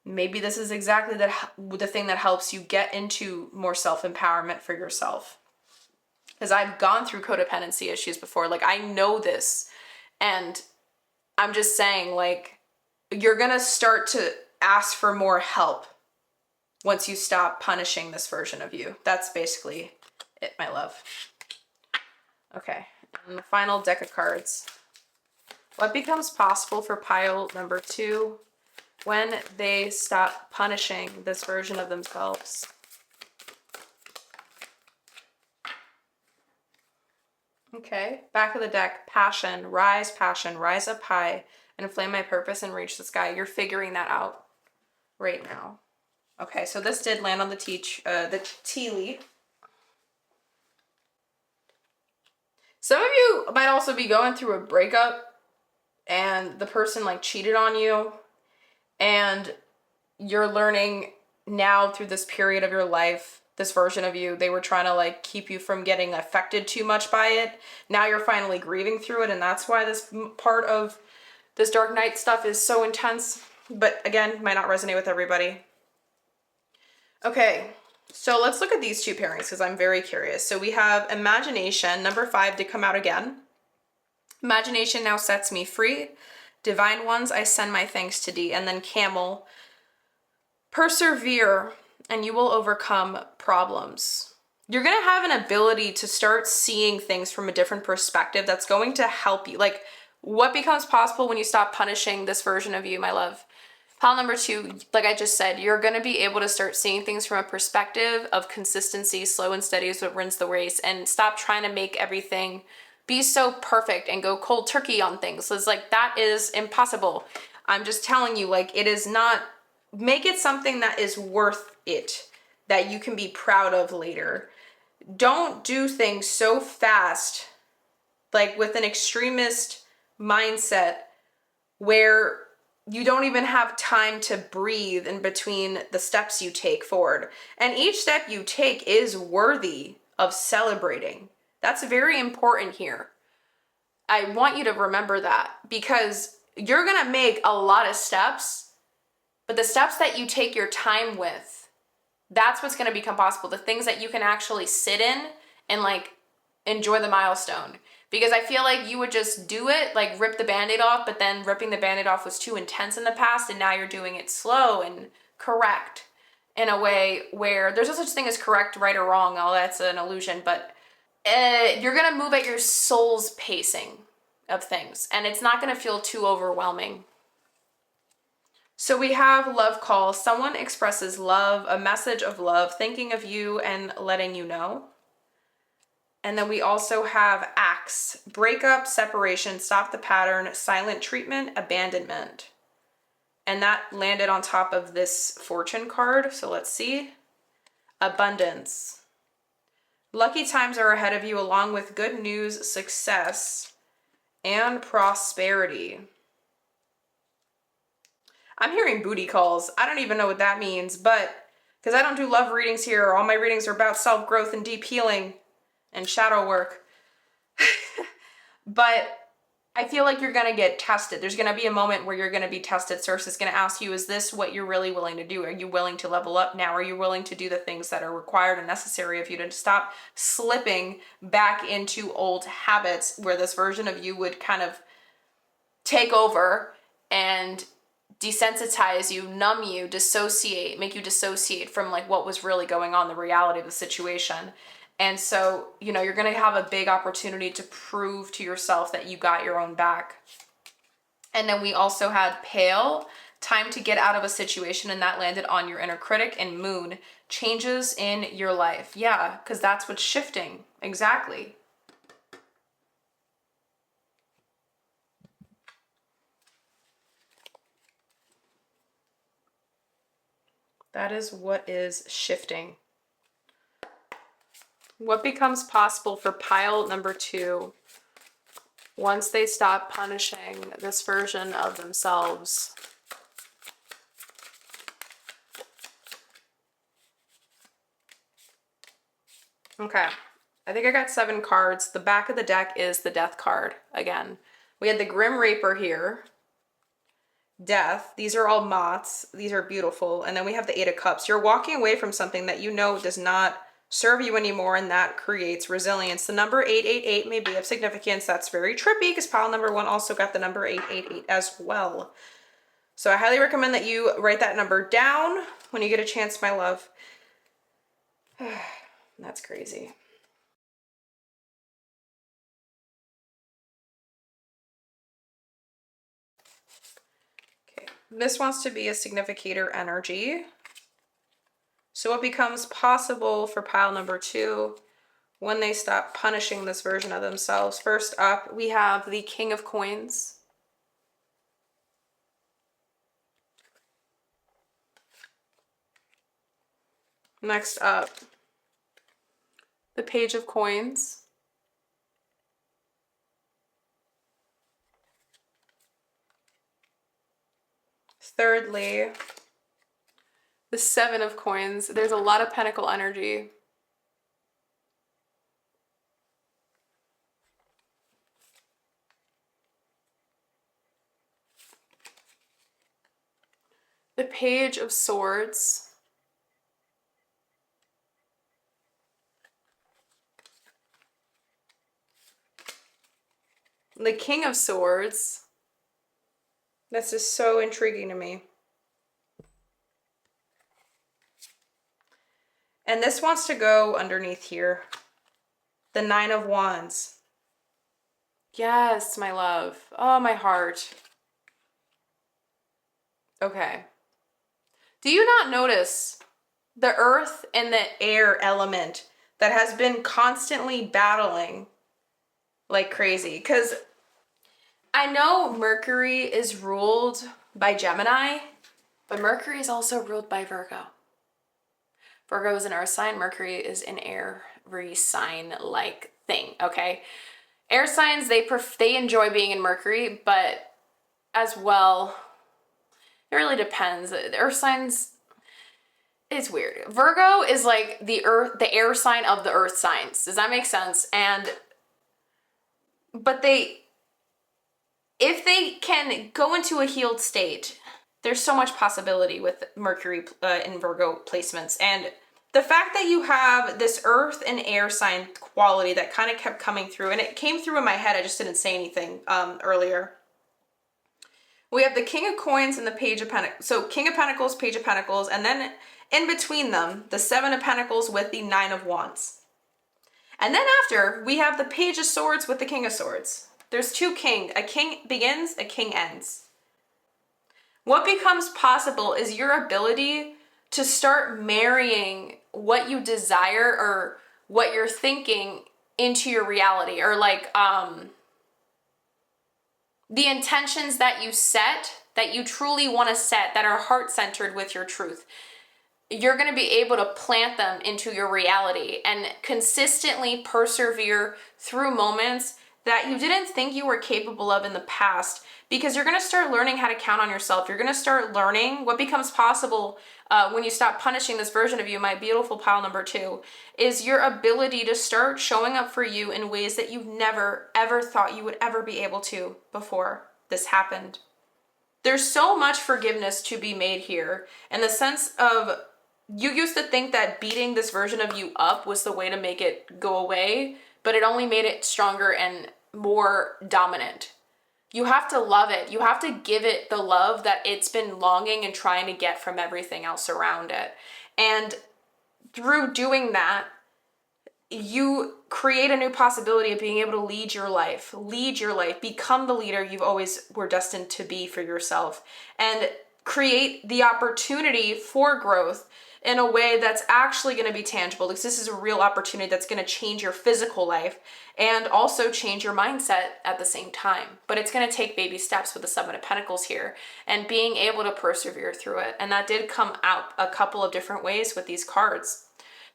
Maybe this is exactly the thing that helps you get into more self-empowerment for yourself. Because I've gone through codependency issues before. Like, I know this. And I'm just saying, like, you're going to start to ask for more help once you stop punishing this version of you. That's basically it, my love. Okay. And the final deck of cards. What becomes possible for pile number 2 when they stop punishing this version of themselves? Okay, back of the deck, passion, rise up high, and inflame my purpose and reach the sky. You're figuring that out right now. Okay, so this did land on the tea leaf. Some of you might also be going through a breakup and the person like cheated on you, and you're learning now through this period of your life, this version of you, they were trying to like keep you from getting affected too much by it. Now you're finally grieving through it, and that's why this part of this dark night stuff is so intense. But again, might not resonate with everybody. Okay, so let's look at these 2 pairings because I'm very curious. So we have imagination, number 5 did come out again. Imagination now sets me free. Divine ones, I send my thanks to thee. And then camel, persevere and you will overcome problems. You're going to have an ability to start seeing things from a different perspective that's going to help you. Like, what becomes possible when you stop punishing this version of you, my love? Pile number 2, like I just said, you're going to be able to start seeing things from a perspective of consistency. Slow and steady is what wins the race, and stop trying to make everything be so perfect and go cold turkey on things. So it's like, that is impossible. I'm just telling you, like, it is not. Make it something that is worth it, that you can be proud of later. Don't do things so fast, like with an extremist mindset, where you don't even have time to breathe in between the steps you take forward. And each step you take is worthy of celebrating. That's very important here. I want you to remember that, because you're going to make a lot of steps, but the steps that you take your time with, that's what's going to become possible. The things that you can actually sit in and like enjoy the milestone. Because I feel like you would just do it, like rip the Band-Aid off, but then ripping the Band-Aid off was too intense in the past, and now you're doing it slow and correct in a way where there's no such thing as correct, right, or wrong. All that's an illusion, but you're going to move at your soul's pacing of things, and it's not going to feel too overwhelming. So we have love call. Someone expresses love, a message of love, thinking of you and letting you know. And then we also have acts, breakup, separation, stop the pattern, silent treatment, abandonment. And that landed on top of this fortune card. So let's see. Abundance. Lucky times are ahead of you, along with good news, success, and prosperity. I'm hearing booty calls. I don't even know what that means, but because I don't do love readings here, all my readings are about self-growth and deep healing and shadow work. But I feel like you're going to get tested. There's going to be a moment where you're going to be tested. Source is going to ask you, is this what you're really willing to do? Are you willing to level up now? Are you willing to do the things that are required and necessary of you to stop slipping back into old habits where this version of you would kind of take over and desensitize you, numb you, dissociate, make you dissociate from like what was really going on, the reality of the situation. And so, you know, you're going to have a big opportunity to prove to yourself that you got your own back. And then we also had pale, time to get out of a situation, and that landed on your inner critic, and moon, changes in your life. Yeah, because that's what's shifting. Exactly. That is what is shifting. What becomes possible for pile number 2 once they stop punishing this version of themselves? Okay, I think I got 7 cards. The back of the deck is the Death card again. We had the Grim Reaper here. Death. These are all moths. These are beautiful. And then we have the 8 of Cups. You're walking away from something that you know does not serve you anymore, and that creates resilience. The number 888 may be of significance. That's very trippy because pile number 1 also got the number 888 as well. So I highly recommend that you write that number down when you get a chance, my love. That's crazy. Okay, this wants to be a significator energy. So what becomes possible for pile number 2 when they stop punishing this version of themselves? First up, we have the King of Coins. Next up, the Page of Coins. Thirdly, the 7 of Coins. There's a lot of pentacle energy. The Page of Swords. The King of Swords. This is so intriguing to me. And this wants to go underneath here. The 9 of Wands. Yes, my love. Oh, my heart. Okay. Do you not notice the earth and the air element that has been constantly battling like crazy? Because I know Mercury is ruled by Gemini, but Mercury is also ruled by Virgo. Virgo is an earth sign. Mercury is an air sign-like thing, okay? Air signs, they enjoy being in Mercury, but as well, it really depends. The earth signs, it's weird. Virgo is like the air sign of the earth signs. Does that make sense? But if they can go into a healed state, there's so much possibility with Mercury in Virgo placements. And the fact that you have this earth and air sign quality that kind of kept coming through, and it came through in my head, I just didn't say anything earlier. We have the King of Coins and the Page of Pentacles. So King of Pentacles, Page of Pentacles, and then in between them, the 7 of Pentacles with the 9 of Wands. And then after, we have the Page of Swords with the King of Swords. There's 2 kings. A king begins, a king ends. What becomes possible is your ability to start marrying what you desire or what you're thinking into your reality, or like the intentions that you set, that you truly want to set, that are heart-centered with your truth. You're going to be able to plant them into your reality and consistently persevere through moments that you didn't think you were capable of in the past, because you're going to start learning how to count on yourself. You're going to start learning what becomes possible when you stop punishing this version of you. My beautiful pile number 2 is your ability to start showing up for you in ways that you've never ever thought you would ever be able to before this happened. There's so much forgiveness to be made here, in the sense of, you used to think that beating this version of you up was the way to make it go away, but it only made it stronger and more dominant. You have to love it. You have to give it the love that it's been longing and trying to get from everything else around it. And through doing that, you create a new possibility of being able to lead your life, become the leader you've always were destined to be for yourself, and create the opportunity for growth in a way that's actually going to be tangible, because this is a real opportunity that's going to change your physical life and also change your mindset at the same time. But it's going to take baby steps with the Seven of Pentacles here, and being able to persevere through it. And that did come out a couple of different ways with these cards.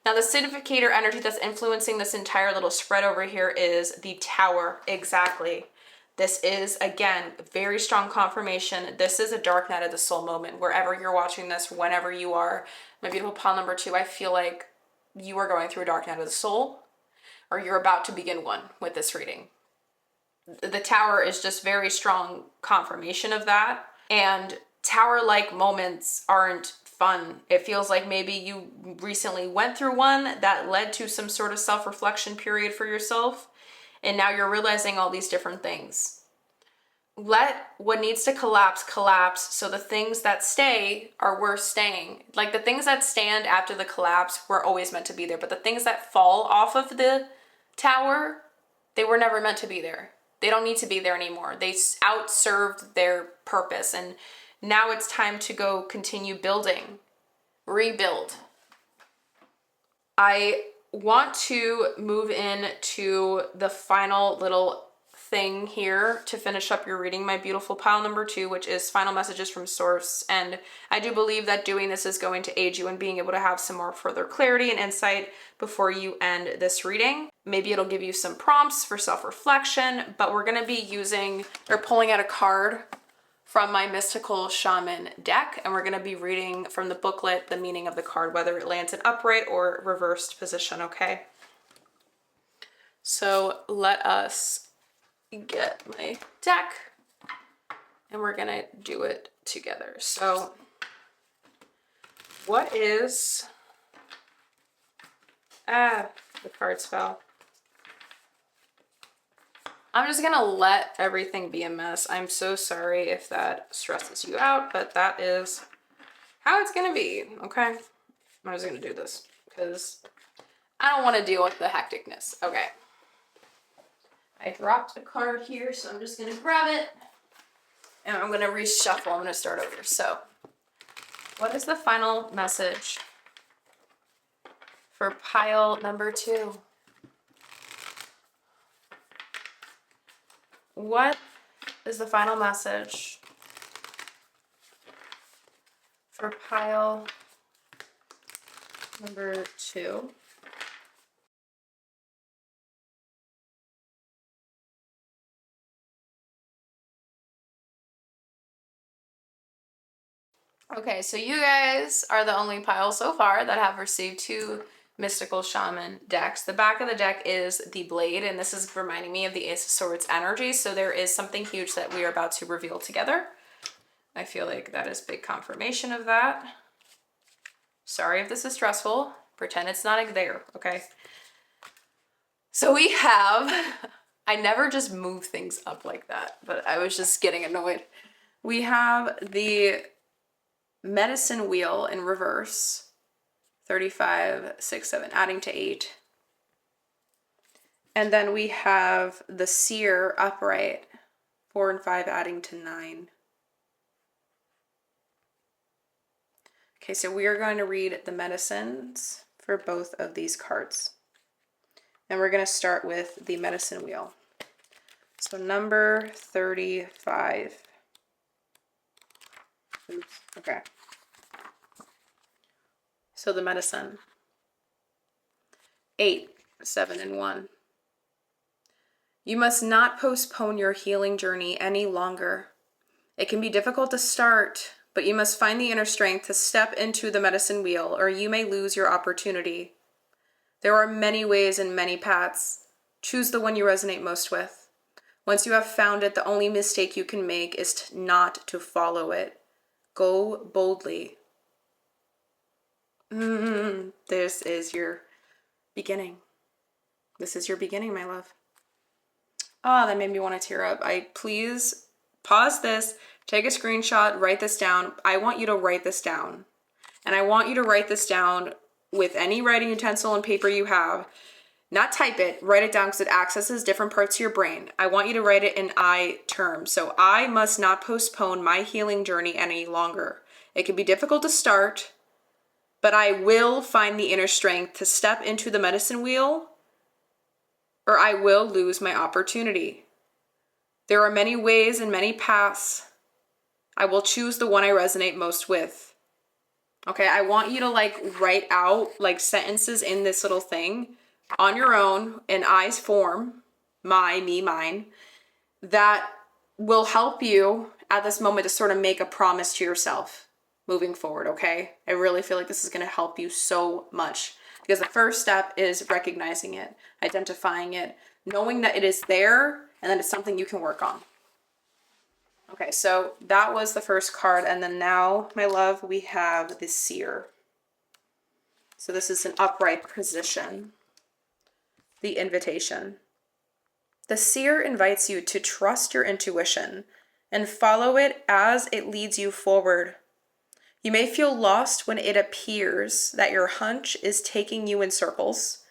Now, the significator energy that's influencing this entire little spread over here is the Tower. Exactly. This is, again, very strong confirmation. This is a dark night of the soul moment. Wherever you're watching this, whenever you are, my beautiful pile number 2, I feel like you are going through a dark night of the soul, or you're about to begin one with this reading. The Tower is just very strong confirmation of that. And Tower-like moments aren't fun. It feels like maybe you recently went through one that led to some sort of self-reflection period for yourself, and now you're realizing all these different things. Let what needs to collapse, so the things that stay are worth staying. Like, the things that stand after the collapse were always meant to be there, but the things that fall off of the tower, they were never meant to be there. They don't need to be there anymore. They outserved their purpose, and now it's time to go continue building, rebuild. I want to move into the final little thing here to finish up your reading, my beautiful pile number 2, which is final messages from source. And I do believe that doing this is going to aid you in being able to have some more further clarity and insight before you end this reading. Maybe it'll give you some prompts for self-reflection, but we're going to be using or pulling out a card from my Mystical Shaman deck, and we're going to be reading from the booklet the meaning of the card, whether it lands in upright or reversed position, okay? So let us get my deck, and we're going to do it together. So what is... the cards fell. I'm just gonna let everything be a mess. I'm so sorry if that stresses you out, but that is how it's gonna be, okay? I'm just gonna do this because I don't want to deal with the hecticness. Okay. I dropped a card here, so I'm just gonna grab it and I'm gonna reshuffle. I'm gonna start over. So, what is the final message for pile number 2? What is the final message for pile number 2? Okay, so you guys are the only pile so far that have received 2 Mystical Shaman decks. The back of the deck is the blade, and this is reminding me of the Ace of Swords energy, so there is something huge that we are about to reveal together. I feel like that is big confirmation of that. Sorry if this is stressful. Pretend it's not there, okay? So we have... I never just move things up like that, but I was just getting annoyed. We have the Medicine Wheel in reverse. 35, 6, 7, adding to 8. And then we have the Seer upright, 4 and 5, adding to 9. Okay, so we are going to read the medicines for both of these cards. And we're going to start with the Medicine Wheel. So number 35. Oops, okay. So the medicine. 8, 7, and 1. You must not postpone your healing journey any longer. It can be difficult to start, but you must find the inner strength to step into the medicine wheel, or you may lose your opportunity. There are many ways and many paths. Choose the one you resonate most with. Once you have found it, the only mistake you can make is not to follow it. Go boldly. This is your beginning. This is your beginning, my love. Oh, that made me want to tear up. Please pause this, take a screenshot, write this down. I want you to write this down. And I want you to write this down with any writing utensil and paper you have. Not type it, write it down because it accesses different parts of your brain. I want you to write it in I terms. So I must not postpone my healing journey any longer. It can be difficult to start, but I will find the inner strength to step into the medicine wheel, or I will lose my opportunity. There are many ways and many paths. I will choose the one I resonate most with. Okay, I want you to write out sentences in this little thing on your own in I's form, my, me, mine, that will help you at this moment to sort of make a promise to yourself moving forward, okay? I really feel like this is going to help you so much because the first step is recognizing it, identifying it, knowing that it is there and that it's something you can work on. Okay, so that was the first card. And then now, my love, we have the seer. So this is an upright position. The invitation. The seer invites you to trust your intuition and follow it as it leads you forward. You may feel lost when it appears that your hunch is taking you in circles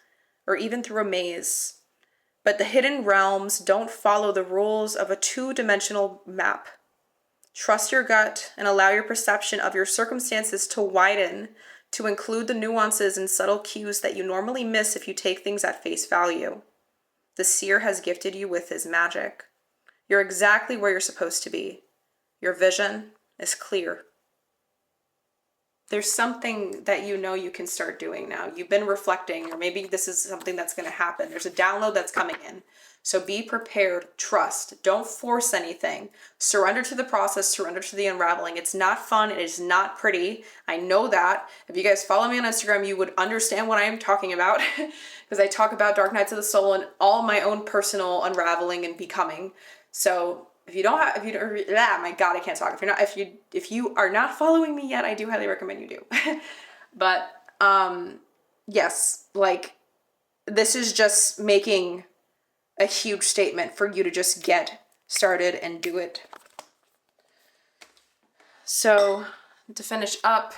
or even through a maze. But the hidden realms don't follow the rules of a two-dimensional map. Trust your gut and allow your perception of your circumstances to widen to include the nuances and subtle cues that you normally miss if you take things at face value. The seer has gifted you with his magic. You're exactly where you're supposed to be. Your vision is clear. There's something that you can start doing now. You've been reflecting, or maybe this is something that's going to happen. There's a download that's coming in. So be prepared, trust, don't force anything. Surrender to the process, surrender to the unraveling. It's not fun, it is not pretty. I know that. If you guys follow me on Instagram, you would understand what I am talking about because I talk about dark nights of the soul and all my own personal unraveling and becoming. So if you don't, my God, I can't talk. If you are not following me yet, I do highly recommend you do. But yes, this is just making a huge statement for you to just get started and do it. So to finish up,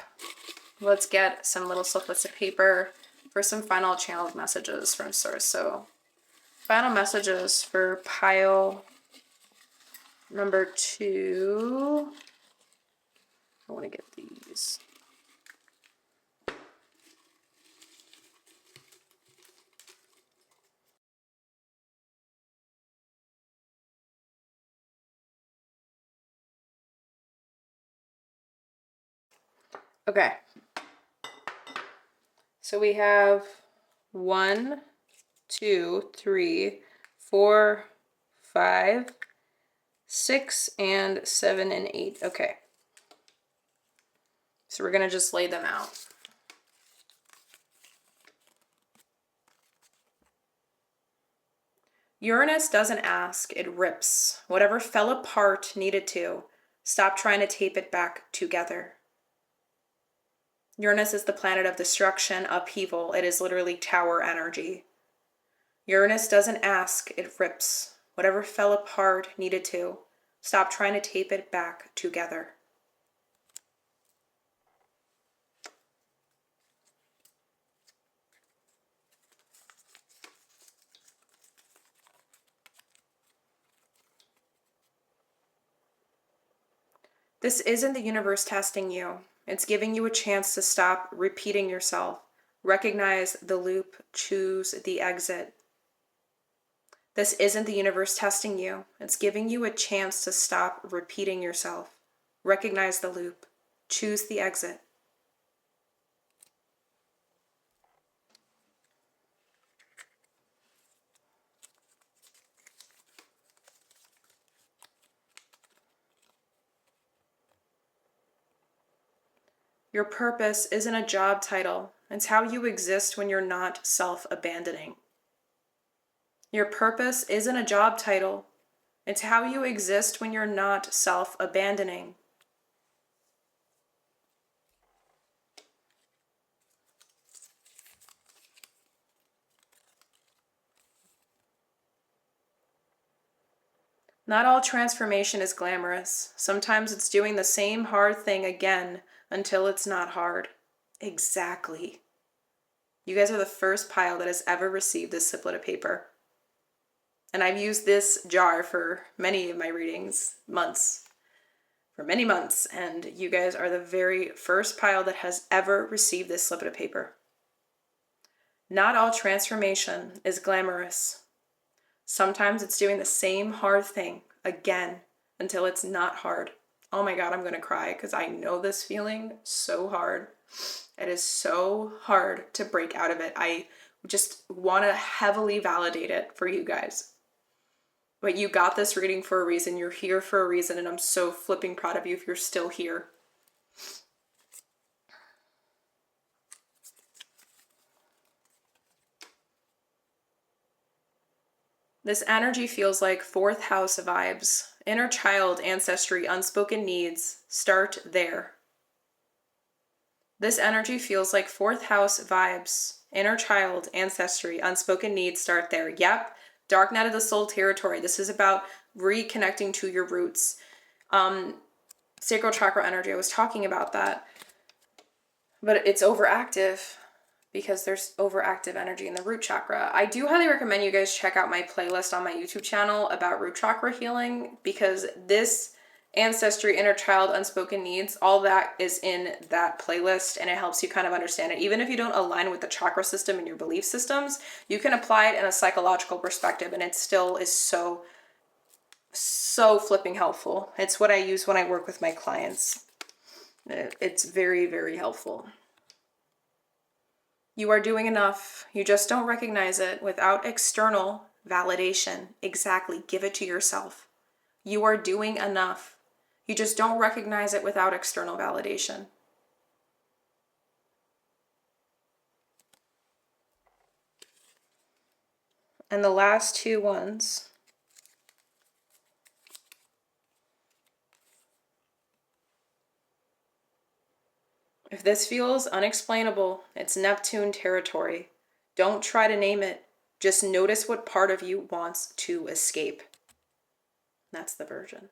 let's get some little slips of paper for some final channeled messages from Source. So final messages for pile number 2. I want to get these. Okay. So we have 1, 2, 3, 4, 5, 6, and 7, and 8. Okay. So we're going to just lay them out. Uranus doesn't ask, it rips. Whatever fell apart needed to. Stop trying to tape it back together. Uranus is the planet of destruction, upheaval. It is literally tower energy. Uranus doesn't ask, it rips. Whatever fell apart needed to. Stop trying to tape it back together. This isn't the universe testing you. It's giving you a chance to stop repeating yourself. Recognize the loop. Choose the exit. This isn't the universe testing you. It's giving you a chance to stop repeating yourself. Recognize the loop. Choose the exit. Your purpose isn't a job title. It's how you exist when you're not self-abandoning. Your purpose isn't a job title. It's how you exist when you're not self-abandoning. Not all transformation is glamorous. Sometimes it's doing the same hard thing again until it's not hard. Exactly. You guys are the first pile that has ever received this siplet of paper. And I've used this jar for many of my readings, for many months, and you guys are the very first pile that has ever received this snippet of paper. Not all transformation is glamorous. Sometimes it's doing the same hard thing again until it's not hard. Oh my God, I'm gonna cry because I know this feeling so hard. It is so hard to break out of it. I just want to heavily validate it for you guys. But you got this reading for a reason. You're here for a reason, and I'm so flipping proud of you if you're still here. This energy feels like fourth house vibes. Inner child, ancestry, unspoken needs. Start there. This energy feels like fourth house vibes. Inner child, ancestry, unspoken needs. Start there. Yep. Dark night of the soul territory. This is about reconnecting to your roots. Sacral chakra energy. I was talking about that. But it's overactive because there's overactive energy in the root chakra. I do highly recommend you guys check out my playlist on my YouTube channel about root chakra healing, because this ancestry, inner child, unspoken needs, all that is in that playlist, and it helps you kind of understand it. Even if you don't align with the chakra system and your belief systems, you can apply it in a psychological perspective, and it still is so flipping helpful. It's what I use when I work with my clients. It's very, very helpful. You are doing enough. You just don't recognize it without external validation. Exactly. Give it to yourself. You are doing enough. You just don't recognize it without external validation. And the last two ones. If this feels unexplainable, it's Neptune territory. Don't try to name it. Just notice what part of you wants to escape. That's the version.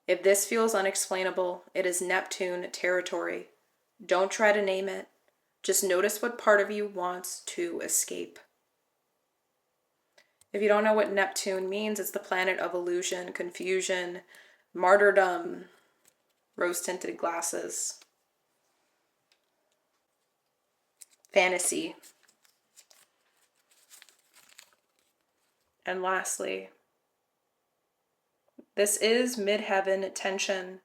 If this feels unexplainable, it is Neptune territory. Don't try to name it. Just notice what part of you wants to escape. If you don't know what Neptune means, it's the planet of illusion, confusion, martyrdom, rose-tinted glasses, fantasy. And lastly, this is midheaven tension.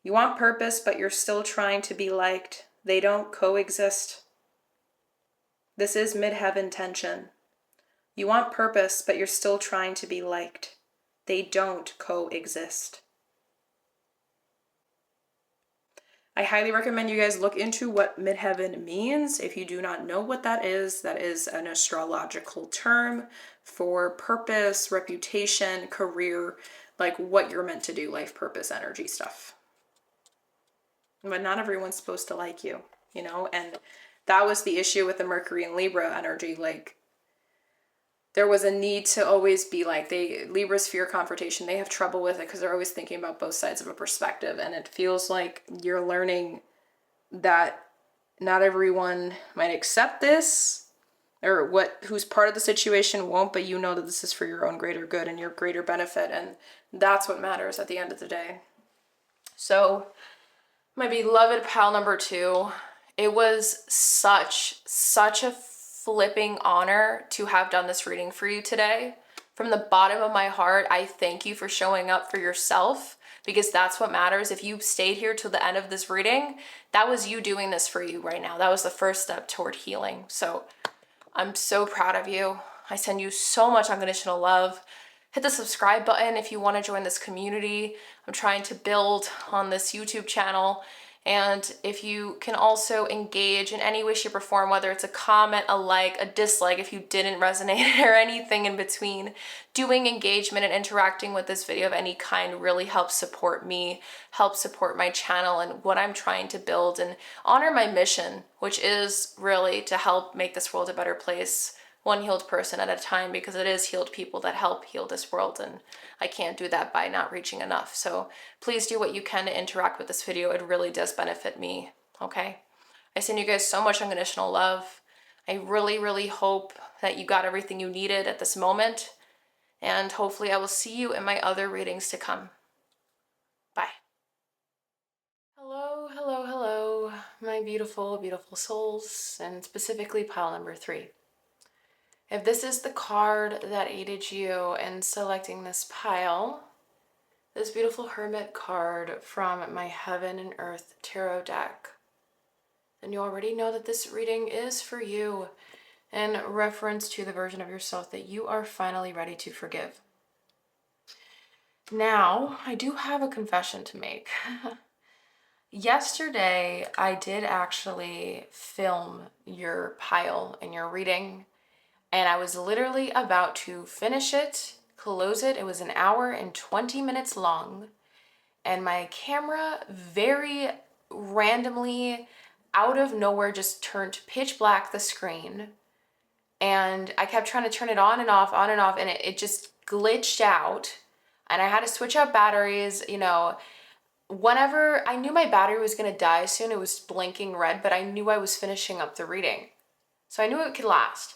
You want purpose, but you're still trying to be liked. They don't coexist. This is midheaven tension. You want purpose, but you're still trying to be liked. They don't coexist. I highly recommend you guys look into what midheaven means. If you do not know what that is an astrological term for purpose, reputation, career, like what you're meant to do, life purpose, energy stuff. But not everyone's supposed to like you, you know? And that was the issue with the Mercury and Libra energy. Like, there was a need to always be like, Libras fear confrontation. They have trouble with it because they're always thinking about both sides of a perspective. And it feels like you're learning that not everyone might accept this, or who's part of the situation won't, but you know that this is for your own greater good and your greater benefit. And that's what matters at the end of the day. So my beloved pal number 2, it was such a flipping honor to have done this reading for you today. From the bottom of my heart, I thank you for showing up for yourself, because that's what matters. If you stayed here till the end of this reading, that was you doing this for you right now. That was the first step toward healing. So I'm so proud of you. I send you so much unconditional love. Hit the subscribe button if you want to join this community. I'm trying to build on this YouTube channel, And if you can also engage in any way, shape, or form, whether it's a comment, a like, a dislike, if you didn't resonate, or anything in between, doing engagement and interacting with this video of any kind really helps support me, helps support my channel and what I'm trying to build, and honor my mission, which is really to help make this world a better place, one healed person at a time, because it is healed people that help heal this world, and I can't do that by not reaching enough. So please do what you can to interact with this video. It really does benefit me, okay? I send you guys so much unconditional love. I really, really hope that you got everything you needed at this moment, and hopefully I will see you in my other readings to come. Bye. Hello, hello, hello, my beautiful, beautiful souls, and specifically pile number 3. If this is the card that aided you in selecting this pile, this beautiful Hermit card from my Heaven and Earth Tarot deck, then you already know that this reading is for you in reference to the version of yourself that you are finally ready to forgive. Now, I do have a confession to make. Yesterday, I did actually film your pile in your reading, and I was literally about to finish it, close it. It was an hour and 20 minutes long, and my camera very randomly, out of nowhere, just turned pitch black, the screen, and I kept trying to turn it on and off, and it just glitched out, and I had to switch out batteries, whenever I knew my battery was going to die soon. It was blinking red, but I knew I was finishing up the reading, so I knew it could last.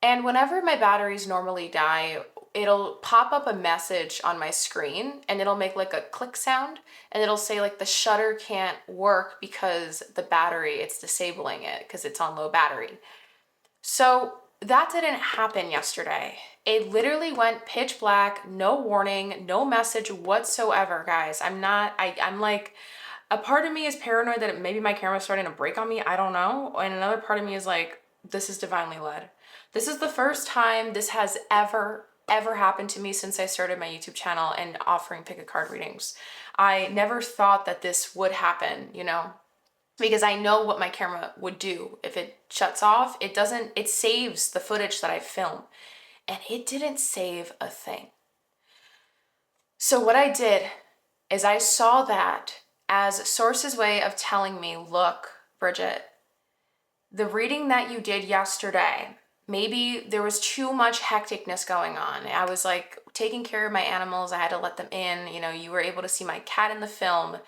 And whenever my batteries normally die, it'll pop up a message on my screen, and it'll make like a click sound, and it'll say like the shutter can't work because the battery, it's disabling it because it's on low battery. So that didn't happen yesterday. It literally went pitch black, no warning, no message whatsoever, guys. I'm like, a part of me is paranoid that maybe my camera's starting to break on me. I don't know. And another part of me is like, this is divinely led. This is the first time this has ever happened to me since I started my YouTube channel and offering pick a card readings. I never thought that this would happen, because I know what my camera would do. If it shuts off, it saves the footage that I film, and it didn't save a thing. So what I did is I saw that as Source's way of telling me, look, Bridget, the reading that you did yesterday, maybe there was too much hecticness going on. I was like taking care of my animals. I had to let them in. You were able to see my cat in the film.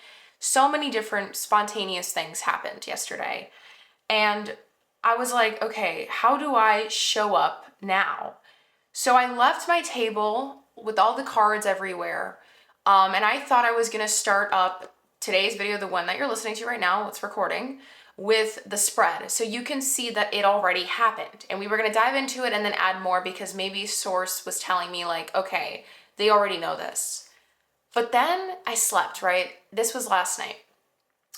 So many different spontaneous things happened yesterday. And I was like, okay, how do I show up now? So I left my table with all the cards everywhere. And I thought I was going to start up today's video, the one that you're listening to right now, it's recording, with the spread. So you can see that it already happened. And we were going to dive into it and then add more, because maybe Source was telling me like, okay, they already know this. But then I slept, right? This was last night.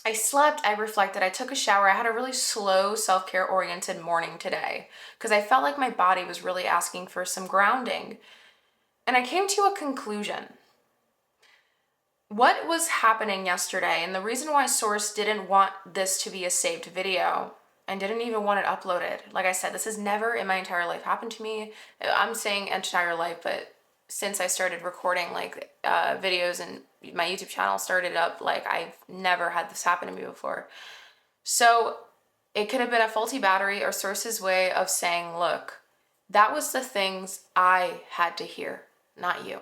I slept, I reflected, I took a shower. I had a really slow, self-care oriented morning today because I felt like my body was really asking for some grounding. And I came to a conclusion. What was happening yesterday, and the reason why Source didn't want this to be a saved video and didn't even want it uploaded, like I said, this has never in my entire life happened to me. I'm saying entire life, but since I started recording videos and my YouTube channel started up, I've never had this happen to me before. So it could have been a faulty battery or Source's way of saying, look, that was the things I had to hear, not you.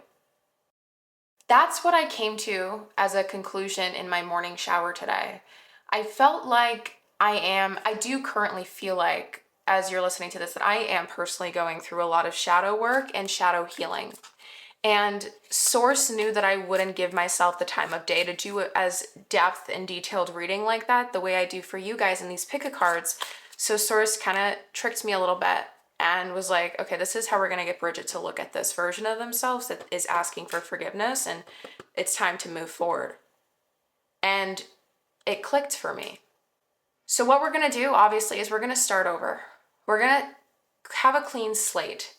That's what I came to as a conclusion in my morning shower today. I felt like I do currently feel like, as you're listening to this, that I am personally going through a lot of shadow work and shadow healing. And Source knew that I wouldn't give myself the time of day to do it as depth and detailed reading like that, the way I do for you guys in these pick-a-cards. So Source kind of tricked me a little bit and was like, okay, this is how we're going to get Bridget to look at this version of themselves that is asking for forgiveness, and it's time to move forward. And it clicked for me. So what we're going to do, obviously, is we're going to start over. We're going to have a clean slate.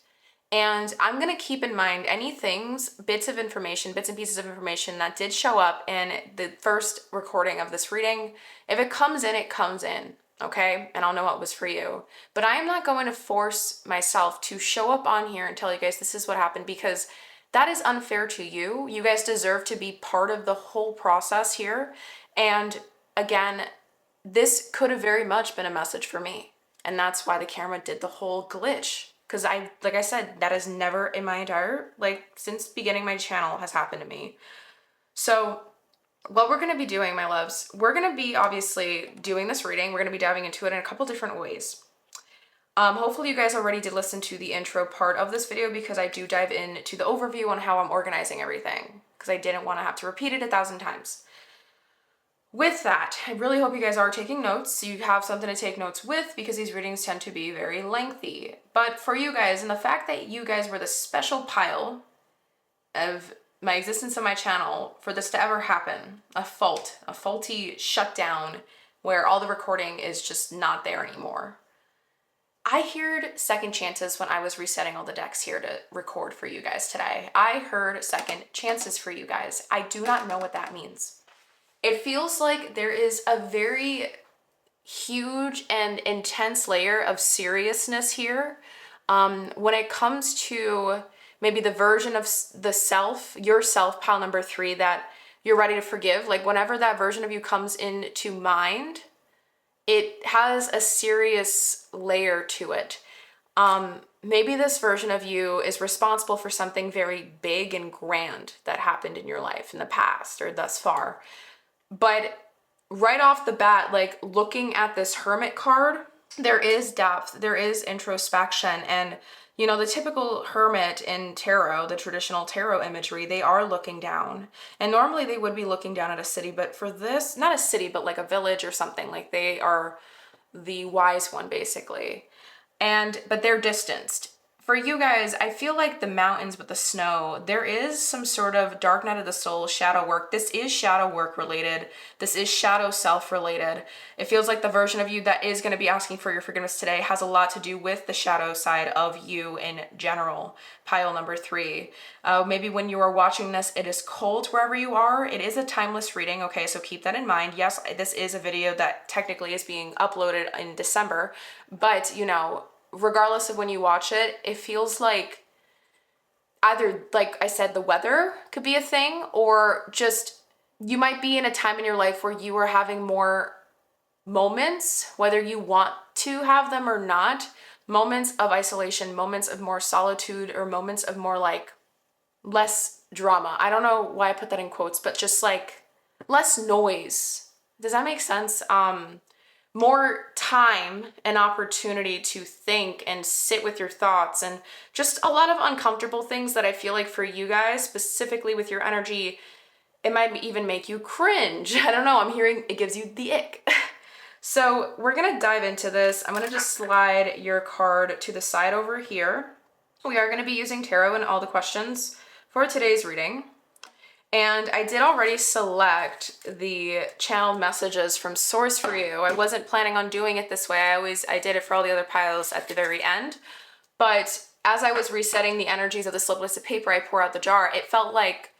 And I'm going to keep in mind any things, bits of information, bits and pieces of information that did show up in the first recording of this reading. If it comes in, it comes in, okay? And I'll know what was for you. But I am not going to force myself to show up on here and tell you guys this is what happened, because that is unfair to you. You guys deserve to be part of the whole process here. And again, this could have very much been a message for me. And that's why the camera did the whole glitch. Because like I said, that is never in my entire, since beginning my channel has happened to me. So what we're going to be doing, my loves, we're going to be obviously doing this reading. We're going to be diving into it in a couple different ways. Hopefully you guys already did listen to the intro part of this video, because I do dive into the overview on how I'm organizing everything, because I didn't want to have to repeat it 1,000 times. With that, I really hope you guys are taking notes, so you have something to take notes with, because these readings tend to be very lengthy. But for you guys, and the fact that you guys were the special pile of my existence on my channel for this to ever happen, a faulty shutdown where all the recording is just not there anymore. I heard second chances when I was resetting all the decks here to record for you guys today. I heard second chances for you guys. I do not know what that means. It feels like there is a very huge and intense layer of seriousness here when it comes to maybe the version of the self, yourself, pile number 3, that you're ready to forgive. Like whenever that version of you comes into mind, it has a serious layer to it. Maybe this version of you is responsible for something very big and grand that happened in your life in the past or thus far. But right off the bat, like looking at this Hermit card, there is depth, there is introspection. And, you know, the typical hermit in tarot, the traditional tarot imagery, they are looking down. And normally they would be looking down at a city, but for this, not a city, but like a village or something, like they are the wise one basically. But they're distanced. For you guys, I feel like the mountains with the snow, there is some sort of dark night of the soul, shadow work. This is shadow work related. This is shadow self related. It feels like the version of you that is going to be asking for your forgiveness today has a lot to do with the shadow side of you in general. Pile number 3. Maybe when you are watching this, it is cold wherever you are. It is a timeless reading, okay, so keep that in mind. Yes, this is a video that technically is being uploaded in December, but you know, regardless of when you watch it, it feels like either, like I said, the weather could be a thing, or just you might be in a time in your life where you are having more moments, whether you want to have them or not, moments of isolation, moments of more solitude, or moments of more like less drama. I don't know why I put that in quotes, but just like less noise. Does that make sense? More time and opportunity to think and sit with your thoughts, and just a lot of uncomfortable things that I feel like for you guys, specifically with your energy, it might even make you cringe. I don't know, I'm hearing it gives you the ick. So we're gonna dive into this. I'm gonna just slide your card to the side over here. We are gonna be using tarot in all the questions for today's reading. And I did already select the channeled messages from source for you. I wasn't planning on doing it this way. I did it for all the other piles at the very end. But as I was resetting the energies of the slipless of paper I pour out the jar, it felt like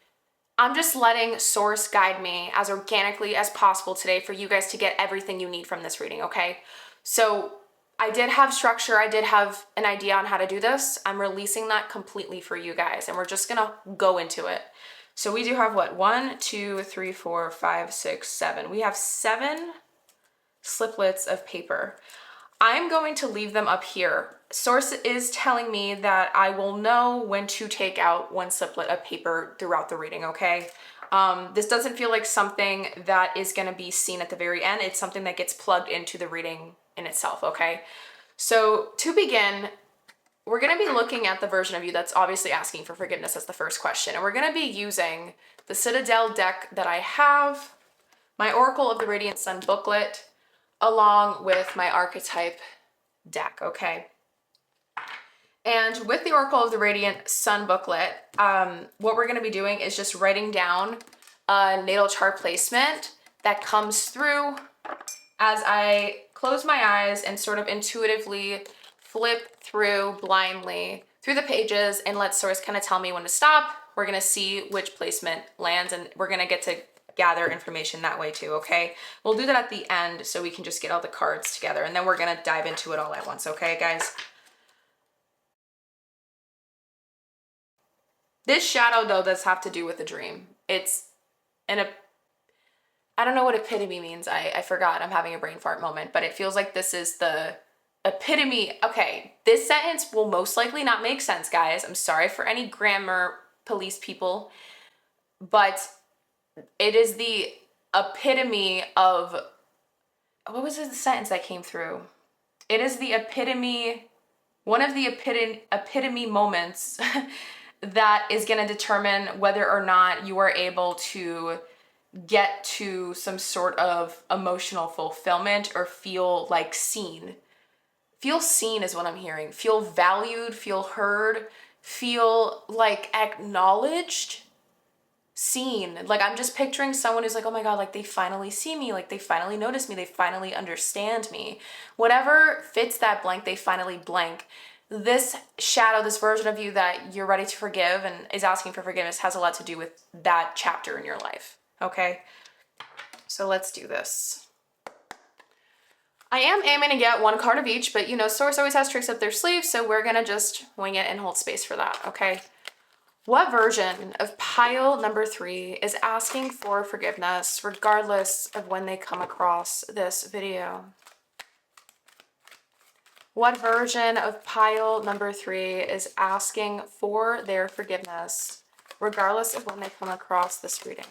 I'm just letting source guide me as organically as possible today for you guys to get everything you need from this reading, okay? So I did have structure. I did have an idea on how to do this. I'm releasing that completely for you guys, and we're just gonna go into it. So we do have what? 1, 2, 3, 4, 5, 6, 7. We have 7 sliplets of paper. I'm going to leave them up here. Source is telling me that I will know when to take out 1 sliplet of paper throughout the reading, okay? This doesn't feel like something that is going to be seen at the very end. It's something that gets plugged into the reading in itself, okay? So to begin, we're going to be looking at the version of you that's obviously asking for forgiveness as the first question. And we're going to be using the Citadel deck that I have, my Oracle of the Radiant Sun booklet, along with my archetype deck, okay? And with the Oracle of the Radiant Sun booklet, what we're going to be doing is just writing down a natal chart placement that comes through as I close my eyes and sort of intuitively flip through blindly through the pages and let Source kind of tell me when to stop. We're going to see which placement lands, and we're going to get to gather information that way too, okay? We'll do that at the end so we can just get all the cards together, and then we're going to dive into it all at once, okay, guys? This shadow, though, does have to do with a dream. It's I don't know what epitome means. I forgot. I'm having a brain fart moment, but it feels like this is the epitome. Okay, this sentence will most likely not make sense, guys. I'm sorry for any grammar police people, but it is the epitome of, what was the sentence that came through? It is the epitome, one of the epitome moments that is going to determine whether or not you are able to get to some sort of emotional fulfillment or feel like seen. Feel seen is what I'm hearing. Feel valued, feel heard, feel like acknowledged, seen. Like I'm just picturing someone who's like, oh my God, like they finally see me, like they finally notice me, they finally understand me. Whatever fits that blank, they finally blank. This shadow, this version of you that you're ready to forgive and is asking for forgiveness has a lot to do with that chapter in your life. Okay, so let's do this. I am aiming to get one card of each, but you know, Source always has tricks up their sleeves, so we're gonna just wing it and hold space for that, okay? What version of pile number 3 is asking for forgiveness, regardless of when they come across this video? What version of pile number 3 is asking for their forgiveness, regardless of when they come across this reading?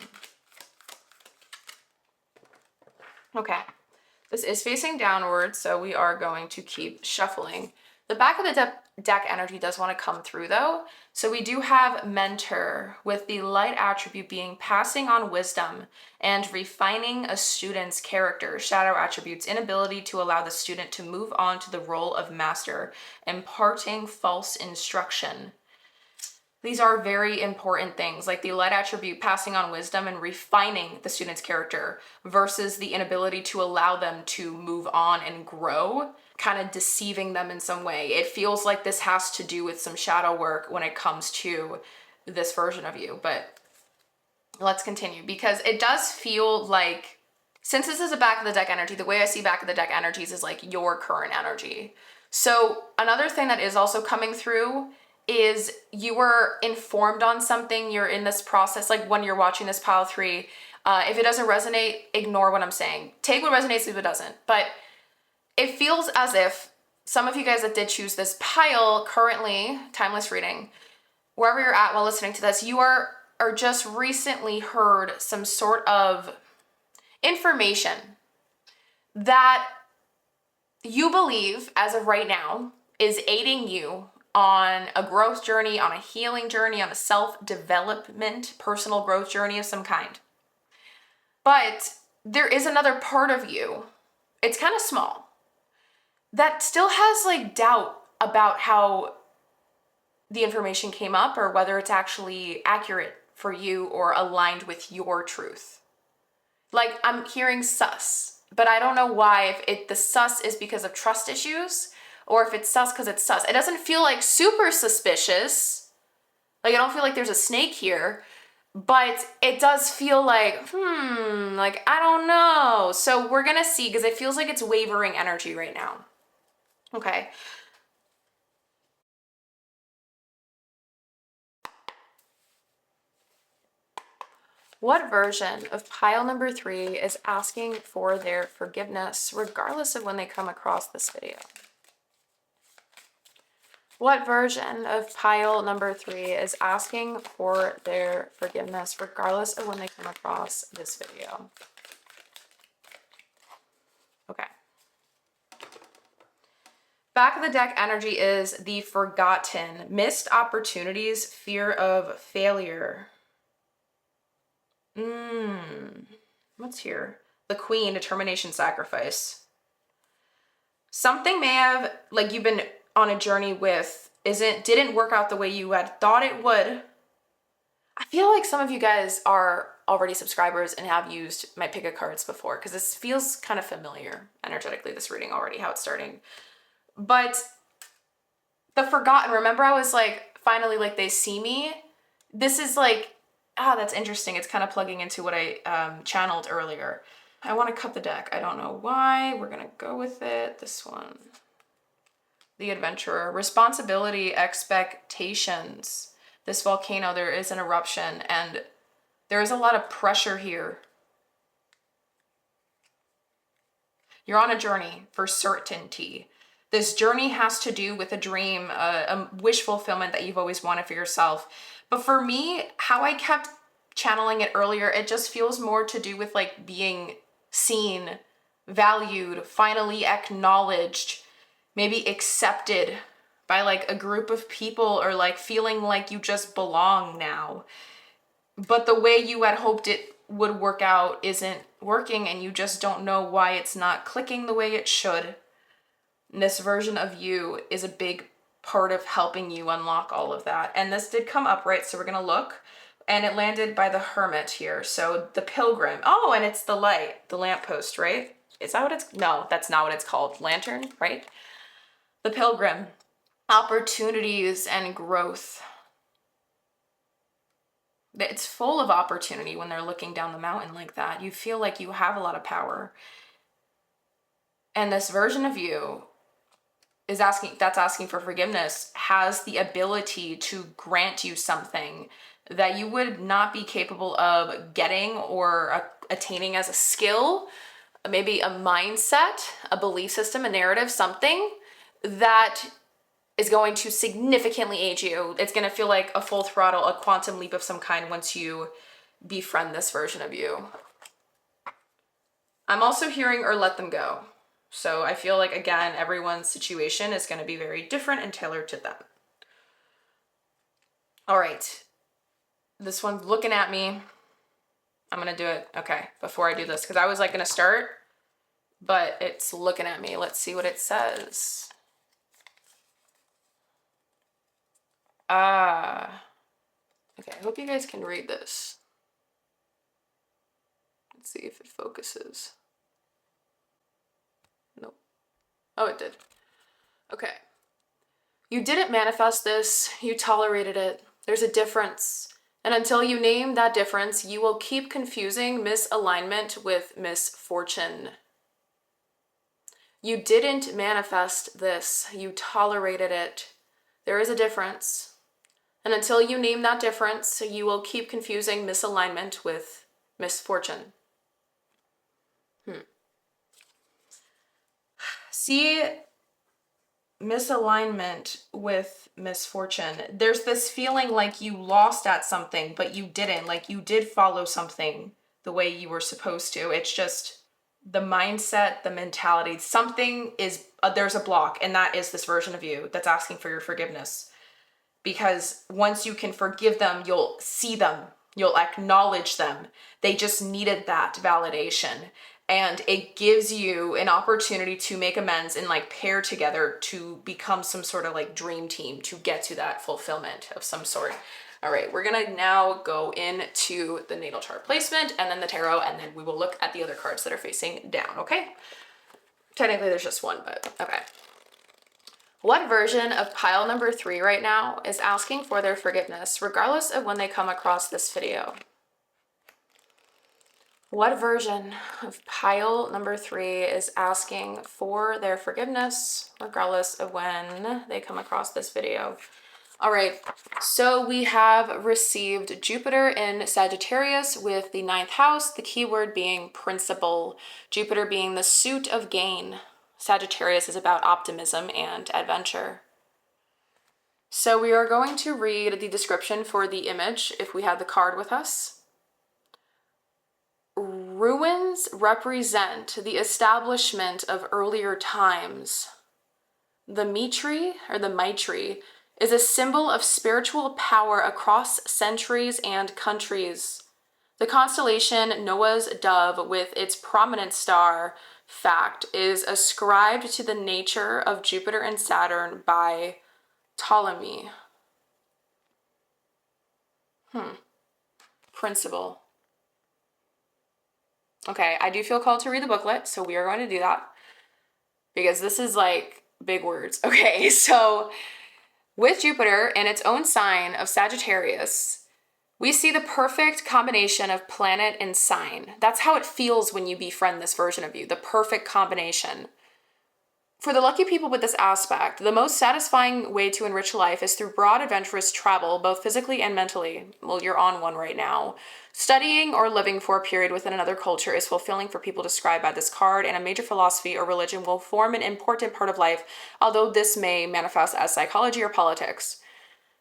Okay, this is facing downward, so we are going to keep shuffling. The back of the deck energy does want to come through though. So we do have mentor with the light attribute being passing on wisdom and refining a student's character. Shadow attributes, inability to allow the student to move on to the role of master, imparting false instruction. These are very important things, like the light attribute passing on wisdom and refining the student's character versus the inability to allow them to move on and grow, kind of deceiving them in some way. It feels like this has to do with some shadow work when it comes to this version of you, but let's continue because it does feel like, since this is a back of the deck energy, the way I see back of the deck energies is like your current energy. So another thing that is also coming through is you were informed on something, you're in this process, like when you're watching this pile 3, if it doesn't resonate, ignore what I'm saying. Take what resonates, leave what doesn't. But it feels as if some of you guys that did choose this pile currently, timeless reading, wherever you're at while listening to this, you are just recently heard some sort of information that you believe as of right now is aiding you on a growth journey, on a healing journey, on a self-development, personal growth journey of some kind. But there is another part of you, it's kind of small, that still has like doubt about how the information came up or whether it's actually accurate for you or aligned with your truth. Like I'm hearing sus, but I don't know why, if the sus is because of trust issues or if it's sus because it's sus. It doesn't feel like super suspicious. Like I don't feel like there's a snake here, but it does feel like, like I don't know. So we're gonna see because it feels like it's wavering energy right now. Okay. What version of pile number 3 is asking for their forgiveness, regardless of when they come across this video? What version of pile number 3 is asking for their forgiveness, regardless of when they come across this video? Okay. Back of the deck energy is the forgotten, missed opportunities, fear of failure. What's here? The queen, determination, sacrifice. Something may have, like you've been on a journey with, didn't work out the way you had thought it would. I feel like some of you guys are already subscribers and have used my pick a cards before because this feels kind of familiar energetically, this reading already, how it's starting. But The forgotten. Remember I was like, finally, like they see me? This is like, that's interesting. It's kind of plugging into what I channeled earlier. I want to cut the deck. I don't know why. We're going to go with it. This one. The adventurer. Responsibility, expectations. This volcano, there is an eruption and there is a lot of pressure here. You're on a journey for certainty. This journey has to do with a dream, a wish fulfillment that you've always wanted for yourself. But for me, how I kept channeling it earlier, it just feels more to do with like being seen, valued, finally acknowledged, maybe accepted by like a group of people, or like feeling like you just belong now. But the way you had hoped it would work out isn't working, and you just don't know why it's not clicking the way it should. And this version of you is a big part of helping you unlock all of that. And this did come up, right? So we're gonna look, and it landed by the hermit here. So the pilgrim. Oh, and it's the light, the lamppost, right? Is that what it's, no, that's not what it's called. Lantern, right? The pilgrim. Opportunities and growth. It's full of opportunity when they're looking down the mountain like that. You feel like you have a lot of power. And this version of you is asking for forgiveness, has the ability to grant you something that you would not be capable of getting or attaining as a skill, maybe a mindset, a belief system, a narrative, something that is going to significantly age you. It's going to feel like a full throttle, a quantum leap of some kind once you befriend this version of you. I'm also hearing or let them go. So I feel like, again, everyone's situation is going to be very different and tailored to them. All right. This one's looking at me. I'm going to do it. Okay. Before I do this, because I was like going to start, but it's looking at me. Let's see what it says. Okay, I hope you guys can read this. Let's see if it focuses. Nope. Oh, it did. Okay. You didn't manifest this, you tolerated it. There's a difference. And until you name that difference, you will keep confusing misalignment with misfortune. You didn't manifest this, you tolerated it. There is a difference. And until you name that difference, you will keep confusing misalignment with misfortune. See, misalignment with misfortune. There's this feeling like you lost at something, but you didn't. Like you did follow something the way you were supposed to. It's just the mindset, the mentality. Something is, there's a block, and that is this version of you that's asking for your forgiveness. Because once you can forgive them, you'll see them, you'll acknowledge them. They just needed that validation. And it gives you an opportunity to make amends and like pair together to become some sort of like dream team to get to that fulfillment of some sort. All right, we're gonna now go into the natal chart placement and then the tarot, and then we will look at the other cards that are facing down, okay? Technically there's just one, but okay. What version of pile number 3 right now is asking for their forgiveness, regardless of when they come across this video? What version of pile number 3 is asking for their forgiveness, regardless of when they come across this video? All right, so we have received Jupiter in Sagittarius with the 9th house, the keyword being principle, Jupiter being the suit of gain. Sagittarius is about optimism and adventure. So we are going to read the description for the image if we have the card with us. Ruins represent the establishment of earlier times. The Maitri is a symbol of spiritual power across centuries and countries. The constellation Noah's Dove, with its prominent star, fact, is ascribed to the nature of Jupiter and Saturn by Ptolemy. Principle. Okay, I do feel called to read the booklet, so we are going to do that because this is like big words. Okay, so With Jupiter in its own sign of Sagittarius, we see the perfect combination of planet and sign. That's how it feels when you befriend this version of you, the perfect combination. For the lucky people with this aspect, the most satisfying way to enrich life is through broad, adventurous travel, both physically and mentally. Well, you're on one right now. Studying or living for a period within another culture is fulfilling for people described by this card, and a major philosophy or religion will form an important part of life, although this may manifest as psychology or politics.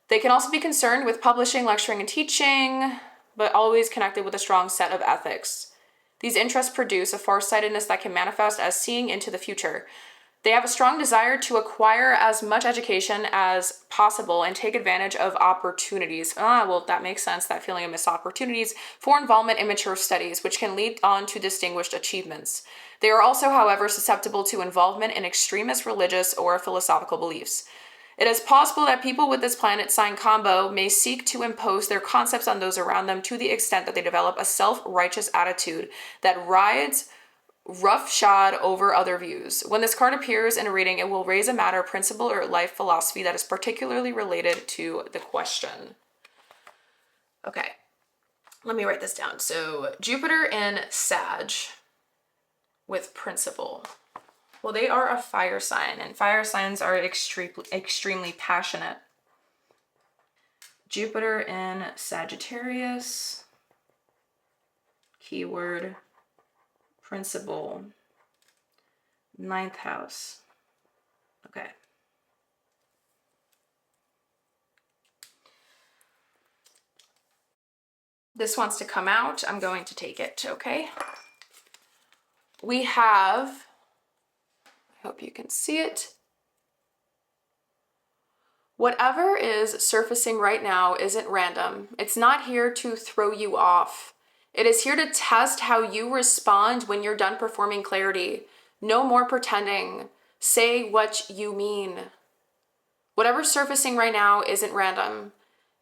They can also be concerned with publishing, lecturing, and teaching, but always connected with a strong set of ethics. These interests produce a farsightedness that can manifest as seeing into the future. They have a strong desire to acquire as much education as possible and take advantage of opportunities. Well, that makes sense, that feeling of missed opportunities for involvement in mature studies, which can lead on to distinguished achievements. They are also, however, susceptible to involvement in extremist religious or philosophical beliefs. It is possible that people with this planet sign combo may seek to impose their concepts on those around them to the extent that they develop a self-righteous attitude that rides roughshod over other views. When this card appears in a reading, it will raise a matter, principle, or life philosophy that is particularly related to the question. Okay, let me write this down. So Jupiter in Sag with principle. Well, they are a fire sign, and fire signs are extremely passionate. Jupiter in Sagittarius, keyword principle, 9th house. Okay. This wants to come out. I'm going to take it, okay? We have, I hope you can see it. Whatever is surfacing right now isn't random. It's not here to throw you off. It is here to test how you respond when you're done performing clarity. No more pretending. Say what you mean. Whatever's surfacing right now isn't random.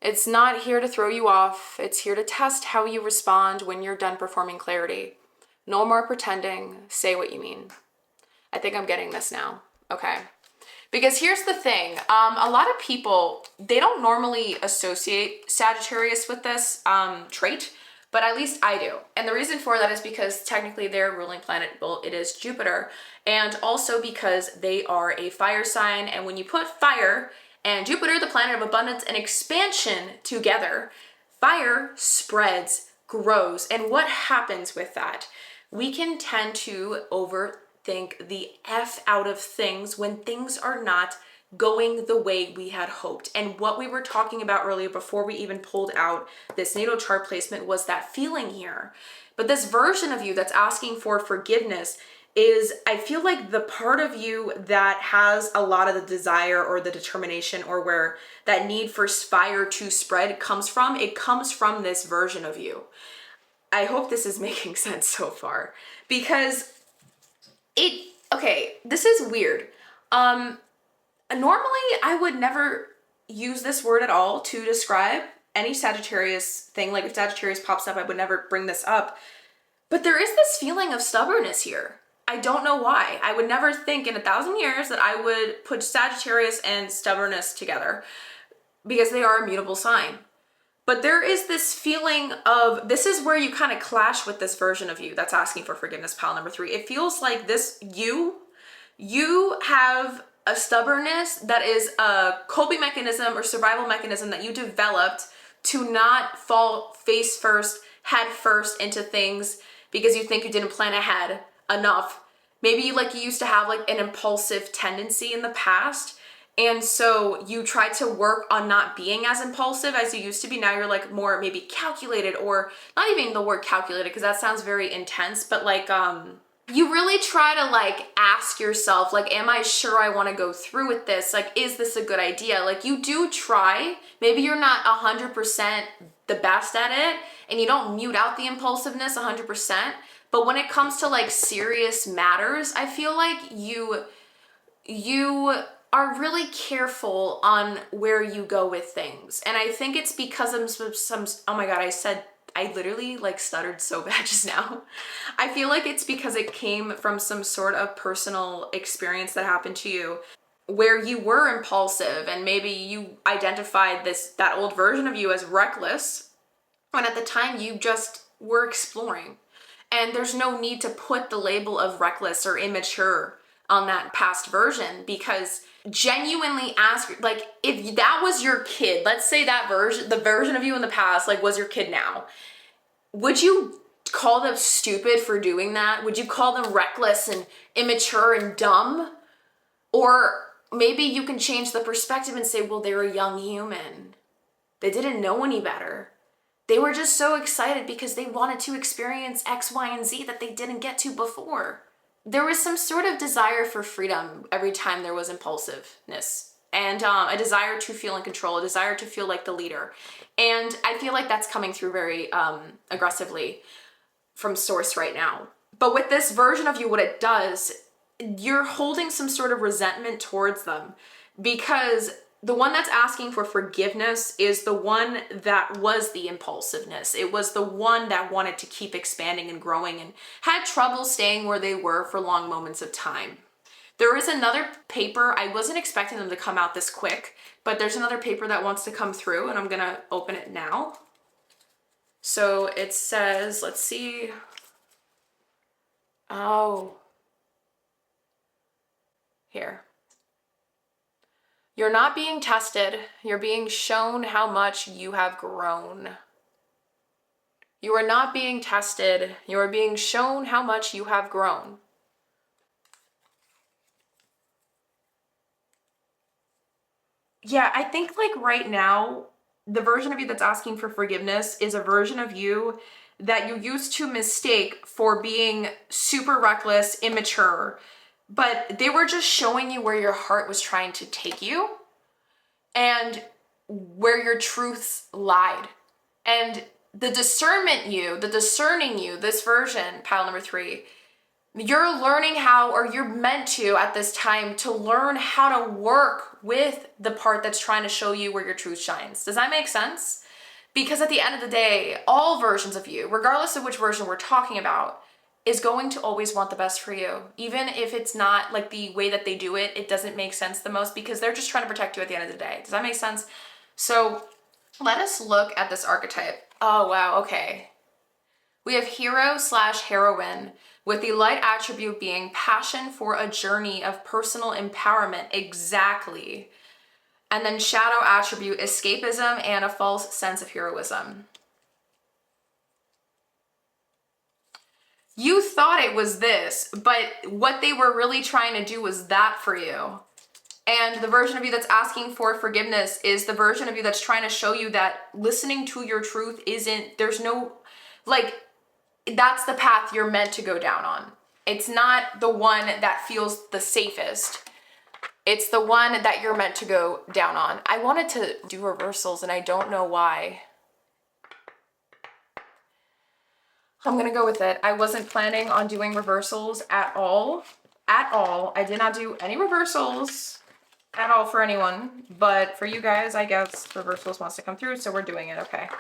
It's not here to throw you off. It's here to test how you respond when you're done performing clarity. No more pretending. Say what you mean. I think I'm getting this now. Okay. Because here's the thing. A lot of people, they don't normally associate Sagittarius with this trait, but at least I do. And the reason for that is because technically their ruling planet, well, it is Jupiter, and also because they are a fire sign. And when you put fire and Jupiter, the planet of abundance and expansion, together, fire spreads, grows. And what happens with that? We can tend to overthink the F out of things when things are not going the way we had hoped. And what we were talking about earlier before we even pulled out this natal chart placement was that feeling here. But this version of you that's asking for forgiveness is, I feel like, the part of you that has a lot of the desire or the determination or where that need for fire to spread comes from. It comes from this version of you. I hope this is making sense so far, because okay, this is weird. Normally I would never use this word at all to describe any Sagittarius thing. Like if Sagittarius pops up, I would never bring this up. But there is this feeling of stubbornness here. I don't know why. I would never think in 1,000 years that I would put Sagittarius and stubbornness together, because they are a mutable sign. But there is this feeling of, this is where you kind of clash with this version of you that's asking for forgiveness, pile number 3. It feels like this, you have a stubbornness that is a coping mechanism or survival mechanism that you developed to not fall face first, head first into things because you think you didn't plan ahead enough. Maybe you used to have like an impulsive tendency in the past, and so you try to work on not being as impulsive as you used to be. Now you're like more maybe calculated, or not even the word calculated because that sounds very intense, but you really try to ask yourself, am I sure I want to go through with this? Is this a good idea? You do try. Maybe you're not 100% the best at it and you don't mute out the impulsiveness 100%. But when it comes to serious matters, I feel like you are really careful on where you go with things. And I think it's because of some oh my God, I literally stuttered so bad just now. I feel like it's because it came from some sort of personal experience that happened to you where you were impulsive and maybe you identified that old version of you as reckless, when at the time you just were exploring. And there's no need to put the label of reckless or immature on that past version, because genuinely ask, like, if that was your kid, let's say that version, the version of you in the past, like, was your kid now, would you call them stupid for doing that? Would you call them reckless and immature and dumb? Or maybe you can change the perspective and say, well, they're a young human. They didn't know any better. They were just so excited because they wanted to experience X, Y, and Z that they didn't get to before. There was some sort of desire for freedom every time there was impulsiveness, and a desire to feel in control, a desire to feel like the leader. And I feel like that's coming through very aggressively from source right now. But with this version of you, what it does, you're holding some sort of resentment towards them, because the one that's asking for forgiveness is the one that was the impulsiveness. It was the one that wanted to keep expanding and growing and had trouble staying where they were for long moments of time. There is another paper. I wasn't expecting them to come out this quick, but there's another paper that wants to come through, and I'm going to open it now. So it says, let's see. Oh. Here. You're not being tested. You're being shown how much you have grown. You are not being tested. You are being shown how much you have grown. Yeah, I think like right now, the version of you that's asking for forgiveness is a version of you that you used to mistake for being super reckless, immature, but they were just showing you where your heart was trying to take you and where your truths lied. And the discerning you, this version, pile number 3, you're learning how, or you're meant to at this time, to learn how to work with the part that's trying to show you where your truth shines. Does that make sense? Because at the end of the day, all versions of you, regardless of which version we're talking about, is going to always want the best for you. Even if it's not like the way that they do it, it doesn't make sense the most, because they're just trying to protect you at the end of the day. Does that make sense? So let us look at this archetype. Oh, wow, okay. We have hero/heroine, with the light attribute being passion for a journey of personal empowerment. Exactly. And then shadow attribute, escapism and a false sense of heroism. You thought it was this, but what they were really trying to do was that for you. And the version of you that's asking for forgiveness is the version of you that's trying to show you that listening to your truth there's no, like, that's the path you're meant to go down on. It's not the one that feels the safest. It's the one that you're meant to go down on. I wanted to do reversals and I don't know why. I'm gonna go with it. I wasn't planning on doing reversals at all. At all. I did not do any reversals at all for anyone, but for you guys, I guess reversals wants to come through, so we're doing it, okay.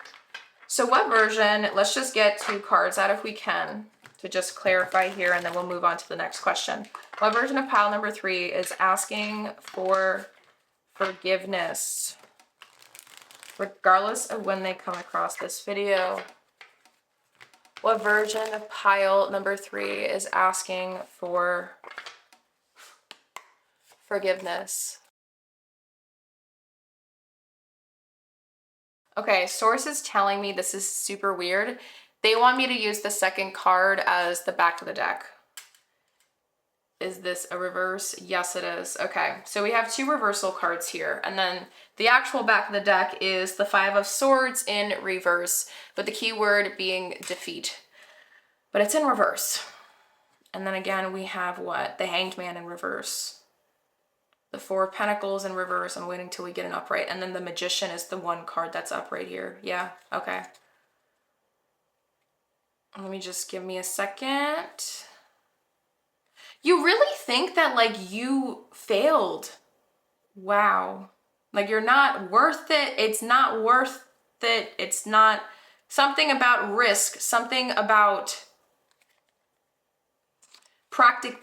So what version, let's just get 2 cards out if we can to just clarify here, and then we'll move on to the next question. What version of pile number 3 is asking for forgiveness, regardless of when they come across this video? What version of pile number 3 is asking for forgiveness? Okay, source is telling me this is super weird. They want me to use the second card as the back of the deck. Is this a reverse? Yes, it is. Okay, so we have 2 reversal cards here, and then the actual back of the deck is the 5 of Swords in reverse, with the key word being defeat. But it's in reverse. And then again, we have what? The Hanged Man in reverse. The 4 of Pentacles in reverse. I'm waiting till we get an upright. And then the Magician is the 1 card that's up right here. Yeah, okay. Let me just give me a second. You really think that like you failed. Wow. Like you're not worth it. It's not worth it. It's not something about risk, something about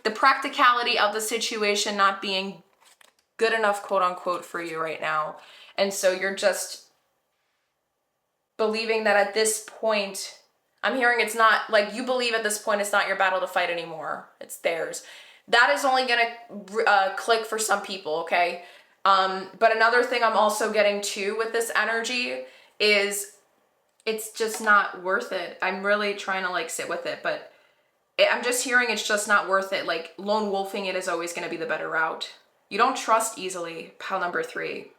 the practicality of the situation not being good enough, quote unquote, for you right now. And so you're just believing that at this point, I'm hearing it's not, like, you believe at this point it's not your battle to fight anymore. It's theirs. That is only gonna click for some people, okay? But another thing I'm also getting to with this energy is it's just not worth it. I'm really trying to like sit with it, but I'm just hearing it's just not worth it. Like, lone wolfing it is always gonna be the better route. You don't trust easily, pile number 3.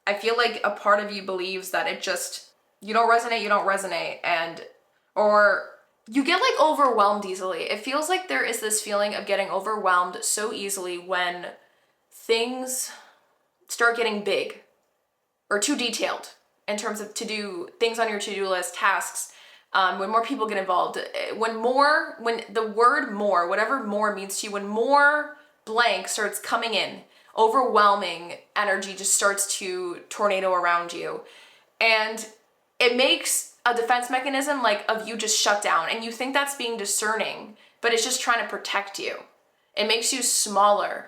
I feel like a part of you believes that it just, you don't resonate, and, or you get like overwhelmed easily. It feels like there is this feeling of getting overwhelmed so easily when things start getting big or too detailed in terms of to do things on your to-do list, tasks, when more people get involved, when the word more, whatever more means to you, when more blank starts coming in, overwhelming energy just starts to tornado around you. And it makes a defense mechanism like of you just shut down, and you think that's being discerning, but it's just trying to protect you. It makes you smaller.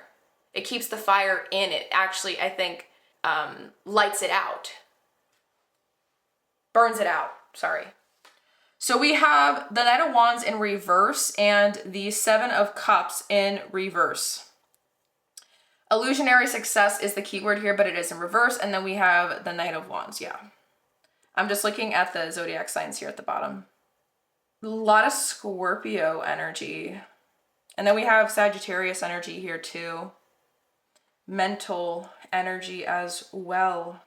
It keeps the fire in. It actually, I think, lights it out. Burns it out, sorry. So we have the Knight of Wands in reverse and the Seven of Cups in reverse. Illusionary success is the keyword here, but it is in reverse. And then we have the Knight of Wands, yeah. I'm just looking at the zodiac signs here at the bottom. A lot of Scorpio energy. And then we have Sagittarius energy here too. Mental energy as well.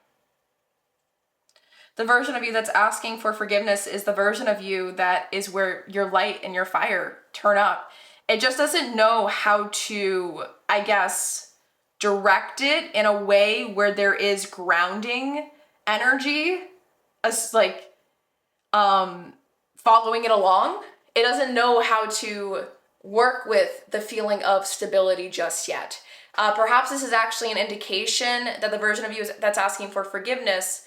The version of you that's asking for forgiveness is the version of you that is where your light and your fire turn up. It just doesn't know how to, I guess, direct it in a way where there is grounding energy, as like following it along. It doesn't know how to work with the feeling of stability just yet. Perhaps this is actually an indication that the version of you that's asking for forgiveness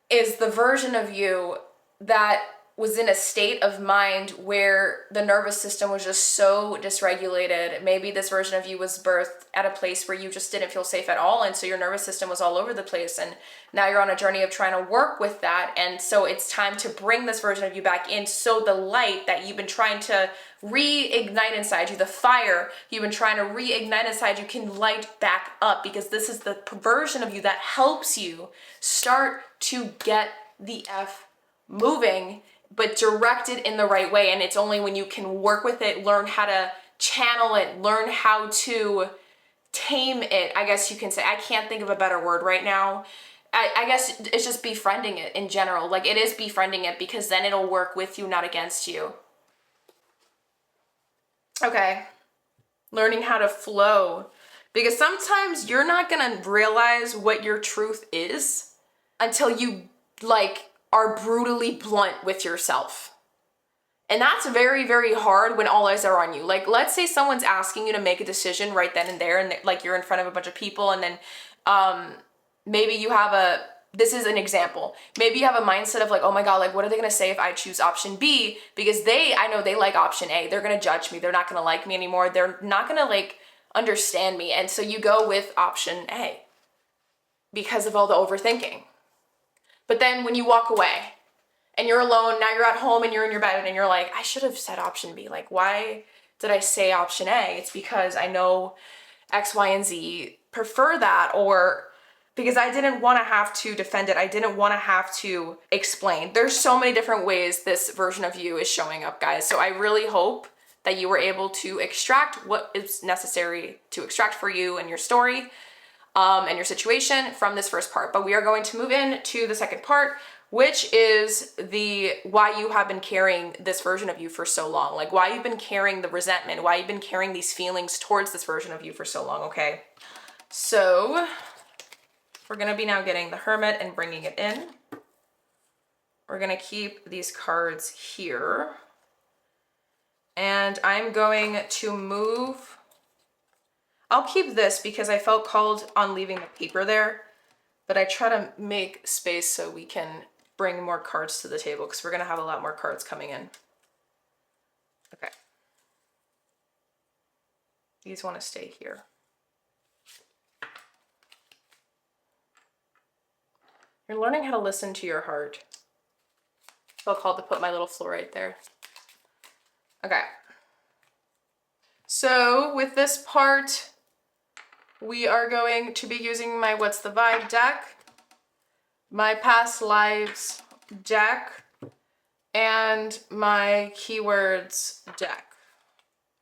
is the version of you that was in a state of mind where the nervous system was just so dysregulated. Maybe this version of you was birthed at a place where you just didn't feel safe at all, and so your nervous system was all over the place, and now you're on a journey of trying to work with that, and so it's time to bring this version of you back in, so the light that you've been trying to reignite inside you, the fire you've been trying to reignite inside you, can light back up, because this is the version of you that helps you start to get the F moving, but directed in the right way. And it's only when you can work with it, learn how to channel it, learn how to tame it, I guess you can say. I can't think of a better word right now. I guess it's just befriending it in general. Like, it is befriending it, because then it'll work with you, not against you. Okay. Learning how to flow. Because sometimes you're not gonna realize what your truth is until you, like, are brutally blunt with yourself. And that's very, very hard when all eyes are on you. Like, let's say someone's asking you to make a decision right then and there, and like you're in front of a bunch of people, and then maybe you have this is an example. Maybe you have a mindset of like, oh my God, like, what are they gonna say if I choose option B? Because I know they like option A. They're gonna judge me. They're not gonna like me anymore. They're not gonna like understand me. And so you go with option A because of all the overthinking. But then when you walk away and you're alone, now you're at home and you're in your bed and you're like, I should have said option B. Like, why did I say option A? It's because I know X, Y, and Z prefer that, or because I didn't want to have to defend it. I didn't want to have to explain. There's so many different ways this version of you is showing up, guys. So I really hope that you were able to extract what is necessary to extract for you and your story and your situation from this first part. But we are going to move into the second part, which is the why you have been carrying this version of you for so long. Like, why you've been carrying the resentment, why you've been carrying these feelings towards this version of you for so long, okay? So we're gonna be now getting the Hermit and bringing it in. We're gonna keep these cards here. And I'm going to move. I'll keep this because I felt called on leaving the paper there, but I try to make space so we can bring more cards to the table because we're gonna have a lot more cards coming in. Okay. These wanna stay here. You're learning how to listen to your heart. I felt called to put my little fluorite there. Okay. So with this part, we are going to be using my What's the Vibe deck, my Past Lives deck, and my Keywords deck.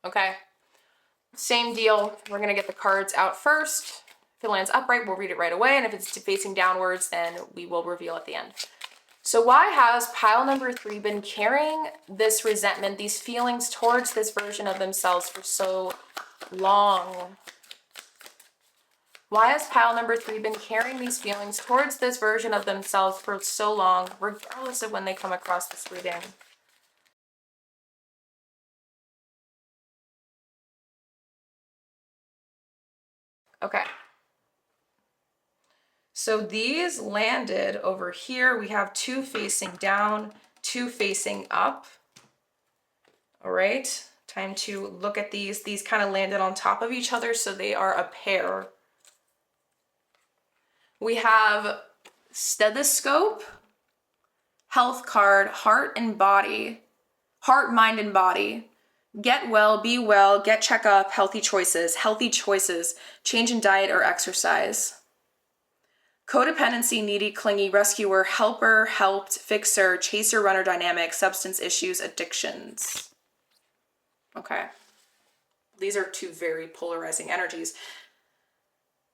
Okay? Same deal. We're going to get the cards out first. If it lands upright, we'll read it right away. And if it's facing downwards, then we will reveal at the end. So why has pile number 3 been carrying this resentment, these feelings towards this version of themselves for so long? Why has pile number 3 been carrying these feelings towards this version of themselves for so long, regardless of when they come across this reading? Okay. So these landed over here. We have 2 facing down, 2 facing up. All right, time to look at these. These kind of landed on top of each other, so they are a pair. We have stethoscope, health card, heart and body, heart, mind, and body. Get well, be well, get checkup, healthy choices, change in diet or exercise. Codependency, needy, clingy, rescuer, helper, helped, fixer, chaser, runner dynamic, substance issues, addictions. Okay. These are 2 very polarizing energies.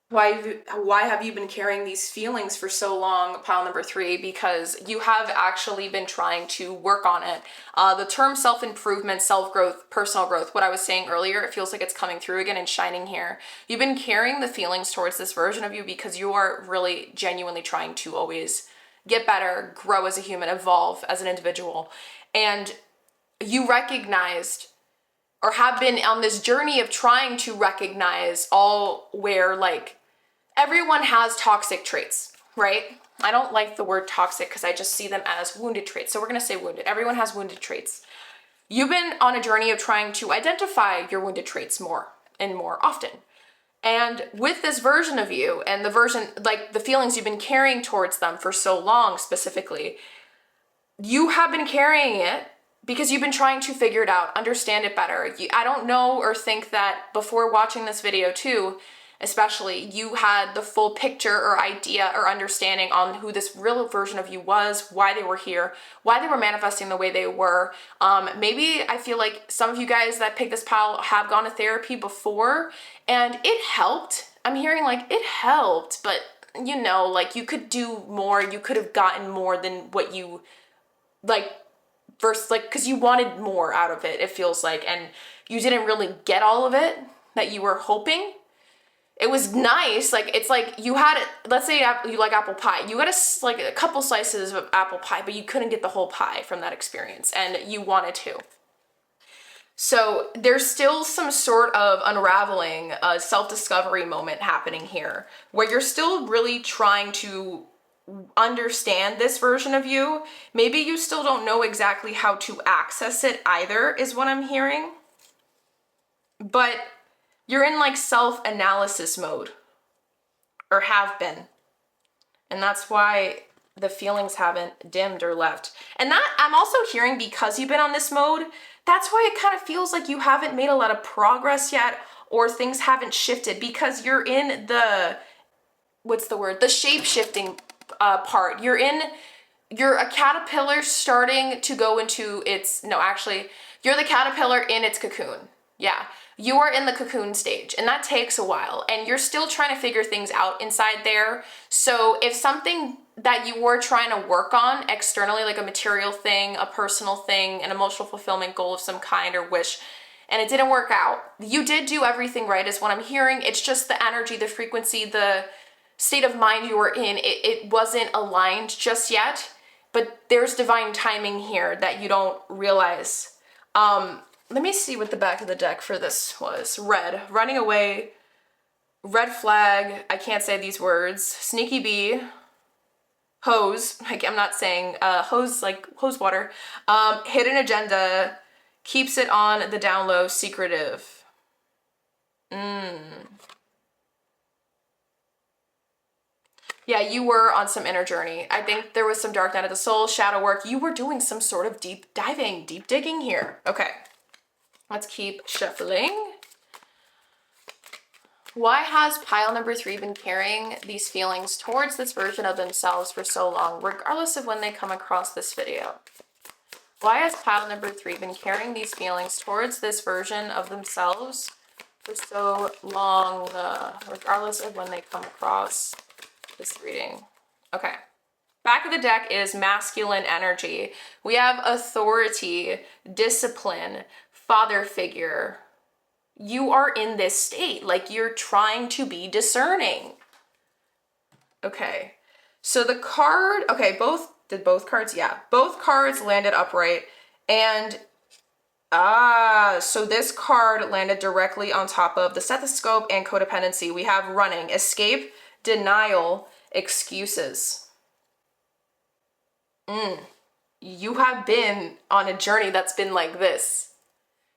Why have you been carrying these feelings for so long, pile number 3? Because you have actually been trying to work on it. The term self-improvement, self-growth, personal growth, what I was saying earlier, it feels like it's coming through again and shining here. You've been carrying the feelings towards this version of you because you are really genuinely trying to always get better, grow as a human, evolve as an individual. And you recognized or have been on this journey of trying to recognize all where like everyone has toxic traits, right? I don't like the word toxic because I just see them as wounded traits. So we're going to say wounded. Everyone has wounded traits. You've been on a journey of trying to identify your wounded traits more and more often. And with this version of you and the version, like the feelings you've been carrying towards them for so long specifically, you have been carrying it because you've been trying to figure it out, understand it better. I don't know or think that before watching this video too, especially, you had the full picture or idea or understanding on who this real version of you was, why they were here, why they were manifesting the way they were. Maybe I feel like some of you guys that pick this pile have gone to therapy before and it helped. I'm hearing like it helped, but you know, like you could do more, you could have gotten more than what you like versus like, because you wanted more out of it, it feels like, and you didn't really get all of it that you were hoping. It was nice, like it's like you had it. Let's say you like apple pie. You got like a couple slices of apple pie, but you couldn't get the whole pie from that experience, and you wanted to. So there's still some sort of unraveling, self-discovery moment happening here, where you're still really trying to understand this version of you. Maybe you still don't know exactly how to access it either, is what I'm hearing. But you're in like self-analysis mode, or have been. And that's why the feelings haven't dimmed or left. And that I'm also hearing, because you've been on this mode, that's why it kind of feels like you haven't made a lot of progress yet, or things haven't shifted, because you're in the, what's the word? The shape-shifting part. You're a caterpillar starting to go into its, no, actually, you're the caterpillar in its cocoon. Yeah. You are in the cocoon stage, and that takes a while, and you're still trying to figure things out inside there. So if something that you were trying to work on externally, like a material thing, a personal thing, an emotional fulfillment goal of some kind or wish, and it didn't work out, you did do everything right is what I'm hearing. It's just the energy, the frequency, the state of mind you were in, it wasn't aligned just yet, but there's divine timing here that you don't realize. Let me see what the back of the deck for this was. Red, running away, red flag, I can't say these words, sneaky bee, hose, like I'm not saying hose, like hose water, hidden agenda, keeps it on the down low, secretive. Yeah, Yeah, you were on some inner journey. I think there was some dark night of the soul, shadow work. You were doing some sort of deep diving, deep digging here. Okay, let's keep shuffling. Why has pile number 3 been carrying these feelings towards this version of themselves for so long, regardless of when they come across this video? Why has pile number 3 been carrying these feelings towards this version of themselves for so long, regardless of when they come across this reading? Okay. Back of the deck is masculine energy. We have authority, discipline, father figure. You are in this state, like you're trying to be discerning. Okay. So the card, okay, did both cards? Yeah, both cards landed upright. And so this card landed directly on top of the stethoscope and codependency. We have running, escape, denial, excuses. You have been on a journey that's been like this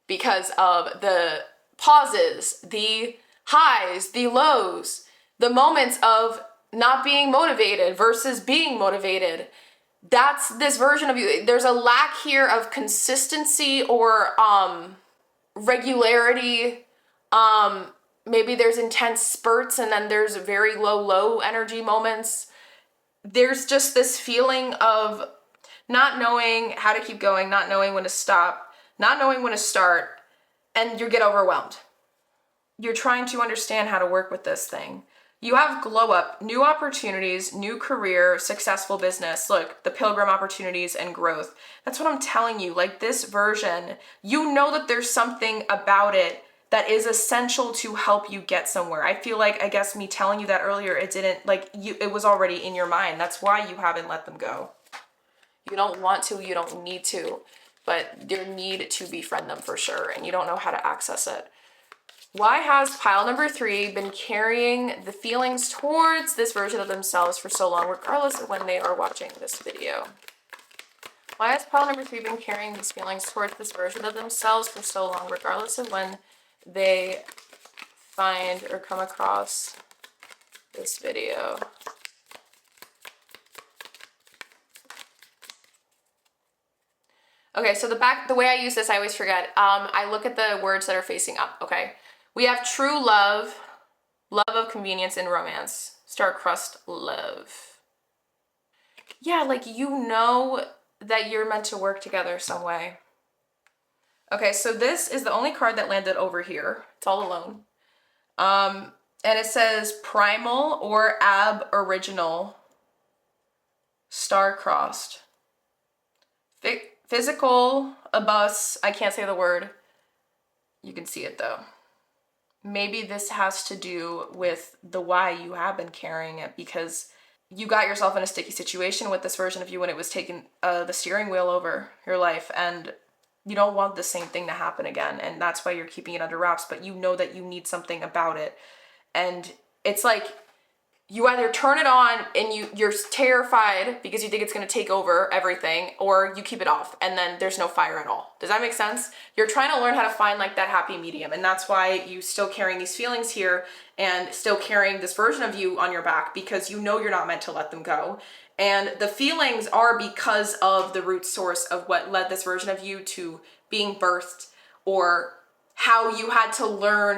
because of the pauses, the highs, the lows, the moments of not being motivated versus being motivated. That's this version of you. There's a lack here of consistency or regularity. Maybe there's intense spurts and then there's very low energy moments. There's just this feeling of not knowing how to keep going, not knowing when to stop, not knowing when to start, and you get overwhelmed. You're trying to understand how to work with this thing. You have glow up, new opportunities, new career, successful business. Look, the pilgrim opportunities and growth. That's what I'm telling you. Like this version, you know that there's something about it that is essential to help you get somewhere. I feel like, I guess me telling you that earlier, it was already in your mind. That's why you haven't let them go. You don't want to, you don't need to, but you need to befriend them for sure, and you don't know how to access it. Why has pile number 3 been carrying the feelings towards this version of themselves for so long, regardless of when they are watching this video? Why has pile number 3 been carrying these feelings towards this version of themselves for so long, regardless of when they find or come across this video? Okay, so the way I use this, I always forget. I look at the words that are facing up, okay? We have true love, love of convenience and romance, star-crossed love. Yeah, like you know that you're meant to work together some way. Okay, so this is the only card that landed over here. It's all alone. And it says primal or ab-original, star-crossed. Physical, a bus, I can't say the word. You can see it though. Maybe this has to do with the why you have been carrying it, because you got yourself in a sticky situation with this version of you when it was taking the steering wheel over your life, and you don't want the same thing to happen again, and that's why you're keeping it under wraps, but you know that you need something about it. And it's like you either turn it on and you're terrified because you think it's going to take over everything, or you keep it off and then there's no fire at all. Does that make sense? You're trying to learn how to find like that happy medium, and that's why you still carrying these feelings here and still carrying this version of you on your back, because you know you're not meant to let them go. And the feelings are because of the root source of what led this version of you to being birthed, or how you had to learn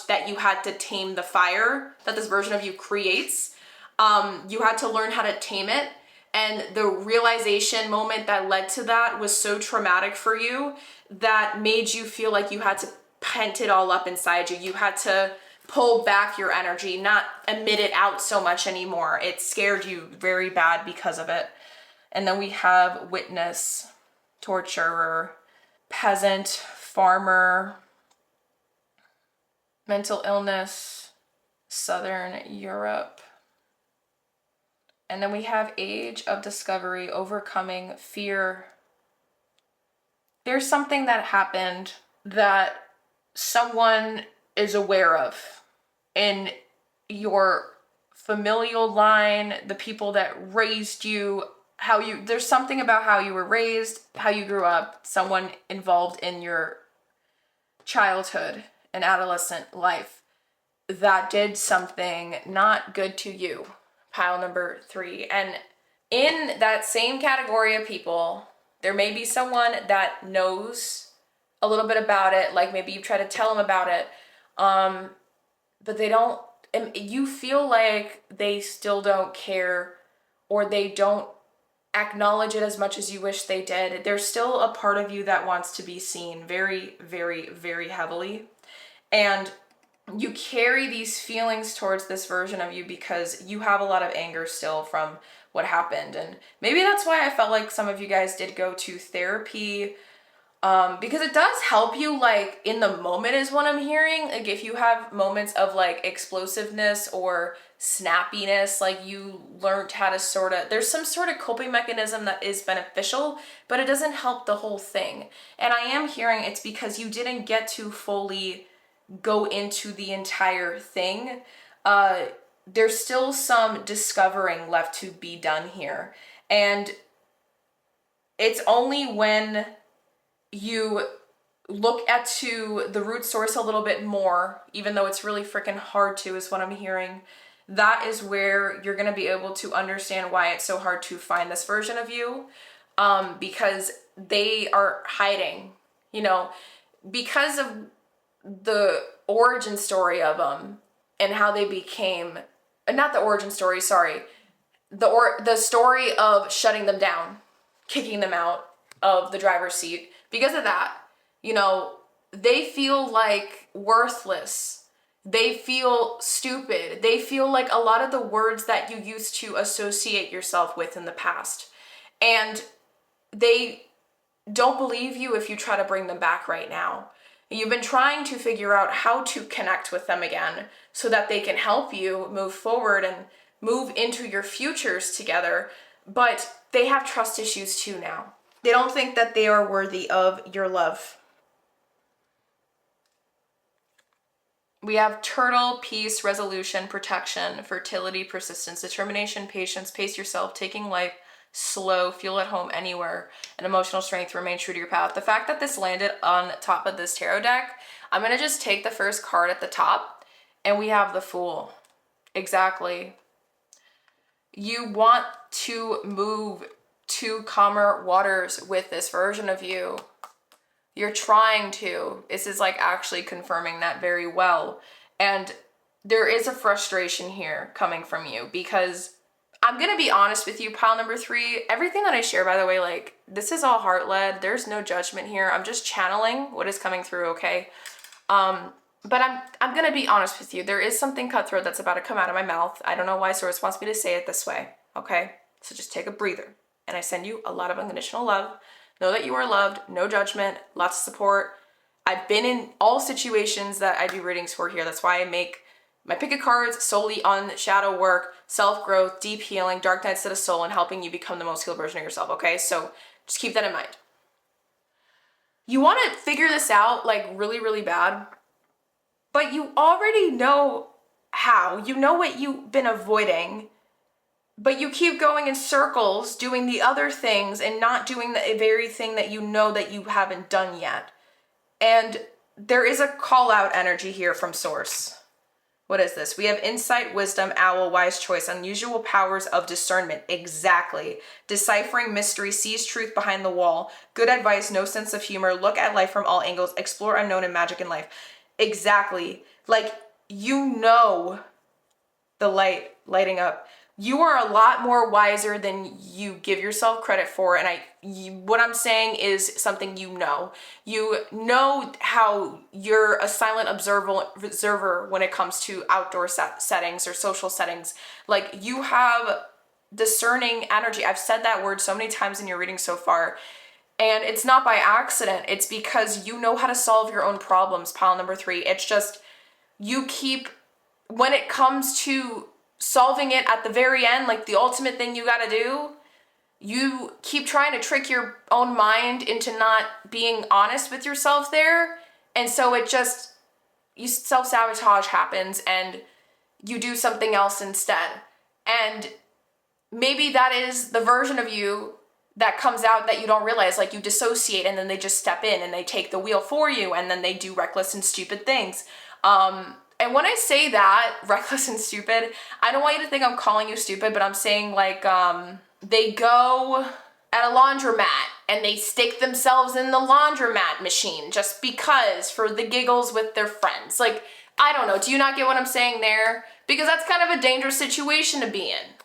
that you had to tame the fire that this version of you creates. You had to learn how to tame it. And the realization moment that led to that was so traumatic for you that made you feel like you had to pent it all up inside you. You had to pull back your energy, not emit it out so much anymore. It scared you very bad because of it. And then we have witness, torturer, peasant, farmer, mental illness, Southern Europe. And then we have age of discovery, overcoming fear. There's something that happened that someone is aware of in your familial line, the people that raised you, there's something about how you were raised, how you grew up, someone involved in your childhood and adolescent life that did something not good to you, pile number 3. And in that same category of people, there may be someone that knows a little bit about it, like maybe you try to tell them about it, but they don't, and you feel like they still don't care, or they don't acknowledge it as much as you wish they did. There's still a part of you that wants to be seen very, very, very heavily. And you carry these feelings towards this version of you because you have a lot of anger still from what happened. And maybe that's why I felt like some of you guys did go to therapy, because it does help you, like, in the moment is what I'm hearing. Like, if you have moments of, like, explosiveness or snappiness, like, you learned how to sort of, there's some sort of coping mechanism that is beneficial, but it doesn't help the whole thing. And I am hearing it's because you didn't get to fully go into the entire thing. There's still some discovering left to be done here. And it's only when you look at to the root source a little bit more, even though it's really freaking hard to, is what I'm hearing, that is where you're going to be able to understand why it's so hard to find this version of you, because they are hiding, you know, because of the origin story of them and how they became, not the origin story, sorry, the story of shutting them down, kicking them out of the driver's seat. Because of that, you know, they feel like worthless. They feel stupid. They feel like a lot of the words that you used to associate yourself with in the past. And they don't believe you if you try to bring them back right now. You've been trying to figure out how to connect with them again so that they can help you move forward and move into your futures together. But they have trust issues too now. They don't think that they are worthy of your love. We have turtle, peace, resolution, protection, fertility, persistence, determination, patience, pace yourself, taking life slow, feel at home anywhere, and emotional strength, remain true to your path. The fact that this landed on top of this tarot deck, I'm going to just take the first card at the top, and we have the Fool. Exactly. You want to move to calmer waters with this version of you. You're trying to. This is like actually confirming that very well. And there is a frustration here coming from you, because I'm going to be honest with you, pile number 3, everything that I share, by the way, like, this is all heart-led. There's no judgment here. I'm just channeling what is coming through, okay? But I'm going to be honest with you. There is something cutthroat that's about to come out of my mouth. I don't know why Source wants me to say it this way, okay? So just take a breather. And I send you a lot of unconditional love. Know that you are loved, no judgment, lots of support. I've been in all situations that I do readings for here. That's why I make my pick of cards solely on shadow work, self-growth, deep healing, dark nights to the soul, and helping you become the most healed version of yourself, okay? So just keep that in mind. You want to figure this out, like, really, really bad, but you already know how. You know what you've been avoiding, but you keep going in circles, doing the other things and not doing the very thing that you know that you haven't done yet. And there is a call out energy here from Source. What is this? We have insight, wisdom, owl, wise choice, unusual powers of discernment. Exactly. Deciphering mystery, sees truth behind the wall. Good advice, no sense of humor. Look at life from all angles. Explore unknown and magic in life. Exactly. Like, you know the lighting up. You are a lot more wiser than you give yourself credit for. And what I'm saying is something you know. You know how you're a silent observer when it comes to outdoor settings or social settings. Like, you have discerning energy. I've said that word so many times in your reading so far. And it's not by accident. It's because you know how to solve your own problems, pile number 3. It's just, you keep, when it comes to solving it at the very end, like the ultimate thing you gotta do, you keep trying to trick your own mind into not being honest with yourself there. And so it just, self-sabotage happens and you do something else instead. And maybe that is the version of you that comes out that you don't realize. Like, you dissociate and then they just step in and they take the wheel for you and then they do reckless and stupid things. And when I say that, reckless and stupid, I don't want you to think I'm calling you stupid, but I'm saying like, they go at a laundromat and they stick themselves in the laundromat machine just because, for the giggles with their friends. Like, I don't know, do you not get what I'm saying there? Because that's kind of a dangerous situation to be in.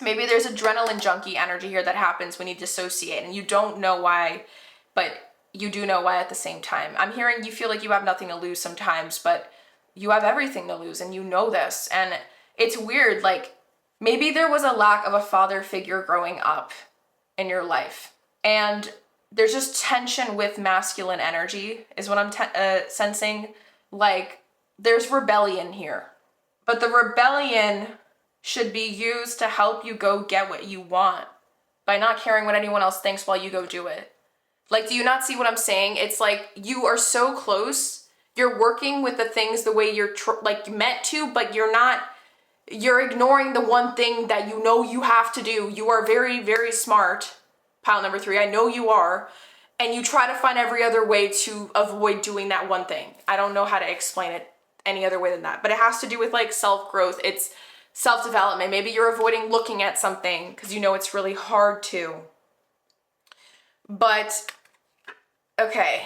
Maybe there's adrenaline junkie energy here that happens when you dissociate and you don't know why, but you do know why at the same time. I'm hearing you feel like you have nothing to lose sometimes, but you have everything to lose and you know this. And it's weird, like maybe there was a lack of a father figure growing up in your life. And there's just tension with masculine energy is what I'm sensing. Like there's rebellion here, but the rebellion should be used to help you go get what you want by not caring what anyone else thinks while you go do it. Like, do you not see what I'm saying? It's like you are so close. You're working with the things the way you're like meant to, but you're ignoring the one thing that you know you have to do. You are very, very smart, pile number 3. I know you are. And you try to find every other way to avoid doing that one thing. I don't know how to explain it any other way than that, but it has to do with like self-growth. It's self-development. Maybe you're avoiding looking at something because you know it's really hard to. But, okay.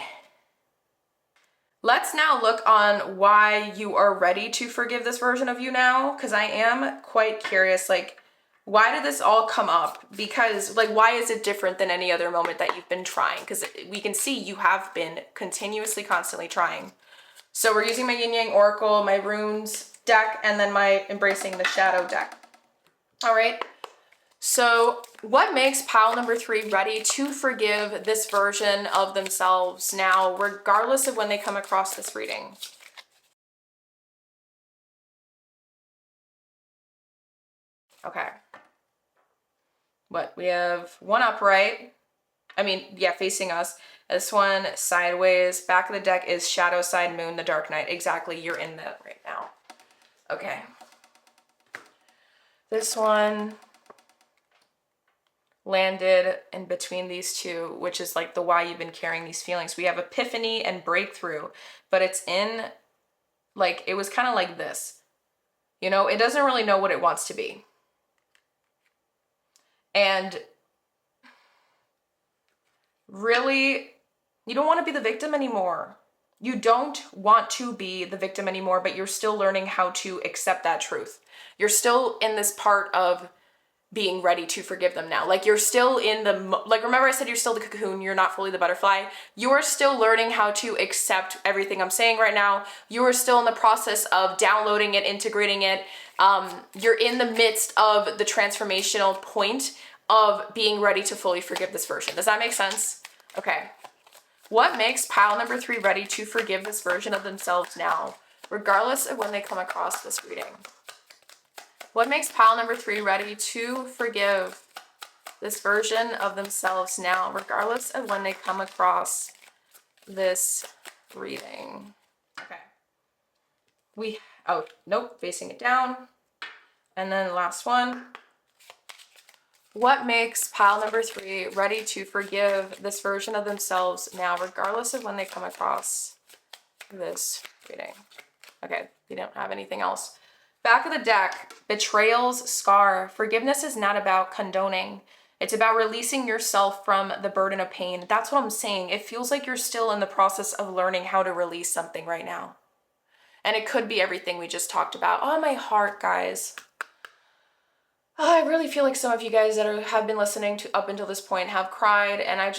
Let's now look on why you are ready to forgive this version of you now, because I am quite curious, like, why did this all come up? Because, like, why is it different than any other moment that you've been trying? Because we can see you have been continuously, constantly trying. So we're using my Yin Yang Oracle, my runes deck, and then my Embracing the Shadow deck. All right. So what makes pile number 3 ready to forgive this version of themselves now, regardless of when they come across this reading? Okay. What? We have one upright. I mean, yeah, facing us. This one sideways. Back of the deck is Shadow Side Moon, the Dark Knight. Exactly, you're in that right now. Okay. This one landed in between these two, which is like the why you've been carrying these feelings. We have epiphany and breakthrough, but it's in, like, it was kind of like this. You know, it doesn't really know what it wants to be. And really, you don't want to be the victim anymore. You don't want to be the victim anymore, but you're still learning how to accept that truth. You're still in this part of being ready to forgive them now. Like, you're still in the, like, remember I said you're still the cocoon, you're not fully the butterfly. You are still learning how to accept everything I'm saying right now. You are still in the process of downloading it, integrating it. You're in the midst of the transformational point of being ready to fully forgive this version. Does that make sense? Okay. What makes pile number 3 ready to forgive this version of themselves now, regardless of when they come across this reading? What makes pile number 3 ready to forgive this version of themselves now, regardless of when they come across this reading? Okay. Oh, nope, facing it down. And then the last one. What makes pile number 3 ready to forgive this version of themselves now, regardless of when they come across this reading? Okay, you don't have anything else. Back of the deck, betrayal's scar. Forgiveness is not about condoning. It's about releasing yourself from the burden of pain. That's what I'm saying. It feels like you're still in the process of learning how to release something right now. And it could be everything we just talked about. Oh, my heart, guys. Oh, I really feel like some of you guys that have been listening to up until this point have cried, and I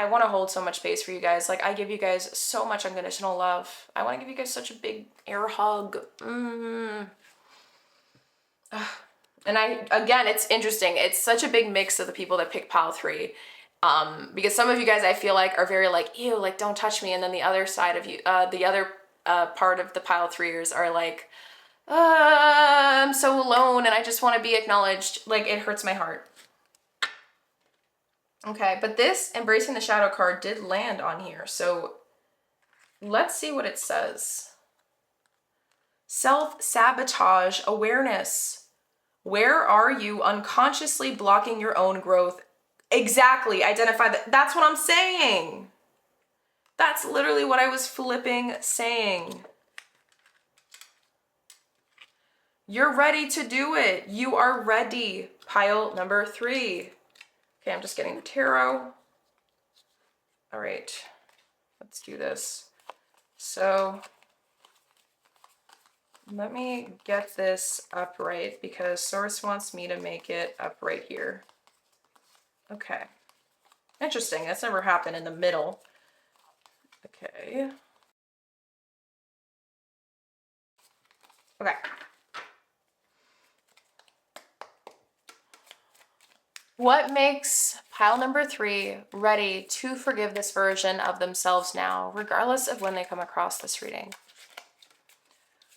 want to hold so much space for you guys. Like, I give you guys so much unconditional love. I want to give you guys such a big air hug. And again, it's interesting. It's such a big mix of the people that pick pile 3. Because some of you guys I feel like are very like, ew, like, don't touch me. And then the other side of you, the other part of the pile 3ers are like, I'm so alone and I just want to be acknowledged. Like, it hurts my heart. Okay, but this Embracing the Shadow card did land on here. So let's see what it says. Self-sabotage awareness. Where are you unconsciously blocking your own growth? Exactly, identify that. That's what I'm saying. That's literally what I was flipping saying. You're ready to do it. You are ready. Pile number 3. Okay, I'm just getting the tarot. All right, let's do this. So let me get this upright because Source wants me to make it upright here. Okay. Interesting. That's never happened in the middle. Okay. Okay. What makes pile number 3 ready to forgive this version of themselves now, regardless of when they come across this reading?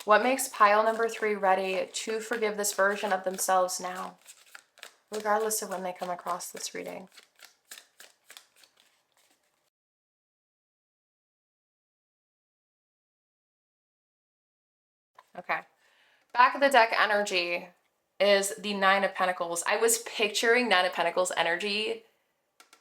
What makes pile number 3 ready to forgive this version of themselves now, regardless of when they come across this reading? Okay. Back of the deck energy is the 9 of Pentacles. I was picturing 9 of Pentacles energy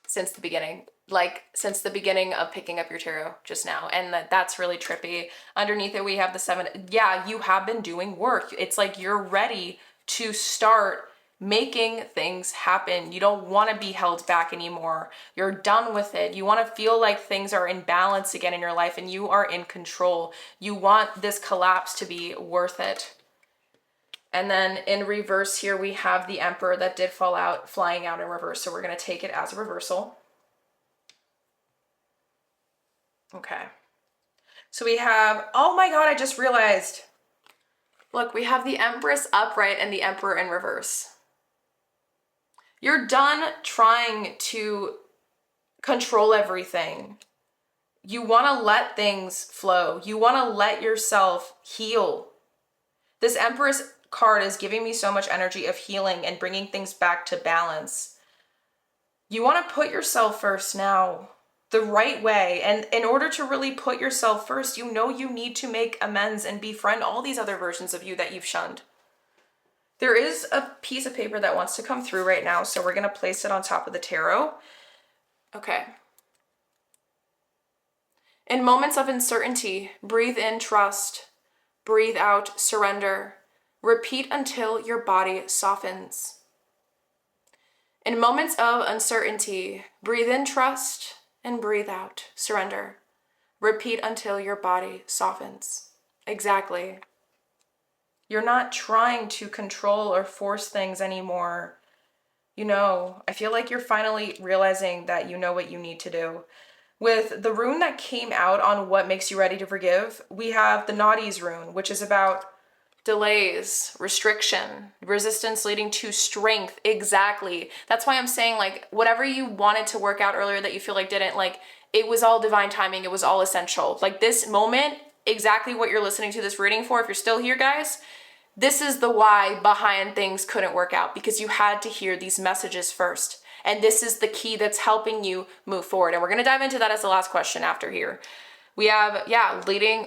since the beginning. Like since the beginning of picking up your tarot just now. And that's really trippy. Underneath it, we have the 7. Yeah, you have been doing work. It's like you're ready to start making things happen. You don't want to be held back anymore. You're done with it. You want to feel like things are in balance again in your life and you are in control. You want this collapse to be worth it. And then in reverse here, we have the Emperor that did fall out, flying out in reverse. So we're going to take it as a reversal. Okay. So we have, oh my God, I just realized. Look, we have the Empress upright and the Emperor in reverse. You're done trying to control everything. You want to let things flow. You want to let yourself heal. This Empress card is giving me so much energy of healing and bringing things back to balance. You want to put yourself first now, the right way. And in order to really put yourself first, you know you need to make amends and befriend all these other versions of you that you've shunned. There is a piece of paper that wants to come through right now, so we're going to place it on top of the tarot. Okay. In moments of uncertainty, breathe in trust. Breathe out surrender. Repeat until your body softens. In moments of uncertainty, breathe in trust and breathe out surrender. Repeat until your body softens. Exactly. You're not trying to control or force things anymore. You know, I feel like you're finally realizing that you know what you need to do. With the rune that came out on what makes you ready to forgive, we have the Naughty's rune, which is about delays, restriction, resistance leading to strength. Exactly. That's why I'm saying, like, whatever you wanted to work out earlier that you feel like didn't, like, it was all divine timing. It was all essential. Like this moment, exactly what you're listening to this reading for, if you're still here, guys, this is the why behind things couldn't work out, because you had to hear these messages first. And this is the key that's helping you move forward. And we're going to dive into that as the last question after here. We have,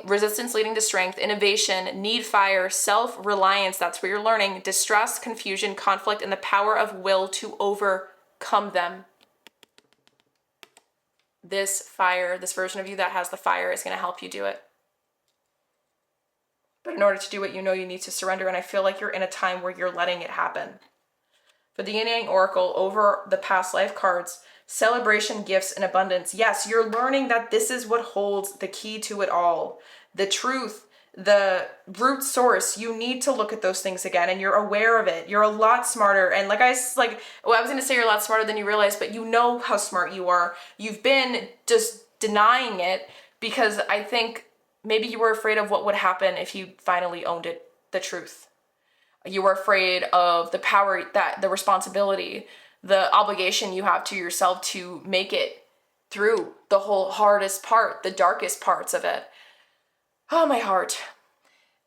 resistance leading to strength, innovation, need fire, self-reliance, that's where you're learning, distress, confusion, conflict, and the power of will to overcome them. This fire, this version of you that has the fire is going to help you do it. But in order to do it, you know you need to surrender, and I feel like you're in a time where you're letting it happen. For the Yin Yang Oracle, over the past life cards, celebration, gifts, and abundance. Yes, you're learning that this is what holds the key to it all. The truth, the root source. You need to look at those things again, and you're aware of it. You're a lot smarter. And I was going to say you're a lot smarter than you realize, but you know how smart you are. You've been just denying it because I think maybe you were afraid of what would happen if you finally owned it, the truth. You were afraid of the power, that the responsibility, the obligation you have to yourself to make it through the whole hardest part, the darkest parts of it. Oh, my heart.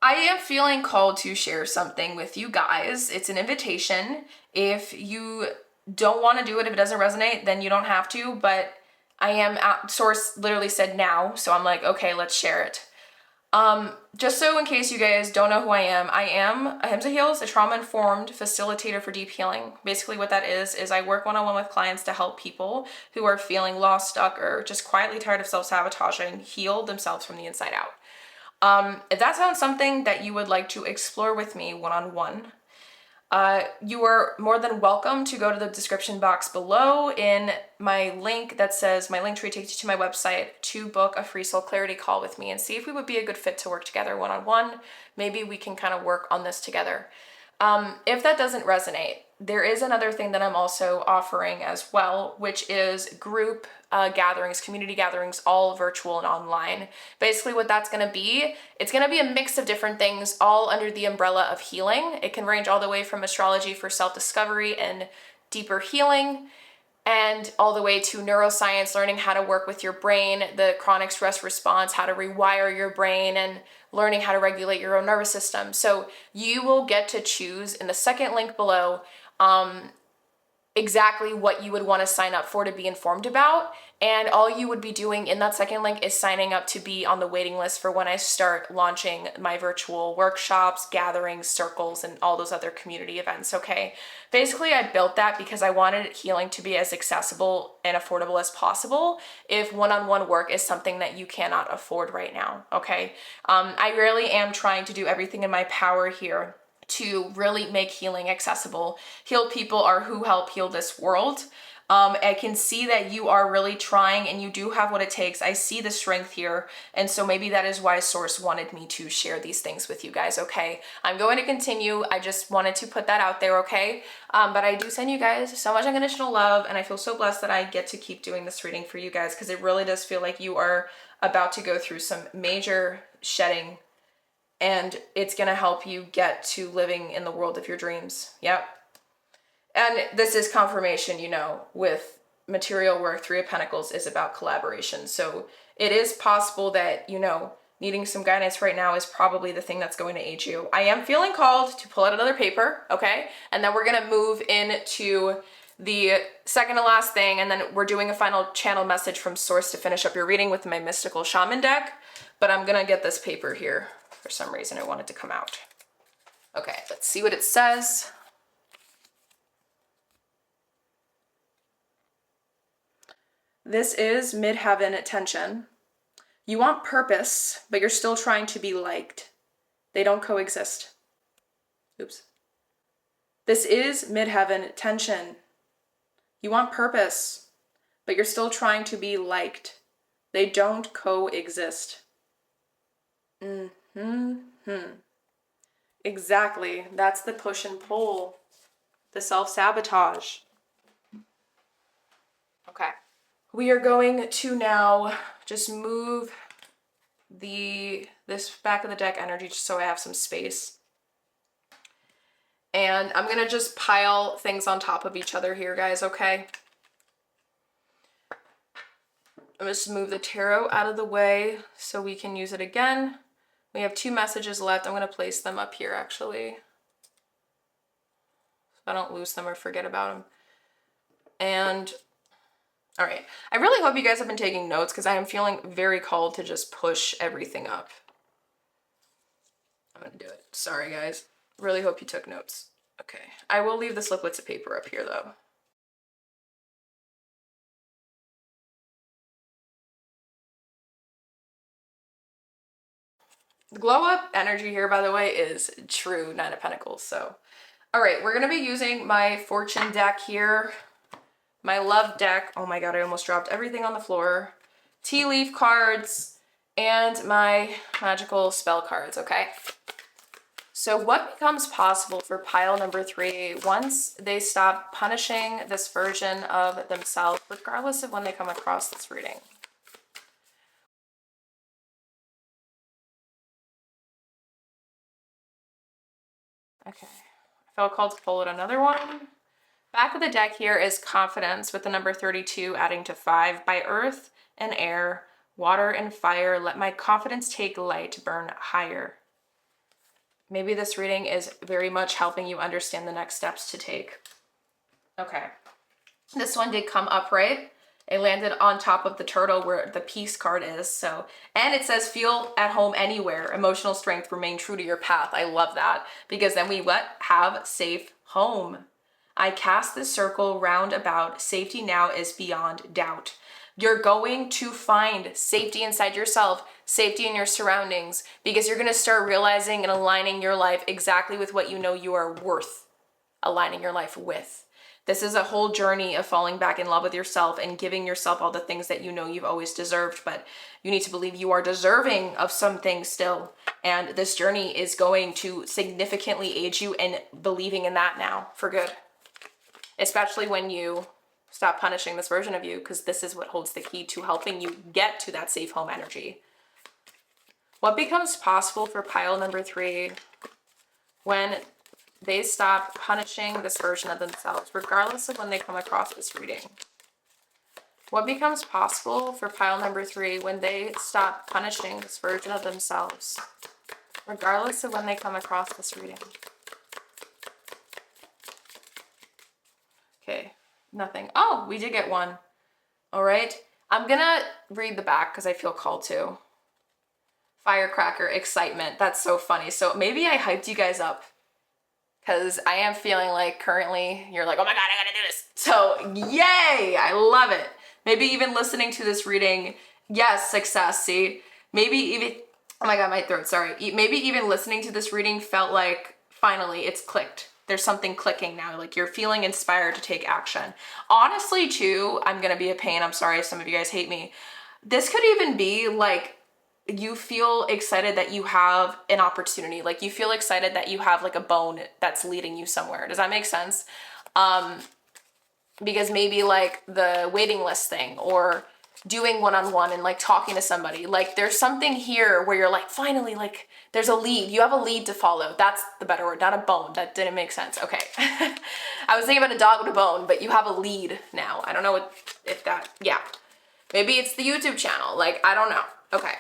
I am feeling called to share something with you guys. It's an invitation. If you don't want to do it, if it doesn't resonate, then you don't have to, but I am at source literally said now, so I'm like, okay, let's share it. Just so in case you guys don't know who I am Ahimsa Heals, a trauma-informed facilitator for deep healing. Basically what that is I work one-on-one with clients to help people who are feeling lost, stuck, or just quietly tired of self-sabotaging heal themselves from the inside out. If that sounds something that you would like to explore with me one-on-one, you are more than welcome to go to the description box below in my link that says my link tree takes you to my website to book a free soul clarity call with me and see if we would be a good fit to work together one-on-one. Maybe we can kind of work on this together. If that doesn't resonate, there is another thing that I'm also offering as well, which is group gatherings, community gatherings, all virtual and online. Basically what that's going to be, it's going to be a mix of different things all under the umbrella of healing. It can range all the way from astrology for self-discovery and deeper healing, and all the way to neuroscience, learning how to work with your brain, the chronic stress response, how to rewire your brain, and learning how to regulate your own nervous system. So you will get to choose in the second link below exactly what you would want to sign up for to be informed about. And all you would be doing in that second link is signing up to be on the waiting list for when I start launching my virtual workshops, gatherings, circles, and all those other community events, okay? Basically, I built that because I wanted healing to be as accessible and affordable as possible if one-on-one work is something that you cannot afford right now, okay? I really am trying to do everything in my power here to really make healing accessible. Healed people are who help heal this world. I can see that you are really trying and you do have what it takes. I see the strength here. And so maybe that is why Source wanted me to share these things with you guys, okay? I'm going to continue. I just wanted to put that out there, okay? But I do send you guys so much unconditional love, and I feel so blessed that I get to keep doing this reading for you guys, because it really does feel like you are about to go through some major shedding, and it's gonna help you get to living in the world of your dreams. Yep. And this is confirmation, you know, with material work, Three of Pentacles is about collaboration. So it is possible that, you know, needing some guidance right now is probably the thing that's going to aid you. I am feeling called to pull out another paper, okay? And then we're gonna move into the second to last thing, and then we're doing a final channel message from Source to finish up your reading with my Mystical Shaman deck. But I'm gonna get this paper here. For some reason, I want it to come out. Okay, let's see what it says. This is midheaven tension. You want purpose, but you're still trying to be liked. They don't coexist. Oops. This is midheaven tension. You want purpose, but you're still trying to be liked. They don't coexist. Exactly. That's the push and pull. The self-sabotage. Okay. We are going to now just move this back of the deck energy just so I have some space. And I'm going to just pile things on top of each other here, guys, okay? I'm just move the tarot out of the way so we can use it again. We have 2 messages left. I'm going to place them up here, actually, so I don't lose them or forget about them. And, all right. I really hope you guys have been taking notes, because I am feeling very called to just push everything up. I'm going to do it. Sorry, guys. Really hope you took notes. Okay. I will leave the sliplets of paper up here, though. The glow up energy here, by the way, is true 9 of Pentacles. So, all right, we're going to be using my fortune deck here, my love deck. Oh my God, I almost dropped everything on the floor. Tea leaf cards and my magical spell cards, okay? So what becomes possible for pile number 3 once they stop punishing this version of themselves, regardless of when they come across this reading? Okay, I felt called to pull out another one. Back of the deck here is confidence with the number 32 adding to 5. By earth and air, water and fire, let my confidence take light, burn higher. Maybe this reading is very much helping you understand the next steps to take. Okay, this one did come upright. It landed on top of the turtle where the peace card is. So, and it says feel at home anywhere. Emotional strength, remain true to your path. I love that, because then we what? Have safe home. I cast the circle round about. Safety now is beyond doubt. You're going to find safety inside yourself, safety in your surroundings, because you're going to start realizing and aligning your life exactly with what you know you are worth aligning your life with. This is a whole journey of falling back in love with yourself and giving yourself all the things that you know you've always deserved, but you need to believe you are deserving of some things still. And this journey is going to significantly aid you in believing in that now for good. Especially when you stop punishing this version of you, because this is what holds the key to helping you get to that safe home energy. What becomes possible for pile number 3 when they stop punishing this version of themselves, regardless of when they come across this reading? What becomes possible for pile number 3 when they stop punishing this version of themselves, regardless of when they come across this reading? Okay, nothing. Oh, we did get one. All right. I'm gonna read the back because I feel called to. Firecracker, excitement. That's so funny. So maybe I hyped you guys up, because I am feeling like currently you're like, oh my God, I gotta do this. So yay, I love it. Maybe even listening to this reading, yes, success, see? Maybe even, oh my God, my throat, sorry. Maybe even listening to this reading felt like finally it's clicked. There's something clicking now, like you're feeling inspired to take action. Honestly too, I'm gonna be a pain, I'm sorry if some of you guys hate me. This could even be like, you feel excited that you have an opportunity. Like you feel excited that you have like a bone that's leading you somewhere. Does that make sense? Because maybe like the waiting list thing or doing one-on-one and like talking to somebody, like there's something here where you're like, finally, like there's a lead. You have a lead to follow. That's the better word, not a bone. That didn't make sense. Okay. I was thinking about a dog with a bone, but you have a lead now. I don't know if that, yeah. Maybe it's the YouTube channel. Like, I don't know. Okay.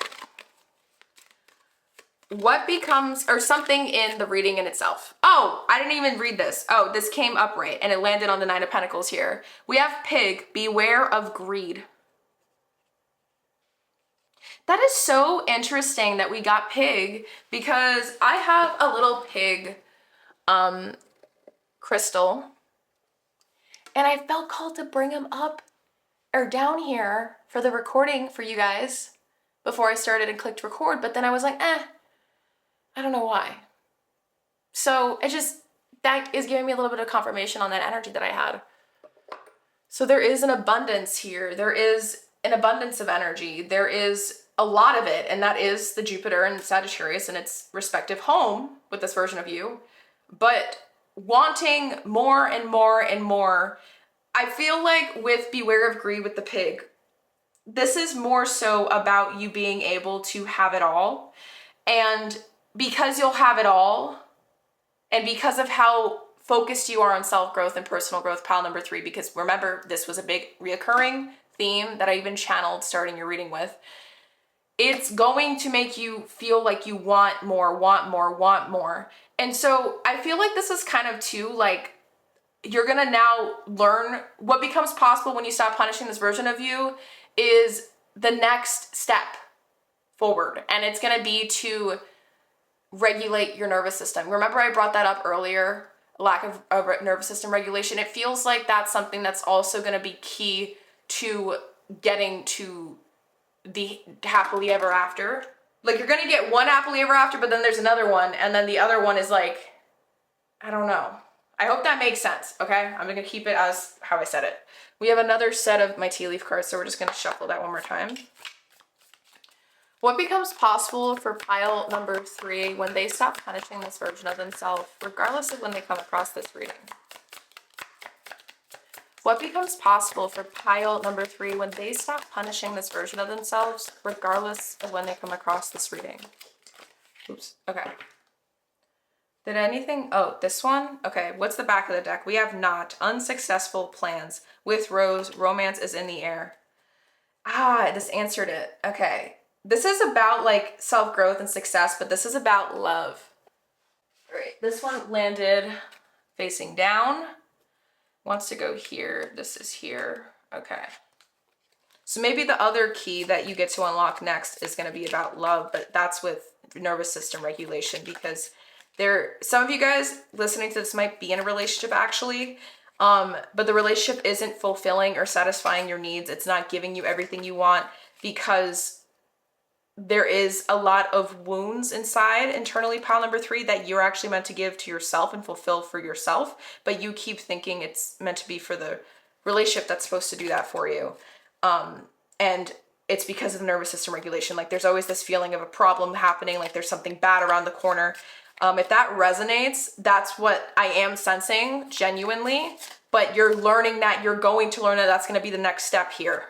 What becomes, or something in the reading in itself. Oh, I didn't even read this. Oh, this came upright and it landed on the 9 of Pentacles here. We have pig, beware of greed. That is so interesting that we got pig, because I have a little pig crystal and I felt called to bring him up or down here for the recording for you guys before I started and clicked record, but then I was like, I don't know why. So that is giving me a little bit of confirmation on that energy that I had. So there is an abundance here. There is an abundance of energy. There is a lot of it, and that is the Jupiter and Sagittarius in its respective home with this version of you. But wanting more and more and more, I feel like with beware of greed with the pig, this is more so about you being able to have it all. And because you'll have it all, and because of how focused you are on self-growth and personal growth, pile number 3, because remember, this was a big reoccurring theme that I even channeled starting your reading with, it's going to make you feel like you want more, want more, want more. And so I feel like this is kind of too, like, you're gonna now learn what becomes possible when you stop punishing this version of you is the next step forward. And it's gonna be to regulate your nervous system. Remember I brought that up earlier, lack of nervous system regulation. It feels like that's something that's also going to be key to getting to the happily ever after. Like you're going to get one happily ever after, but then there's another one, and then the other one is like, I don't know. I hope that makes sense, okay? I'm going to keep it as how I said it. We have another set of my tea leaf cards, so we're just going to shuffle that one more time. What becomes possible for pile number 3 when they stop punishing this version of themselves, regardless of when they come across this reading? What becomes possible for pile number 3 when they stop punishing this version of themselves, regardless of when they come across this reading? Oops, okay. Did anything, oh, this one? Okay, what's the back of the deck? We have not, unsuccessful plans. With Rose, romance is in the air. Ah, this answered it, okay. This is about like self-growth and success, but this is about love. All right, this one landed facing down. Wants to go here. This is here. Okay. So maybe the other key that you get to unlock next is going to be about love, but that's with nervous system regulation, because some of you guys listening to this might be in a relationship actually. But the relationship isn't fulfilling or satisfying your needs. It's not giving you everything you want because there is a lot of wounds inside internally, pile number 3, that you're actually meant to give to yourself and fulfill for yourself, but you keep thinking it's meant to be for the relationship that's supposed to do that for you. And it's because of nervous system regulation. Like there's always this feeling of a problem happening, like there's something bad around the corner. If that resonates, that's what I am sensing genuinely, but you're learning that, you're going to learn that that's going to be the next step here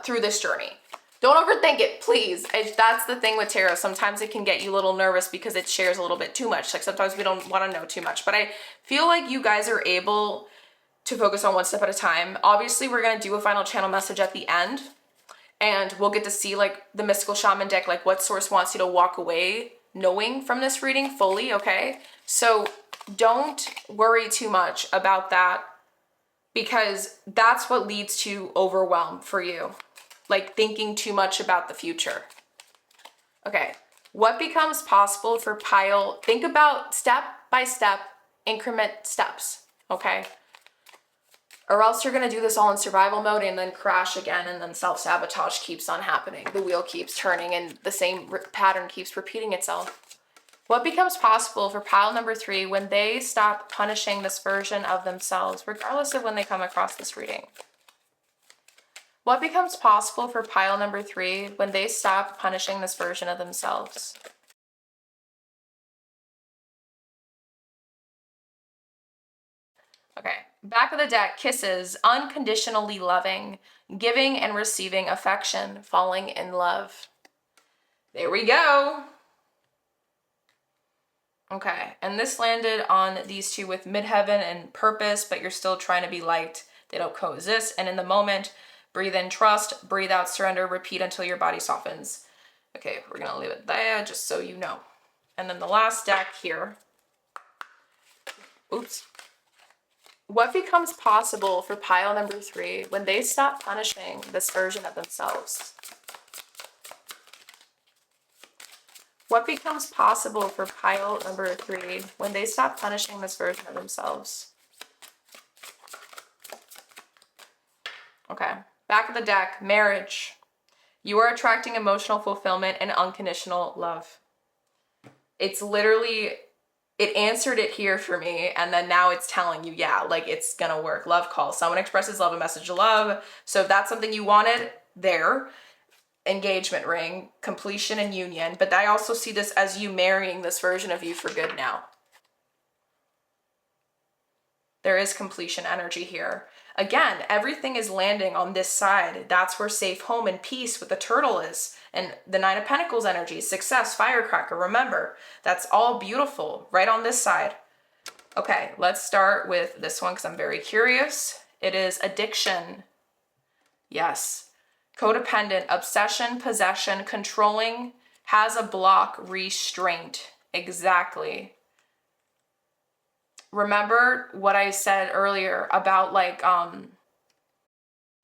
through this journey. Don't overthink it, please. That's the thing with tarot. Sometimes it can get you a little nervous because it shares a little bit too much. Like sometimes we don't want to know too much, but I feel like you guys are able to focus on one step at a time. Obviously, we're going to do a final channel message at the end, and we'll get to see like the mystical shaman deck, like what source wants you to walk away knowing from this reading fully, okay? So don't worry too much about that, because that's what leads to overwhelm for you. Like thinking too much about the future. Okay, what becomes possible for pile? Think about step by step, increment steps, okay? Or else you're gonna do this all in survival mode and then crash again, and then self-sabotage keeps on happening. The wheel keeps turning and the same pattern keeps repeating itself. What becomes possible for pile number 3 when they stop punishing this version of themselves, regardless of when they come across this reading? What becomes possible for pile number 3 when they stop punishing this version of themselves? Okay, back of the deck, kisses, unconditionally loving, giving and receiving affection, falling in love. There we go. Okay, and this landed on these two with midheaven and purpose, but you're still trying to be liked. They don't coexist, and in the moment, breathe in trust, breathe out surrender, repeat until your body softens. Okay, we're gonna leave it there just so you know. And then the last deck here. Oops. What becomes possible for pile number 3 when they stop punishing this version of themselves? What becomes possible for pile number 3 when they stop punishing this version of themselves? Okay, back of the deck, marriage. You are attracting emotional fulfillment and unconditional love. It's literally, it answered it here for me, and then now it's telling you, yeah, like it's gonna work. Love call. Someone expresses love, a message of love. So if that's something you wanted, there. Engagement ring, completion and union. But I also see this as you marrying this version of you for good now. There is completion energy here. Again, everything is landing on this side. That's where safe home and peace with the turtle is. And the 9 of Pentacles energy, success, firecracker. Remember, that's all beautiful right on this side. Okay, let's start with this one because I'm very curious. It is addiction. Yes. Codependent, obsession, possession, controlling, has a block, restraint. Exactly. Remember what I said earlier about like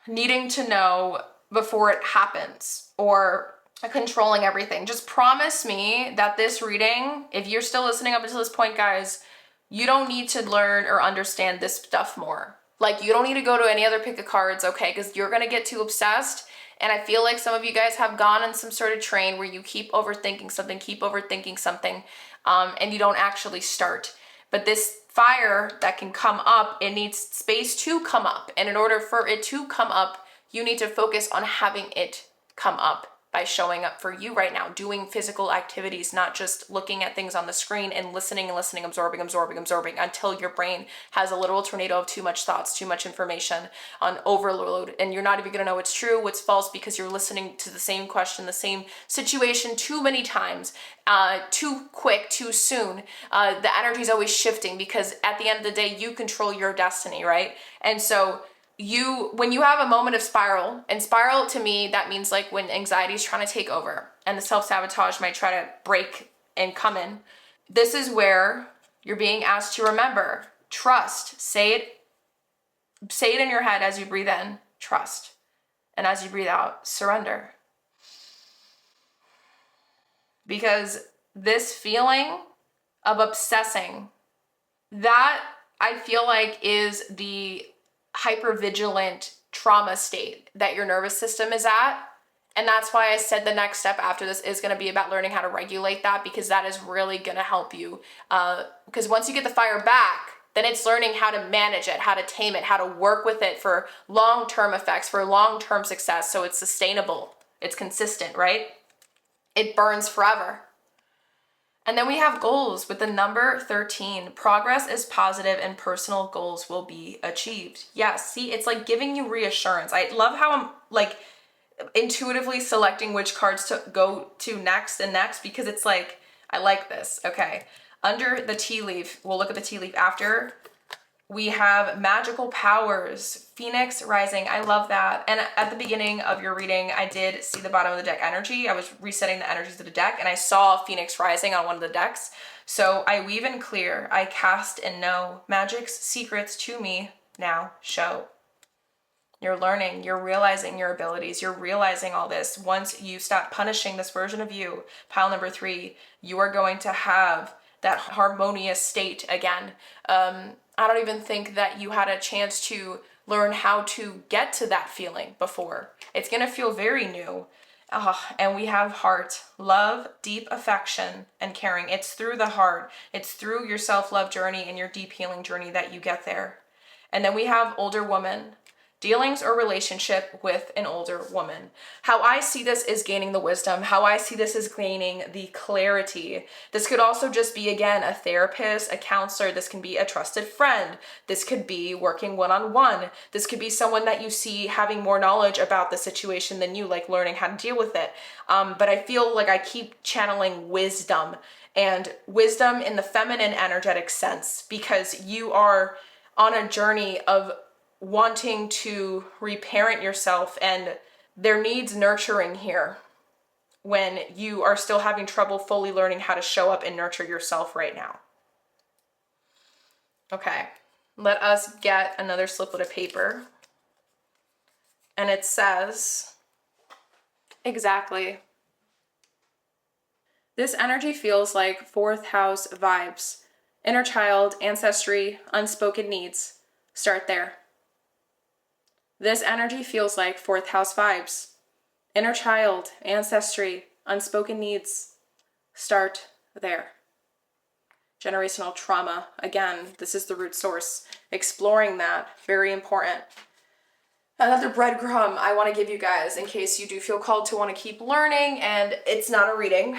needing to know before it happens, or controlling everything. Just promise me that this reading, if you're still listening up until this point, guys, you don't need to learn or understand this stuff more. Like you don't need to go to any other pick of cards, okay? Because you're gonna get too obsessed. And I feel like some of you guys have gone on some sort of train where you keep overthinking something, and you don't actually start. But this fire that can come up, it needs space to come up. And in order for it to come up, you need to focus on having it come up by showing up for you right now, doing physical activities, not just looking at things on the screen and listening, absorbing until your brain has a literal tornado of too much thoughts, too much information on overload. And you're not even gonna know what's true, what's false, because you're listening to the same question, the same situation too many times, too quick, too soon. The energy is always shifting because at the end of the day, you control your destiny, right? And so when you have a moment of spiral, and spiral to me, that means like when anxiety is trying to take over and the self-sabotage might try to break and come in, this is where you're being asked to remember, trust, say it in your head as you breathe in, trust. And as you breathe out, surrender. Because this feeling of obsessing, that I feel like is the hypervigilant trauma state that your nervous system is at. And that's why I said the next step after this is going to be about learning how to regulate that, because that is really going to help you. Because once you get the fire back, then it's learning how to manage it, how to tame it, how to work with it for long-term effects, for long-term success. So it's sustainable, it's consistent, right? It burns forever. And then we have goals with the number 13. Progress is positive and personal goals will be achieved. Yes, see, it's like giving you reassurance. I love how I'm like intuitively selecting which cards to go to next and next, because it's like, I like this. Okay. Under the tea leaf, we'll look at the tea leaf after. We have magical powers, Phoenix rising. I love that. And at the beginning of your reading, I did see the bottom of the deck energy. I was resetting the energies of the deck and I saw Phoenix rising on one of the decks. So I weave and clear, I cast and know, magic's secrets to me now show. You're learning, you're realizing your abilities, you're realizing all this. Once you stop punishing this version of you, pile number 3, you are going to have that harmonious state again. I don't even think that you had a chance to learn how to get to that feeling before. It's gonna feel very new. And we have heart, love, deep affection, and caring. It's through the heart. It's through your self-love journey and your deep healing journey that you get there. And then we have older woman. Dealings or relationship with an older woman. How I see this is gaining the wisdom. How I see this is gaining the clarity. This could also just be, again, a therapist, a counselor. This can be a trusted friend. This could be working one-on-one. This could be someone that you see having more knowledge about the situation than you, like learning how to deal with it. But I feel like I keep channeling wisdom, and wisdom in the feminine energetic sense, because you are on a journey of wanting to reparent yourself, and there needs nurturing here when you are still having trouble fully learning how to show up and nurture yourself right now. Okay, let us get another sliplet of paper. And it says, exactly. This energy feels like 4th house vibes. Inner child, ancestry, unspoken needs. Start there. This energy feels like 4th house vibes. Inner child, ancestry, unspoken needs. Start there. Generational trauma. Again, this is the root source. Exploring that, very important. Another breadcrumb I want to give you guys in case you do feel called to want to keep learning and it's not a reading.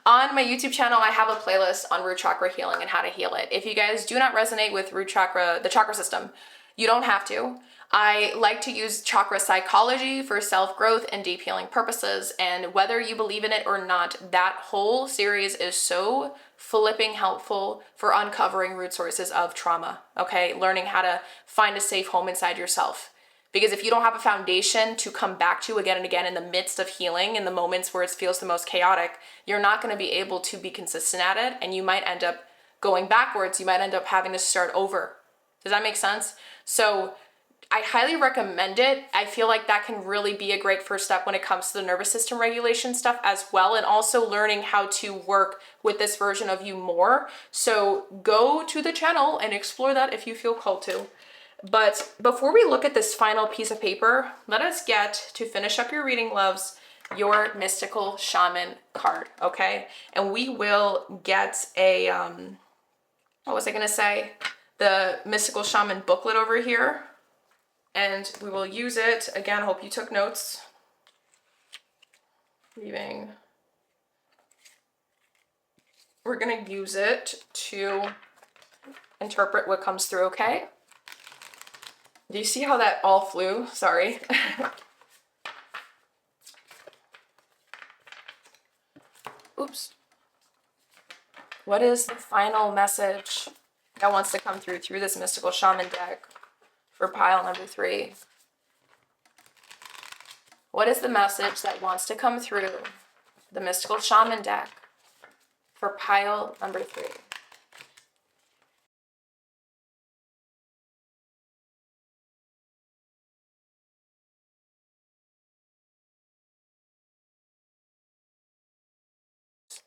On my YouTube channel, I have a playlist on root chakra healing and how to heal it. If you guys do not resonate with root chakra, the chakra system, you don't have to. I like to use chakra psychology for self-growth and deep healing purposes, and whether you believe in it or not, that whole series is so flipping helpful for uncovering root sources of trauma, okay? Learning how to find a safe home inside yourself. Because if you don't have a foundation to come back to again and again in the midst of healing, in the moments where it feels the most chaotic, you're not going to be able to be consistent at it, and you might end up going backwards. You might end up having to start over. Does that make sense? So I highly recommend it. I feel like that can really be a great first step when it comes to the nervous system regulation stuff as well, and also learning how to work with this version of you more. So go to the channel and explore that if you feel called to. But before we look at this final piece of paper, let us get to finish up your reading, loves, your mystical shaman card, okay? And we will get a, what was I gonna say? The mystical shaman booklet over here. And we will use it. Again, hope you took notes. We're gonna use it to interpret what comes through, okay? Do you see how that all flew? Sorry. Oops. What is the final message that wants to come through this mystical shaman deck for pile number 3? What is the message that wants to come through the mystical shaman deck for pile number 3?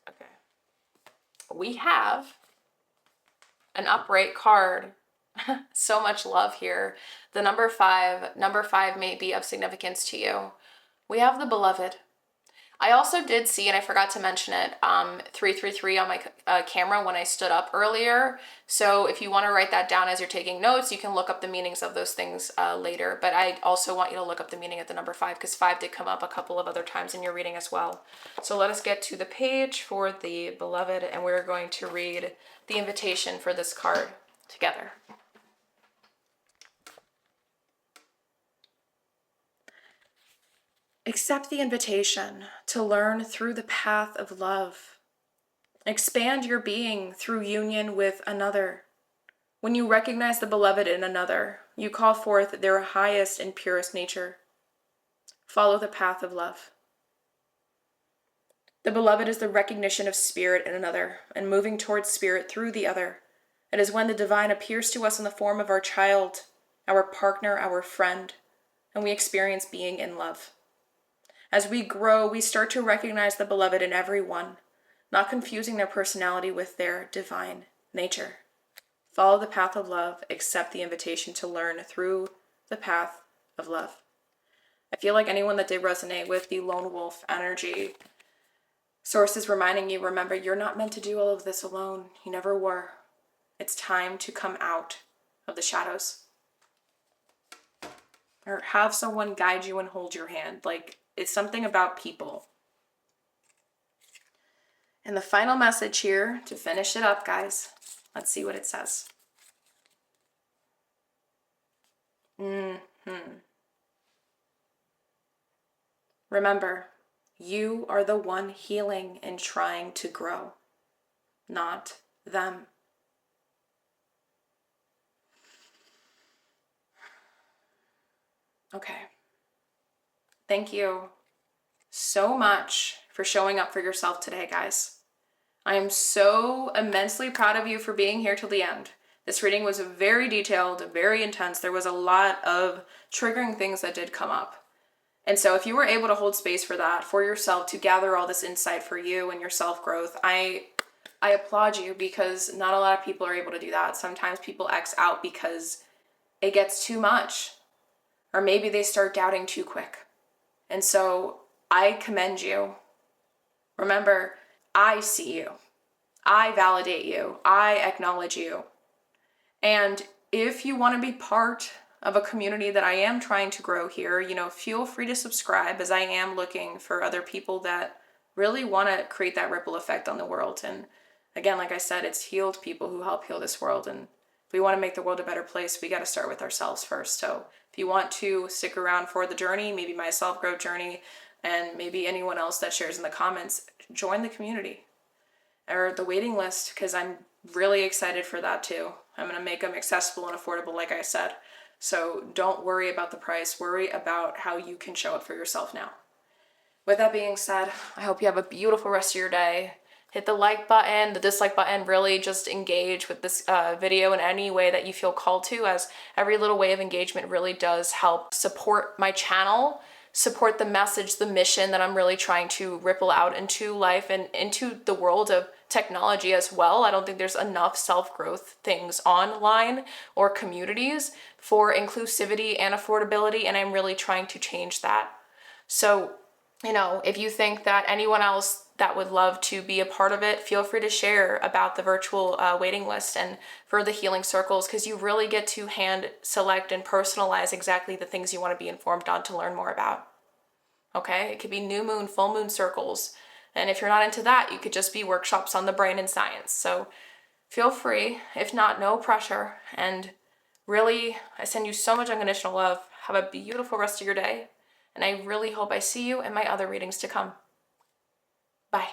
Okay. We have an upright card. So much love here. The number five may be of significance to you. We have the beloved. I also did see, and I forgot to mention it, 333 on my camera when I stood up earlier. So if you want to write that down as you're taking notes, you can look up the meanings of those things later. But I also want you to look up the meaning of the number 5, because 5 did come up a couple of other times in your reading as well. So let us get to the page for the beloved, and we're going to read the invitation for this card together. Accept the invitation to learn through the path of love. Expand your being through union with another. When you recognize the beloved in another, you call forth their highest and purest nature. Follow the path of love. The beloved is the recognition of spirit in another and moving towards spirit through the other. It is when the divine appears to us in the form of our child, our partner, our friend, and we experience being in love. As we grow, we start to recognize the beloved in everyone, not confusing their personality with their divine nature. Follow the path of love, accept the invitation to learn through the path of love. I feel like anyone that did resonate with the lone wolf energy, Source is reminding you, remember, you're not meant to do all of this alone. You never were. It's time to come out of the shadows. Or have someone guide you and hold your hand. Like, it's something about people. And the final message here to finish it up, guys. Let's see what it says. Remember, you are the one healing and trying to grow, not them. Okay. Thank you so much for showing up for yourself today, guys. I am so immensely proud of you for being here till the end. This reading was very detailed, very intense. There was a lot of triggering things that did come up. And so if you were able to hold space for that, for yourself, to gather all this insight for you and your self-growth, I applaud you, because not a lot of people are able to do that. Sometimes people X out because it gets too much, or maybe they start doubting too quick. And so I commend you. Remember, I see you. I validate you. I acknowledge you. And if you want to be part of a community that I am trying to grow here, feel free to subscribe, as I am looking for other people that really want to create that ripple effect on the world. And again, like I said, it's healed people who help heal this world. And if we want to make the world a better place, we got to start with ourselves first. So if you want to stick around for the journey, maybe my self-growth journey, and maybe anyone else that shares in the comments, join the community or the waiting list, because I'm really excited for that too. I'm going to make them accessible and affordable, like I said. So don't worry about the price. Worry about how you can show up for yourself now. With that being said, I hope you have a beautiful rest of your day. Hit the like button, the dislike button. Really just engage with this video in any way that you feel called to, as every little way of engagement really does help support my channel, support the message, the mission that I'm really trying to ripple out into life and into the world of technology as well. I don't think there's enough self-growth things online or communities for inclusivity and affordability, and I'm really trying to change that. So, if you think that anyone else that would love to be a part of it, feel free to share about the virtual waiting list and for the healing circles, because you really get to hand select and personalize exactly the things you want to be informed on to learn more about. Okay, it could be new moon, full moon circles. And if you're not into that, you could just be workshops on the brain and science. So feel free. If not, no pressure. And really, I send you so much unconditional love. Have a beautiful rest of your day. And I really hope I see you in my other readings to come. Bye.